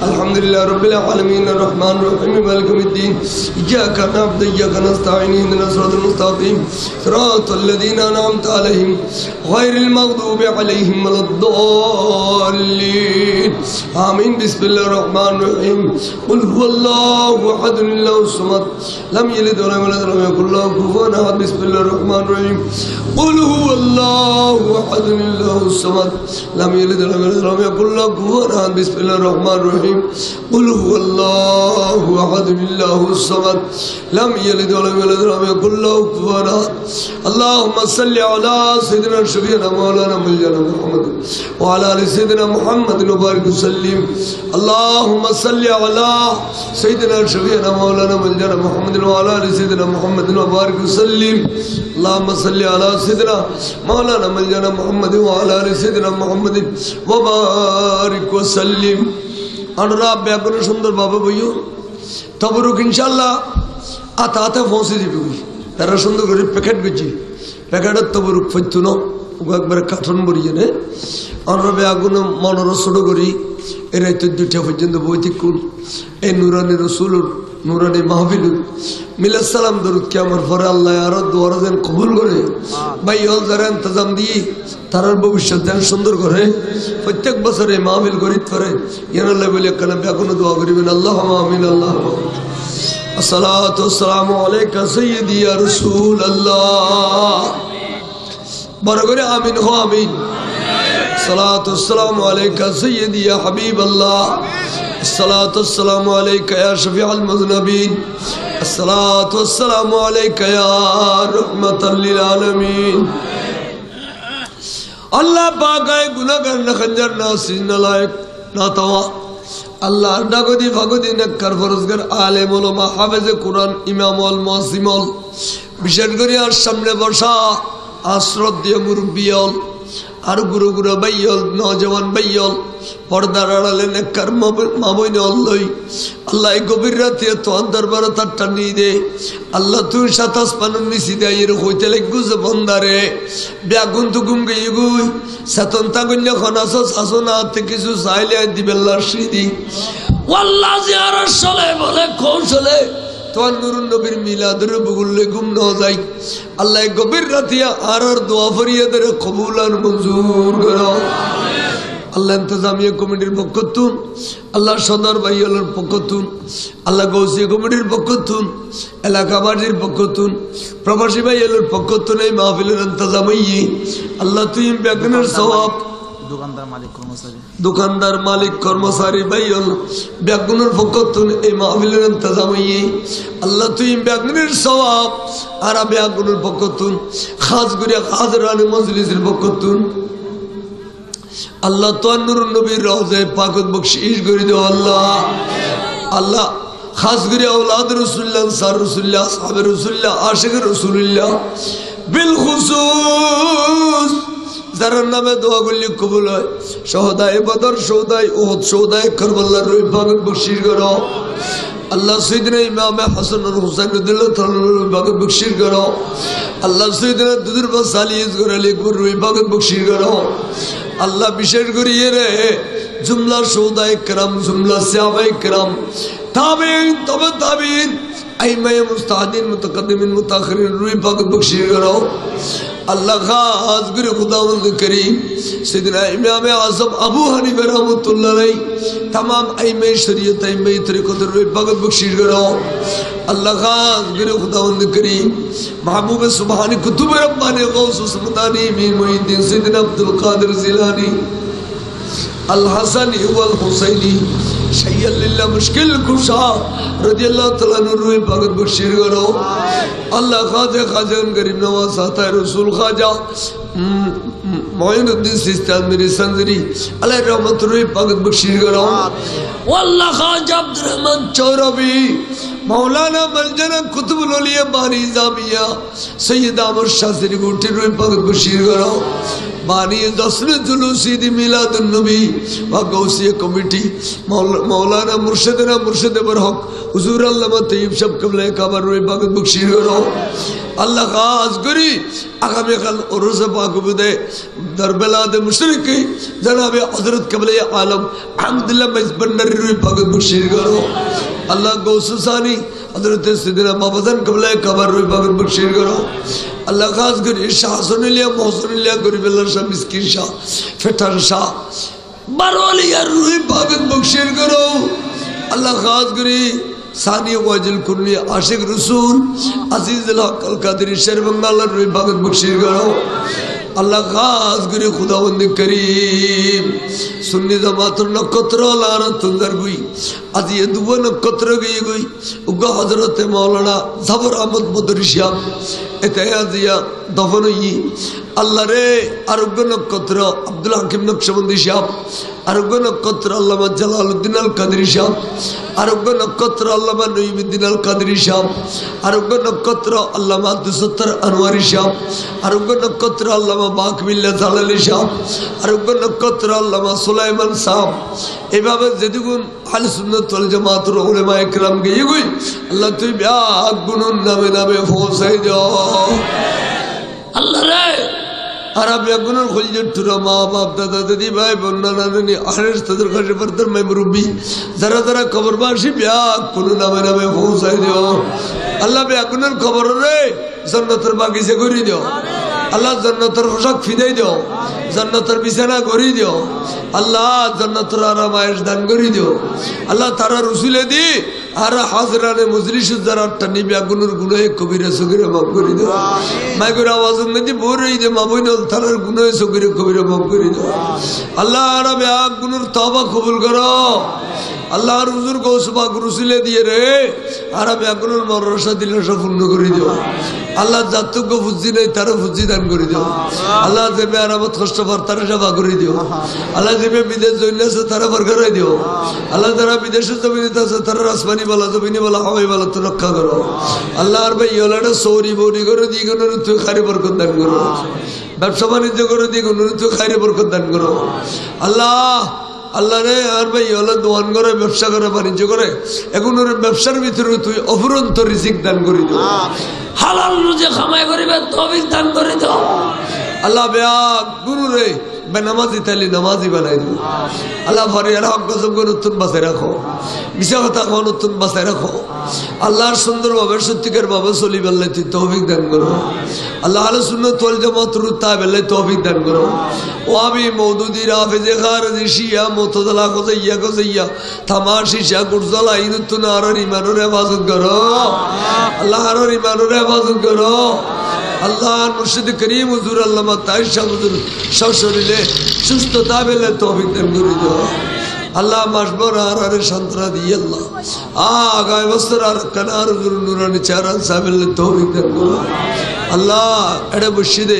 الحمد لله رب العالمين الرحمن الرحيم مالك يوم الدين إياك نعبد وإياك نستعين اهدنا الصراط المستقيم صراط الذين أنعمت عليهم غير المغضوب عليهم ولا الضالين آمين بسم الله الرحمن الرحيم قل هو الله أحد الله الصمد لم يلد ولم يولد ولم يكن له كفوا أحد بسم الله الرحمن الرحيم قل هو الله أحد الله الصمد لم يلد ولم يولد ولم يكن له كفوا أحد بسم বিসমিল্লাহির রহমানির রহিম কুল হুয়াল্লাহু আহাদ বিল্লাহুস সামাদ লাম ইয়ালিদ ওয়া লাম ইউলাদ ওয়া লাম ইয়াকুল লাহু কুফুওয়ান আহাদ আল্লাহুম্মা সাল্লি আলা সাইয়্যিদিনা শাফিঈনা মাওলানা মুহাম্মাদিন ওয়া আলা আলি সাইয়্যিদিনা মুহাম্মাদিন ওয়া বারিক ওয়া সাল্লিম আল্লাহুম্মা সাল্লি আলা সাইয়্যিদিনা শাফিঈনা মাওলানা মুহাম্মাদিন ওয়া আলা আলি সাইয়্যিদিনা মুহাম্মাদিন ওয়া বারিক ওয়া সাল্লিম اللهم صل على سيدنا مولانا مولانا محمد وعلى ال سيدنا محمد وبارك وسلم আমরা ব্যাকরণ সুন্দর ভাবে বইও তবরুক ইনশাআল্লাহ আতাতে পৌঁছে দিবি তারা সুন্দর করে প্যাকেট গজি প্যাকেটের তবরুক ফইতুনো একবার কাঠন বড়িয়ে নে আমরা ব্যাকরণ মনর ছোট করি এরাই তো দুইটা পর্যন্ত বইতিকুল এই নুরানি রাসূলুর নুরানি মাহফিলুল মিলাদ সালাম দরুদ কি আমার পরে আল্লাহ আরো দোয়া দেন কবুল করে ভাই হল যারা ইন্তজাম দিয়ে তারার ভবিষ্যৎ দেন সুন্দর করে প্রত্যেক বছরে মাহফিল গরিব করে ইয়ানাল্লাহ বলে কেন ব্যাকুন দোয়া করিবেন আল্লাহুম্মা আমিন আল্লাহুম্মা আসসালাতু ওয়াসসালামু আলাইকা সাইয়্যিদি ইয়া রাসূলুল্লাহ বড় করে আমিন হো আমিন সালাতু ওয়াসসালামু আলাইকা সাইয়্যিদি ইয়া হাবিবাল্লাহ الصلاة والسلام عليك يا شفيع المذنبين الصلاة والسلام عليك يا رحمة للعالمين الله باقي गुनाहगार न खंजर न सीन न लायक न तवा الله डागोदी भागोदी नक्कर फरजगार आलेम उलमा हाफिज कुरान इमाम अल मुअज्जिम विशेष করে আর সামনে বসা আশ্রদ্ধেয় মুরব্বিয়ল আর গুরু গুরু ভাইয়ল নওজওয়ান ভাইয়ল পর্দার আড়ালে নেককার মা বইনে অল্লই আল্লাহ এই গভীর রাতে তো দরবারে তার টানি দে আল্লাহ তুই সাতাস পানুন নিসি দে এর হইতে লাগু যে বন্দারে ব্যাগুন তো গুম গই গুই সাতন তাগুন্য খনাসস আসনা তে কিছু চাইলে দিবেল্লাহ শ্রীদি ওয়াল্লাহি আর রাসূলে বলে কৌশলে তোর নুরুন নবীর মিলাদের বগুলে গুম ন যাই আল্লাহ গভীর রাতে আর দোয়া ফরিয়াদের কবুল আর মঞ্জুর করো আল্লাহ ইন্তজামিয়া কমিটির পক্ষতুন আল্লাহ সদর ভাইয়ের পক্ষতুন আল্লাহ গৌসিয়া কমিটির পক্ষতুন এলাকাবাসীর পক্ষতুন প্রবাসী ভাইয়ের পক্ষতুন এই মাহফিলের ইন্তজামিয়ে আল্লাহ তুই বেগুনের সওয়াব দোকানদার মালিক কর্মচারী ভাইয়ের বেগুনের পক্ষতুন এই মাহফিলের ইন্তজামিয়ে আল্লাহ তুই বেগুনের সওয়াব আর বেগুনের পক্ষতুন খাস করে হাজরানি মজলিসের পক্ষতুন আল্লাহ তো নূরুন নবীর রওজায়ে পাকত বখশিশ করে দাও আল্লাহ আল্লাহ খাস করে আওলাদ রাসূলুল্লাহ সার রাসূলুল্লাহ সাহাবে রাসূলুল্লাহ আশিক রাসূলুল্লাহ বিল খুসুস যারা নামে দোয়া করলে কবুল হয় শহদায়ে বদর শহদায়ে উহুদ শহদায়ে কারবালার রূহ পাকত বখশিশ করো আল্লাহ সাইয়্যিদিনা ইমাম হাসান আর হুসাইন রাদিয়াল্লাহু তাআলা পাকত বখশিশ করো আল্লাহ সাইয়্যিদিনা দুদুর বাসালিস গরালি রূহ পাকত বখশিশ করো আল্লাহ বিশেষ করে রে জুমলা সৌদায়ে کرام জুমলা সাহাবায়ে کرام তাবেঈন তবে তাবেঈন আইমায়ে মুস্তাহিদিন মুতাকাদ্দিমিন মুতাআখিরিন রূহ পাকত বখশিশ করো আল্লাহ খাস করে খুদাবন্দ করিম সাইয়্যিদিনা ইমাম আযম আবু হানিফা রাহমাতুল্লাহ আলাইহি तमाम আইমায়ে শরীয়ত আইমায়ে তরিকত রূহ পাকত বখশিশ করো আল্লাহ খাস করে খুদাবন্দ করিম महबूब सुबहानी कुतुब रब्बानी गौस उस्मानी मीर मुईद्दीन सैयदना अब्दुल कादिर जिलानी अल हसनी वल हुसैनी शय्यल लिल्लाह मुश्किल कुशा रदियल्लाहु तआला अन्हु रूह पाकत बख्शिश करो अल्लाह खाजा खाजन गरीब नवाज साता रसूल खाजा मोइनुद्दीन सिस्तान मेरी संजरी अलैहि रहमत रूह पाकत बख्शिश करो वल्लाह खाजा अब्दुल रहमान चौरवी मौलाना मलजना कुतुबुल औलिया बानी जामिया सैयद अहमद शास्त्री गुटी रूह पाकत बख्शिश करो बानी दसर जुलूसी दी मिलादुन नबी व गौसिया कमिटी मौलाना मुर्शिदना मुर्शिद बरहक हुजूर अल्लामा तय्यब सब कबले काबर रूह पाकत बख्शिश करो अल्लाह खास करी आगामी कल उर्स पाक बुदे दरबलाद मुशरिकी जनाब हजरत कबले आलम अहमदुल्लाह मइज बंदरी रूह पाकत बख्शिश करो अल्लाह गौसुसानी हजरत सैयदना बाबजान कबले काबर रूह पाकत बख्शिश करो अल्लाह खास कर शाह सुनिलिया मोहसिनिलिया गरीबुल्लाह शाह मिस्किन शाह फिटर शाह बरवलिया रूह पाकत बख्शिश करो अल्लाह खास करी सानी वाजिल कुर्नी आशिक रसूल अजीज अल हक अल कादरी शेर बंगाल रूह पाकत बख्शिश करो আল্লাহ খাস করে খুদাবন্দি করিম সুন্নি জামাতের নক্ষত্র আল্লাহ তুলদার গুই আজি এ দুব নক্ষত্র গিয়ে গুই উগা হজরতে মৌলানা জাফর আহমদ মদরি সাহেব এতে আজিয়া দফন হই আল্লাহ রে আরোগ্য নক্ষত্র আব্দুল হাকিম নকশবন্দি সাহেব আরোগ্য নক্ষত্র আল্লামা জালালউদ্দিন আল কাদরি সাহেব আরোগ্য নক্ষত্র আল্লামা নঈমুদ্দিন আল কাদরি সাহেব আরোগ্য নক্ষত্র আল্লামা আব্দুস সত্তার আনোয়ারি সাহেব আরোগ্য নক্ষত্র আল্লামা বাকবিল্লাহ জালালি সাহেব আরোগ্য নক্ষত্র আল্লামা সুলাইমান সাহেব এভাবে যেদিগুন আহলে সুন্নাত ওয়াল জামাতের উলামা ইকরাম গিয়ে গই আল্লাহ তুই ব্যাগ গুনুন নামে নামে পৌঁছাই দাও আল্লাহ রে আর আমি আপনার খোঁজের টুরা মা বাপ দাদা দাদি ভাই বোন নানা নানি আরের তাদের কাছে পড়তার মাই মুরব্বী যারা যারা খবরবাসী ব্যাগ কোনো নামে নামে পৌঁছাই দিও আল্লাহ আপনার খবর রে জান্নাতের বাগিচা করে দিও আল্লাহ জান্নাতের পোশাক ফিদাই দিও জান্নাতের বিছানা করে দিও আল্লাহ জান্নাতের আরাম আয়েশ দান করে দিও আল্লাহ তারা রসুলে দি আর হাজরানে মজলিস যারা টানি ব্যাগুনের গুণে কবিরা সগিরে মাফ করে দিও মাইকের আওয়াজ নদী বোর এই যে মাবইন তারার গুণে সগিরে কবিরা মাফ করে দিও আল্লাহ আর ব্যাগুনের তওবা কবুল করো আল্লাহ হুজুর গৌসবা রসুলে দিয়ে রে আর ব্যাগুনের মররসা দিলসা পূর্ণ করে দিও আল্লাহ জাতক ফুজি নেই তারও ফুজি দান করে দিও আল্লাহ যে মেয়ারামত কষ্ট পার তারা সেবা করে দিও আল্লাহ যে বিদেশ জন্য আছে তারা বরকরাই দিও আল্লাহ যারা বিদেশে জমিনিতে আছে তারা আসমানি বলা জমিনি বলা হাওয়াই বলা তো রক্ষা করো আল্লাহ আর ভাই ইলাটা সৌরি বৌরি করে দিয়ে কোনো তুই খারি বরকত দান করো ব্যবসা বাণিজ্য করে দিয়ে কোনো তুই খারি বরকত দান করো আল্লাহ আল্লাহ রে আর ভাই ইলা দোয়ান করে ব্যবসা করে বাণিজ্য করে এখন ওর ব্যবসার ভিতরে তুই অফুরন্ত রিজিক দান করে দিও হালাল রুজি কামাই করিবে তৌফিক দান করে দাও আল্লাহ ব্যাগ গুরু রে বেনামাজি তাইলে নামাজি বানাই দিও আল্লাহ ভরিয়ার হক গজব করে নতুন বাঁচাই রাখো মিশা কথা কো নতুন বাঁচাই রাখো আল্লাহর সুন্দরভাবে সত্যিকার ভাবে চলি বেলায় তুই তৌফিক দান করো আল্লাহ আহলে সুন্নাত ওয়াল জামাত রুতা বেলায় তৌফিক দান করো ওয়াবি মওদুদি রাফিজে খারজি শিয়া মুতযালা গজাইয়া তামাশি শাহ গুরজালা ইনুতুন আর ইমানের হেফাজত করো আল্লাহ আর ইমানের হেফাজত করো আল্লাহর মুর্শিদ করিম হুজুর আল্লামা তাইর শাহ হুজুর শরীরে সুস্থতা বেলে তৌফিক দান করে দাও আল্লাহ মাসবর আর সন্তরা দিয়ে আল্লাহ আগামী বছর আর কানার হুজুর নুরানি চারান সাহেবের তৌফিক দান করো আল্লাহ এটা মুর্শিদে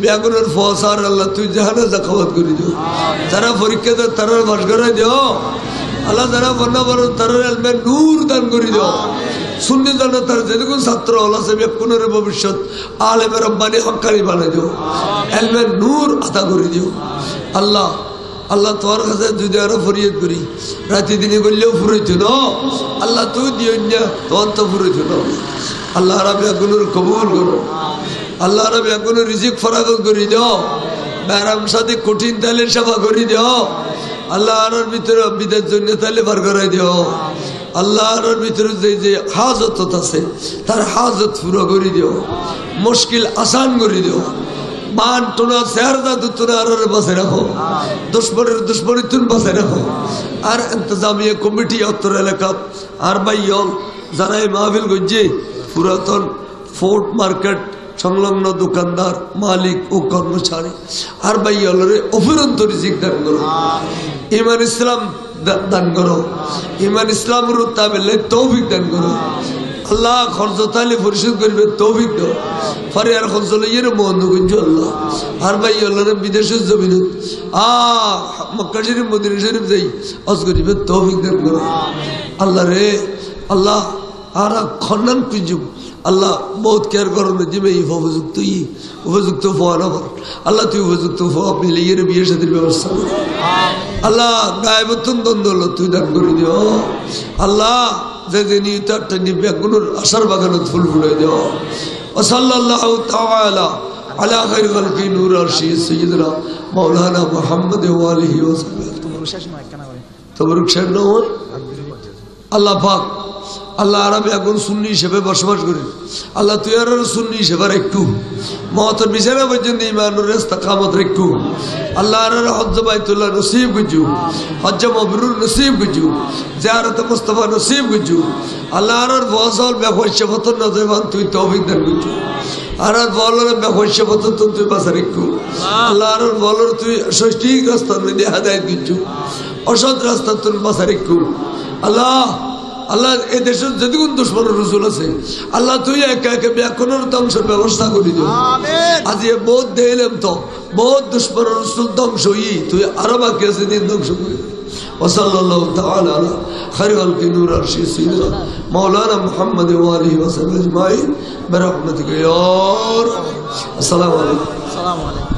ব্যাগুনের ফসার আল্লাহ তুই জাহানে জাকাওয়াত করে দিও যারা পরীক্ষা দেয় তারা বাস করে দিও আল্লাহ যারা বন্যা বরণ তারা এলমে নূর দান করে দিও সুন্নি জানা তার যেরকম ছাত্র আল্লাহ কোনের ভবিষ্যৎ আলেমে রব্বানি হক্কানি বানাই দিও এলমে নূর আতা করে দিও আল্লাহ আল্লাহ তোর কাছে যদি আরো ফরিয়াদ করি রাতে দিনে করলেও ফুরাইছ না আল্লাহ তুই দিও না তোর তো ফুরাইছ না আল্লাহ রাবে গুনুর কবুল করো আল্লাহ রাবে গুনুর রিজিক ফরাগত করে দিও ব্যারাম সাথে কঠিন তাইলে সেবা করে দিও আল্লাহ আর ভিতরে বিদের জন্য তাইলে বার করাই দিও আল্লাহর ভিতরে যে হাজত আছে তার হাজত পুরো করে দিও মুশকিল আসান করে দিও বান টোনা চেহারা দুটোনা আর বাঁচে রাখো দুশ্মনের তুন বাঁচে রাখো আর ইন্তজামিয়া কমিটি অত্তর এলাকা আর বাইয়ল যারা এই মাহফিল গজ্জে পুরাতন ফোর্ট মার্কেট সংলগ্ন দোকানদার মালিক ও কর্মচারী আর বাইয়লরে অফুরন্ত রিজিক দান করো ইমান ইসলাম দান করো ইমান ইসলাম রুতা বেলে তৌফিক দান করো আল্লাহ খরচ তাইলে পরিশোধ করবে তৌফিক দাও পরে আর খরচ লইয়ের মন গুঞ্জ আল্লাহ আর ভাই আল্লাহ বিদেশের জমিন মক্কা শরীফ মদিনা শরীফ যাই অজ করিবে তৌফিক দান করো আল্লাহ রে আল্লাহ আর খন্ডন খুঁজুম আল্লাহ বহুত কেয়ার করো না যে উপযুক্ত ফোয়ানো কর আল্লাহ তুই উপযুক্ত ফোয়া পেলে এর বিয়ের সাথে ব্যবস্থা কর আল্লাহ গায়েবতন দ্বন্দ্ব হলো তুই দান করে দিও আল্লাহ যে নিয়ত একটা নিব্যাগুলোর আশার বাগানত ফুল ফুলে দিও ও সাল্লাল্লাহু তাআলা আলা খায়রি খালকি নূর আরশি সাইয়্যিদনা মাওলানা মুহাম্মদ ওয়া আলিহি ওয়া সাহবিহি তবরুক শেষ না হয় আল্লাহ পাক আল্লাহ আরবে এখন সুন্নি হিসেবে বসবাস করি আল্লাহ তুই আর সুন্নি হিসেবে একটু মহতর বিছানা পর্যন্ত ইমানুর ইস্তেকামত রেখু আল্লাহ আর হজ্জ বাইতুল্লাহ নসিব গুজু হজ্জ মাবরুর নসিব গুজু জিয়ারত মুস্তাফা নসিব গুজু আল্লাহ আর ফসল ব্যবসা পতন নজরবান তুই তৌফিক দান গুজু আর বলর ব্যবসা পতন তুই বাসা রেখু আল্লাহ আর বলর তুই সঠিক রাস্তার মধ্যে হেদায়েত গুজু অসৎ রাস্তা তুই বাসা রেখু আল্লাহ আল্লাহ এই দেশের যতগুণ দুশ্মন রসুল আছে আল্লাহ তুই একে একে ব্যাকরণের ধ্বংসের ব্যবস্থা করে দিও আজ এ বোধ দিলাম তো বহুত দুশ্মন রসুল ধ্বংস হই তুই আরো বাকি আছে দিন ধ্বংস করে ওয়াসাল্লাল্লাহু তাআলা আলা খায়রিল খালকি নূর আরশি সাইয়্যিদনা মাওলানা মুহাম্মদ ওয়া আলিহি ওয়া সাহবিহি আজমাইন বিরহমাতিকা ইয়া রাহমান আসসালামু আলাইকুম